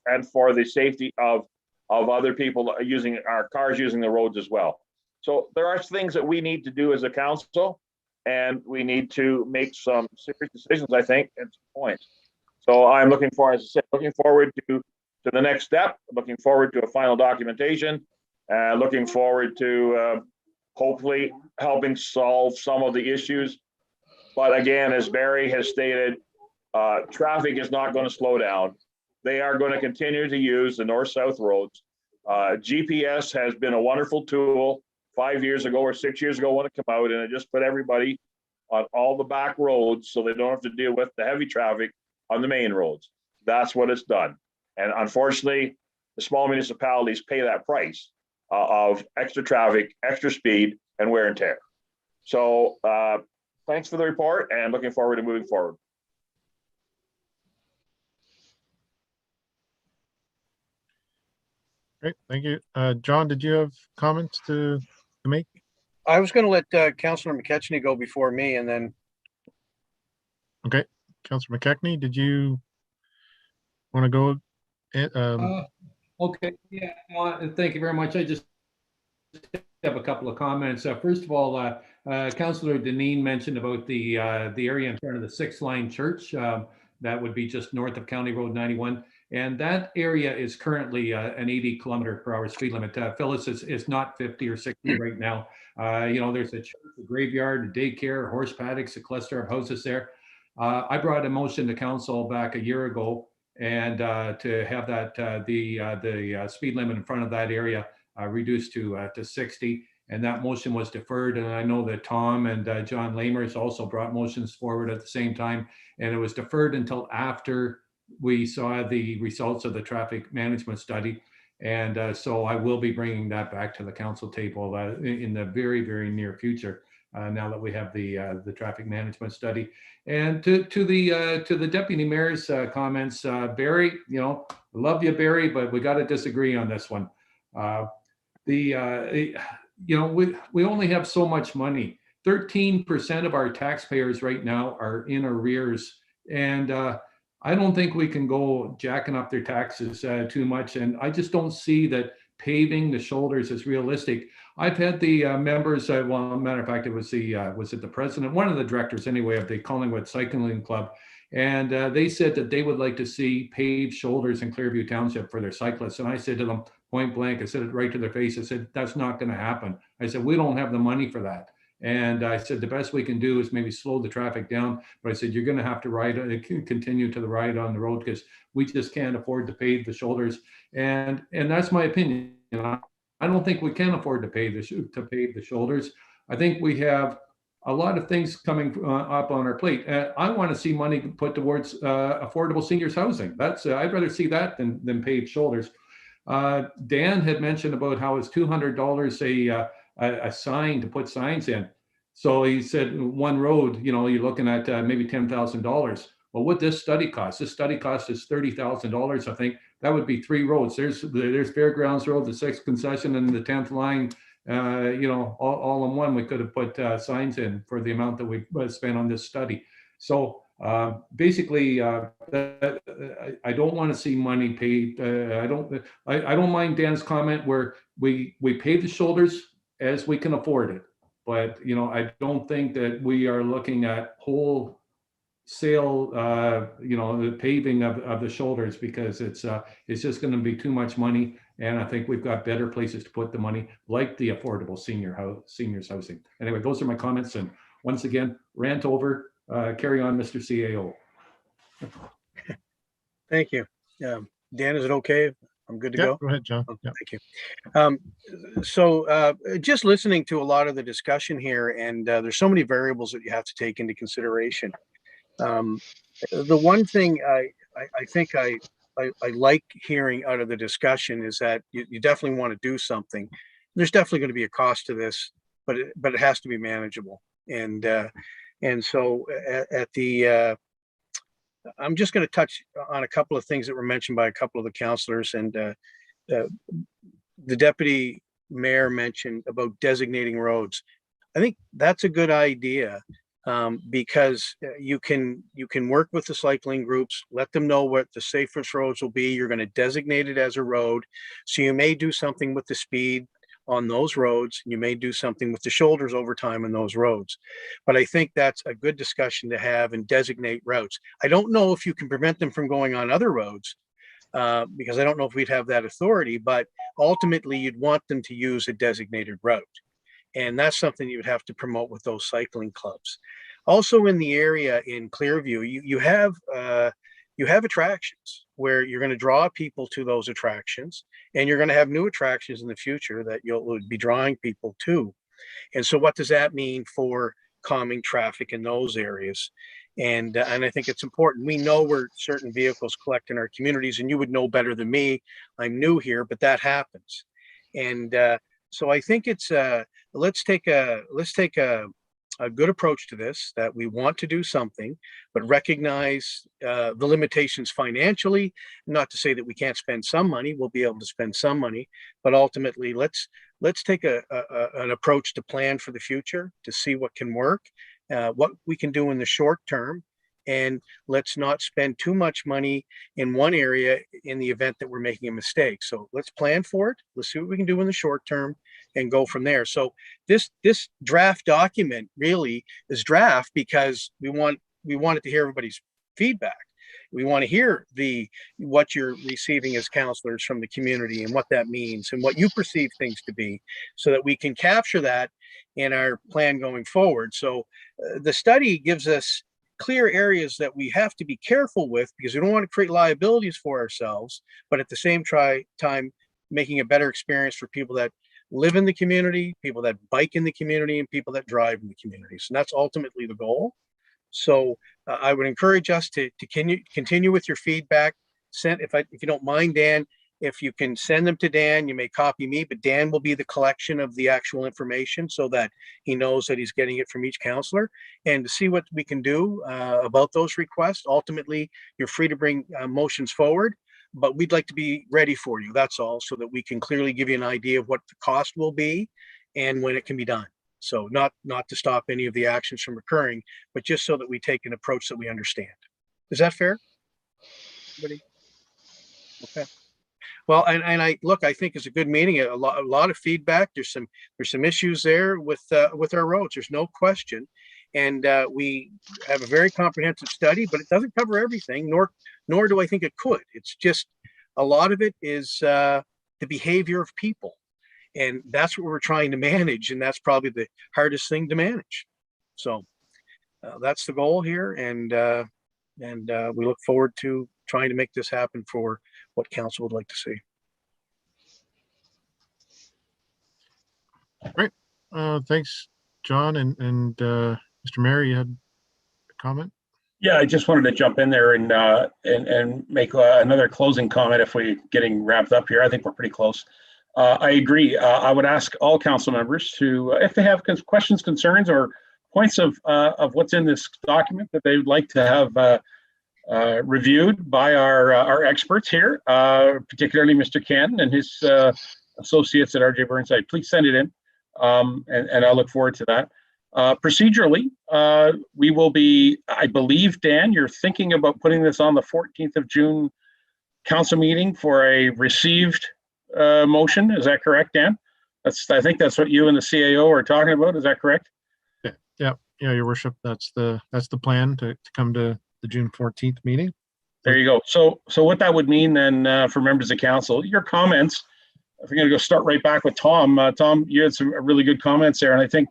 and for the safety of other people using our cars, using the roads as well. So there are things that we need to do as a council, and we need to make some serious decisions, I think, at some points. So I'm looking forward, as I said, looking forward to the next step, looking forward to a final documentation, looking forward to hopefully helping solve some of the issues. But again, as Barry has stated, traffic is not going to slow down. They are going to continue to use the north-south roads. GPS has been a wonderful tool 5 years ago or 6 years ago when it came out, and it just put everybody on all the back roads so they don't have to deal with the heavy traffic on the main roads. That's what it's done. And unfortunately, the small municipalities pay that price of extra traffic, extra speed, and wear and tear. So thanks for the report, and looking forward to moving forward. Great, thank you. John, did you have comments to make? I was going to let Councillor McKechnie go before me, and then. Okay, Councillor McKechnie, did you want to go? Okay, yeah, thank you very much. I just have a couple of comments. First of all, Councillor Deneen mentioned about the area in front of the 6 Line Church. That would be just north of County Road 91. And that area is currently an 80km/h speed limit. Phyllis, is not 50 or 60 right now. There's a church, a graveyard, a daycare, horse paddocks, a cluster of houses there. I brought a motion to council back a year ago, and to have that the speed limit in front of that area reduced to 60. And that motion was deferred. And I know that Tom and John Lamers also brought motions forward at the same time. And it was deferred until after we saw the results of the traffic management study. And so I will be bringing that back to the council table in the very, very near future, now that we have the traffic management study. And to the deputy mayor's comments, Barry, love you, Barry, but we got to disagree on this one. We only have so much money. 13% of our taxpayers right now are in arrears, and I don't think we can go jacking up their taxes too much. And I just don't see that paving the shoulders is realistic. I've had the members, matter of fact, it was the president, one of the directors anyway, of the Collingwood Cycling Club. And they said that they would like to see paved shoulders in Clearview Township for their cyclists. And I said to them, point blank, I said it right to their face. I said, that's not going to happen. I said, we don't have the money for that. And I said, the best we can do is maybe slow the traffic down. But I said, you're going to have to continue to the ride on the road, because we just can't afford to pave the shoulders. And that's my opinion. I don't think we can afford to pave the shoulders. I think we have a lot of things coming up on our plate. I want to see money put towards affordable seniors housing. That's I'd rather see that than paved shoulders. Dan had mentioned about how it's $200 a sign to put signs in. So he said one road, you're looking at maybe $10,000. Well, what this study cost is $30,000, I think. That would be 3 roads. There's Fairgrounds Road, the 6th concession, and the 10th line. All in one, we could have put signs in for the amount that we spent on this study. So basically, I don't want to see money paid. I don't mind Dan's comment where we pay the shoulders as we can afford it. But, I don't think that we are looking at wholesale, the paving of the shoulders, because it's just going to be too much money. And I think we've got better places to put the money, like the affordable seniors housing. Anyway, those are my comments. And once again, rant over, carry on, Mr. CAO. Thank you. Dan, is it okay? I'm good to Yeah, go? go ahead, John. Oh, Yeah. thank you. So just listening to a lot of the discussion here, and there's so many variables that you have to take into consideration. The one thing I think I like hearing out of the discussion is that you definitely want to do something. There's definitely going to be a cost to this, but it has to be manageable. And so at the I'm just going to touch on a couple of things that were mentioned by a couple of the councillors, and the deputy mayor mentioned about designating roads. I think that's a good idea, because you can work with the cycling groups, let them know what the safest roads will be. You're going to designate it as a road, so you may do something with the speed on those roads. You may do something with the shoulders over time on those roads. But I think that's a good discussion to have and designate routes. I don't know if you can prevent them from going on other roads, because I don't know if we'd have that authority, but ultimately you'd want them to use a designated route. And that's something you would have to promote with those cycling clubs. Also in the area in Clearview, you have attractions where you're going to draw people to those attractions, and you're going to have new attractions in the future that you'll be drawing people to. And so what does that mean for calming traffic in those areas? And I think it's important. We know where certain vehicles collect in our communities, and you would know better than me. I'm new here, but that happens. And so I think it's let's take a good approach to this, that we want to do something, but recognize the limitations financially. Not to say that we can't spend some money. We'll be able to spend some money, but ultimately let's take an approach to plan for the future, to see what can work, what we can do in the short term, and let's not spend too much money in one area in the event that we're making a mistake. So let's plan for it. Let's see what we can do in the short term and go from there. So this draft document really is draft because we wanted to hear everybody's feedback. We want to hear what you're receiving as counselors from the community and what that means and what you perceive things to be, so that we can capture that in our plan going forward. So the study gives us clear areas that we have to be careful with, because we don't want to create liabilities for ourselves, but at the same time making a better experience for people that live in the community, people that bike in the community, and people that drive in the communities. And that's ultimately the goal. So I would encourage us to continue with your feedback. If you don't mind, Dan, if you can send them to Dan, you may copy me, but Dan will be the collection of the actual information so that he knows that he's getting it from each counselor, and to see what we can do about those requests. Ultimately, you're free to bring motions forward, but we'd like to be ready for you. That's all, so that we can clearly give you an idea of what the cost will be and when it can be done. So not to stop any of the actions from occurring, but just so that we take an approach that we understand. Is that fair? Everybody? Okay. Well, and I think it's a good meeting. A lot of feedback. There's some issues there with our roads. There's no question, and we have a very comprehensive study, but it doesn't cover everything. Nor do I think it could. It's just a lot of it is the behavior of people, and that's what we're trying to manage, and that's probably the hardest thing to manage. So that's the goal here, and we look forward to trying to make this happen for what council would like to see. Great. Thanks, John. And Mr. Mayor, you had a comment? Yeah, I just wanted to jump in there and make another closing comment if we're getting wrapped up here. I think we're pretty close. I agree. I would ask all council members to, if they have questions, concerns, or points of what's in this document that they would like to have reviewed by our experts here, particularly Mr. Ken and his associates at RJ Burnside, please send it in, and I look forward to that. Procedurally, we will be, I believe, Dan, you're thinking about putting this on the 14th of June council meeting for a received motion. Is that correct, Dan? I think that's what you and the CAO are talking about. Is that correct? Yeah, Your Worship. That's the plan to come to the June 14th meeting. There you go. So what that would mean then for members of council, your comments if we're going to go start right back with Tom, Tom, you had some really good comments there. And I think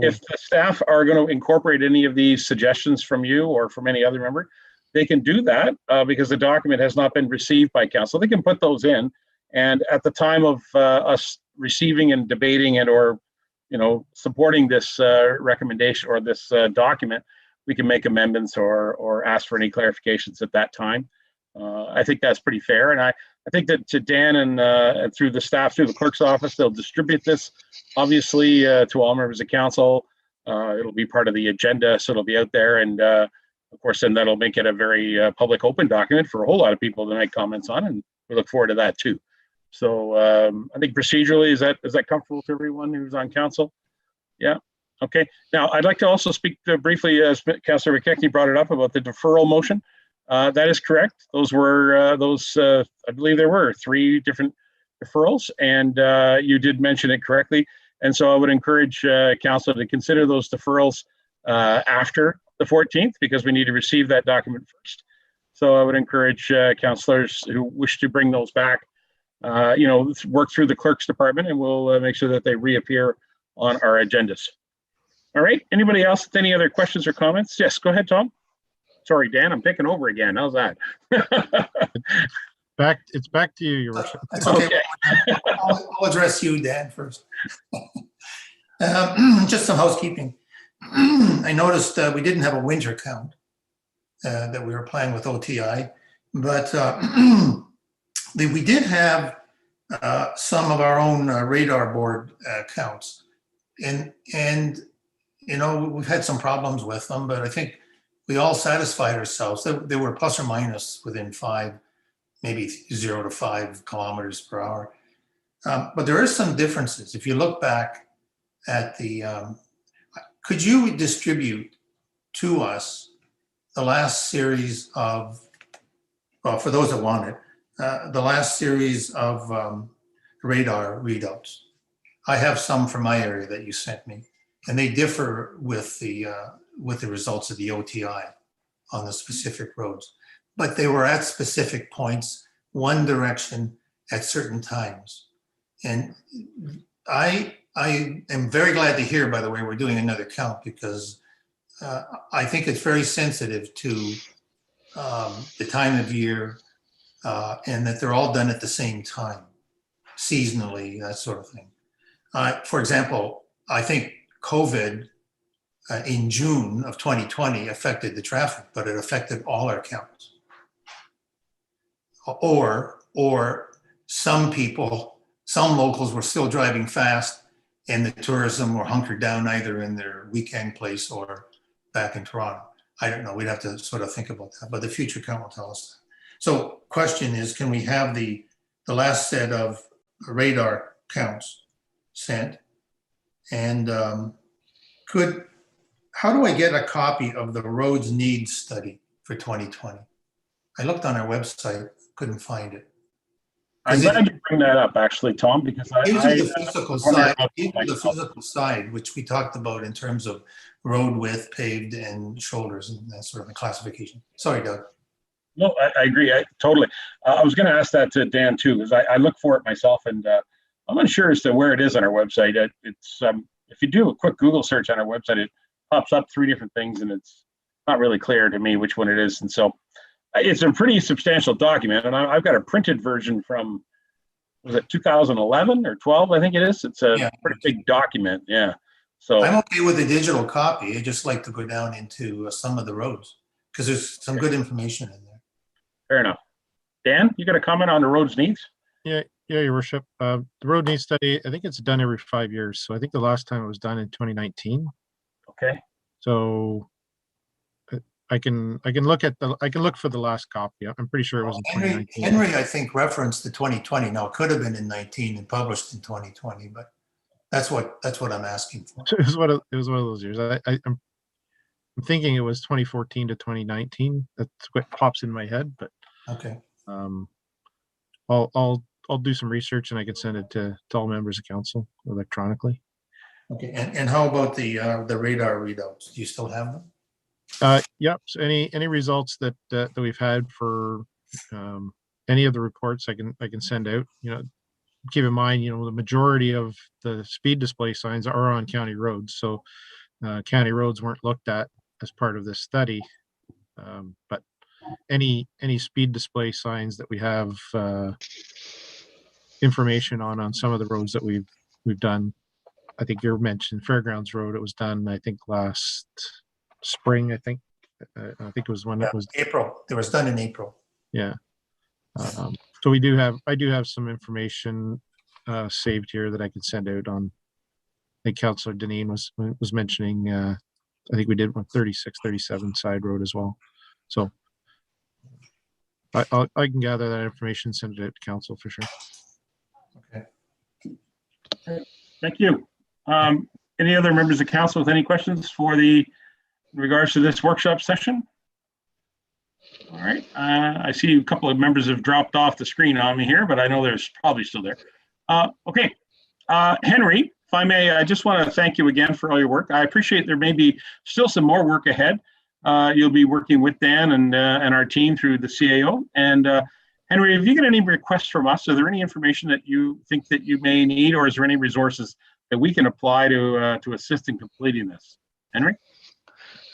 if the staff are going to incorporate any of these suggestions from you or from any other member, they can do that because the document has not been received by council. They can put those in. And at the time of us receiving and debating it or, supporting this recommendation or this document, we can make amendments or ask for any clarifications at that time. I think that's pretty fair. And I think that to Dan and through the staff, through the clerk's office, they'll distribute this, obviously, to all members of council. It'll be part of the agenda, so it'll be out there. And of course, then that'll make it a very public open document for a whole lot of people to make comments on. And we look forward to that too. So I think procedurally, is that comfortable to everyone who's on council? Yeah. Okay. Now, I'd like to also speak briefly, as Councillor McKechnie brought it up, about the deferral motion. That is correct. Those were I believe there were 3 different deferrals, and you did mention it correctly. And so I would encourage council to consider those deferrals after the 14th, because we need to receive that document first. So I would encourage councillors who wish to bring those back, work through the clerk's department, and we'll make sure that they reappear on our agendas. All right. Anybody else with any other questions or comments? Yes, go ahead, Tom. Sorry, Dan, I'm taking over again. How's that? It's back to you, Your Worship. That's okay. I'll address you, Dan, first. Just some housekeeping. I noticed we didn't have a winter count that we were playing with OTI, but we did have some of our own radar board counts, and we've had some problems with them, but I think we all satisfied ourselves. They were plus or minus within 5, maybe 0 to 5 kilometers per hour. But there are some differences. If you look back at could you distribute to us the last series of, well, for those that want it, the last series of radar readouts? I have some from my area that you sent me, and they differ with the results of the OTI on the specific roads. But they were at specific points, one direction at certain times. And I am very glad to hear, by the way, we're doing another count, because I think it's very sensitive to the time of year and that they're all done at the same time, seasonally, that sort of thing. For example, I think COVID in June of 2020 affected the traffic, but it affected all our counts. Or some locals were still driving fast, and the tourism were hunkered down either in their weekend place or back in Toronto. I don't know. We'd have to sort of think about that, but the future count will tell us that. So question is, can we have the last set of radar counts sent? And how do I get a copy of the roads needs study for 2020? I looked on our website, couldn't find it. I'm glad you bring that up, actually, Tom, because the physical side, which we talked about in terms of road width, paved, and shoulders, and that sort of a classification. Sorry, Doug. No, I agree. Totally. I was going to ask that to Dan too, because I look for it myself, and I'm unsure as to where it is on our website. It's if you do a quick Google search on our website, it pops up 3 different things, and it's not really clear to me which one it is. And so it's a pretty substantial document, and I've got a printed version from, was it 2011 or 12? I think it is. It's a pretty big document. Yeah. So I'm okay with the digital copy. I just like to go down into some of the roads because there's some good information in there. Fair enough. Dan, you got a comment on the roads needs? Yeah, Your Worship. The road needs study, I think it's done every 5 years. So I think the last time it was done in 2019. Okay. So I can look for the last copy. I'm pretty sure it was in 2019. Henry, I think, referenced the 2020. Now it could have been in 19 and published in 2020, but that's what I'm asking for. It was one of those years. I'm thinking it was 2014 to 2019. That's what pops in my head. But okay. I'll do some research and I can send it to all members of council electronically. Okay. And how about the radar readouts? Do you still have them? Yep. So any results that we've had for any of the reports, I can send out. keep in mind, the majority of the speed display signs are on county roads. So county roads weren't looked at as part of this study. But any speed display signs that we have information on some of the roads that we've done. I think you mentioned Fairgrounds Road. It was done, I think, last spring. I think it was when it was April. It was done in April. Yeah. So I do have some information saved here that I could send out on. I think Councillor Deneen was mentioning. I think we did one 36, 37 side road as well. So I can gather that information, send it out to council for sure. Okay. Thank you. Any other members of council with any questions in regards to this workshop session? All right. I see a couple of members have dropped off the screen on me here, but I know there's probably still there. Okay. Henry, if I may, I just want to thank you again for all your work. I appreciate there may be still some more work ahead. You'll be working with Dan and our team through the CAO. And Henry, have you got any requests from us? Are there any information that you think that you may need, or is there any resources that we can apply to assist in completing this? Henry?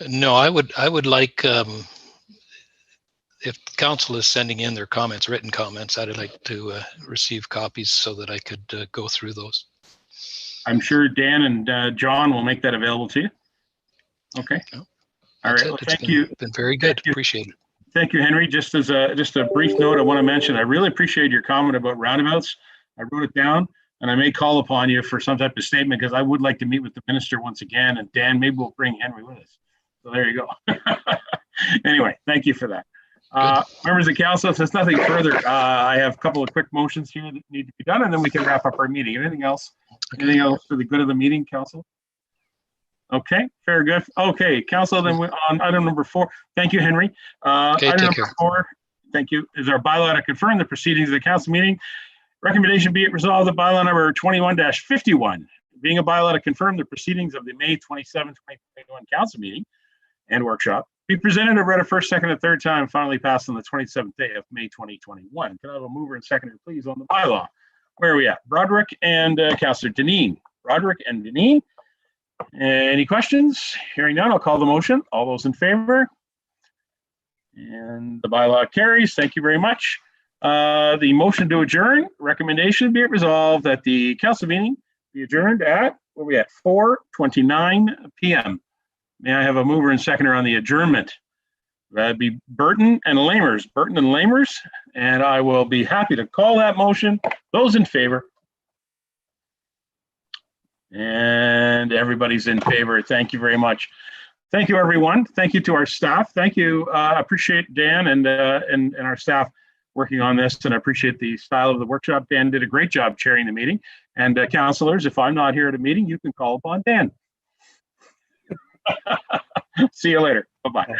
No, I would like, if council is sending in their comments, written comments, I'd like to receive copies so that I could go through those. I'm sure Dan and John will make that available to you. Okay. No, All right. Well, thank you. Been very good. Appreciate it. Thank you, Henry. Just as a brief note, I want to mention, I really appreciate your comment about roundabouts. I wrote it down, and I may call upon you for some type of statement, because I would like to meet with the minister once again. And Dan, maybe we'll bring Henry with us. So there you go. Anyway, thank you for that. Members of council, if there's nothing further, I have a couple of quick motions here that need to be done, and then we can wrap up our meeting. Anything else? Anything else for the good of the meeting, council? Okay, fair good. Okay, council, then we're on item number 4. Thank you, Henry. Okay, item take number care. 4, thank you, is our bylaw to confirm the proceedings of the council meeting. Recommendation be it resolved that bylaw number 21-51, being a bylaw to confirm the proceedings of the May 27, 2021 council meeting and workshop, be presented and read a first, second, and third time, finally passed on the 27th day of May 2021. Can I have a mover and seconder, please, on the bylaw? Where are we at? Broderick and Councillor Deneen. Broderick and Deneen. Any questions? Hearing none, I'll call the motion. All those in favor? And the bylaw carries. Thank you very much. The motion to adjourn, recommendation be it resolved that the council meeting be adjourned at, where are we at? 4:29 p.m. May I have a mover and seconder on the adjournment? That'd be Burton and Lamers. Burton and Lamers, and I will be happy to call that motion. Those in favor? And everybody's in favor. Thank you very much. Thank you, everyone. Thank you to our staff. Thank you. Appreciate Dan and our staff working on this, and I appreciate the style of the workshop. Dan did a great job chairing the meeting. And councilors, if I'm not here at a meeting, you can call upon Dan. See you later. Bye-bye.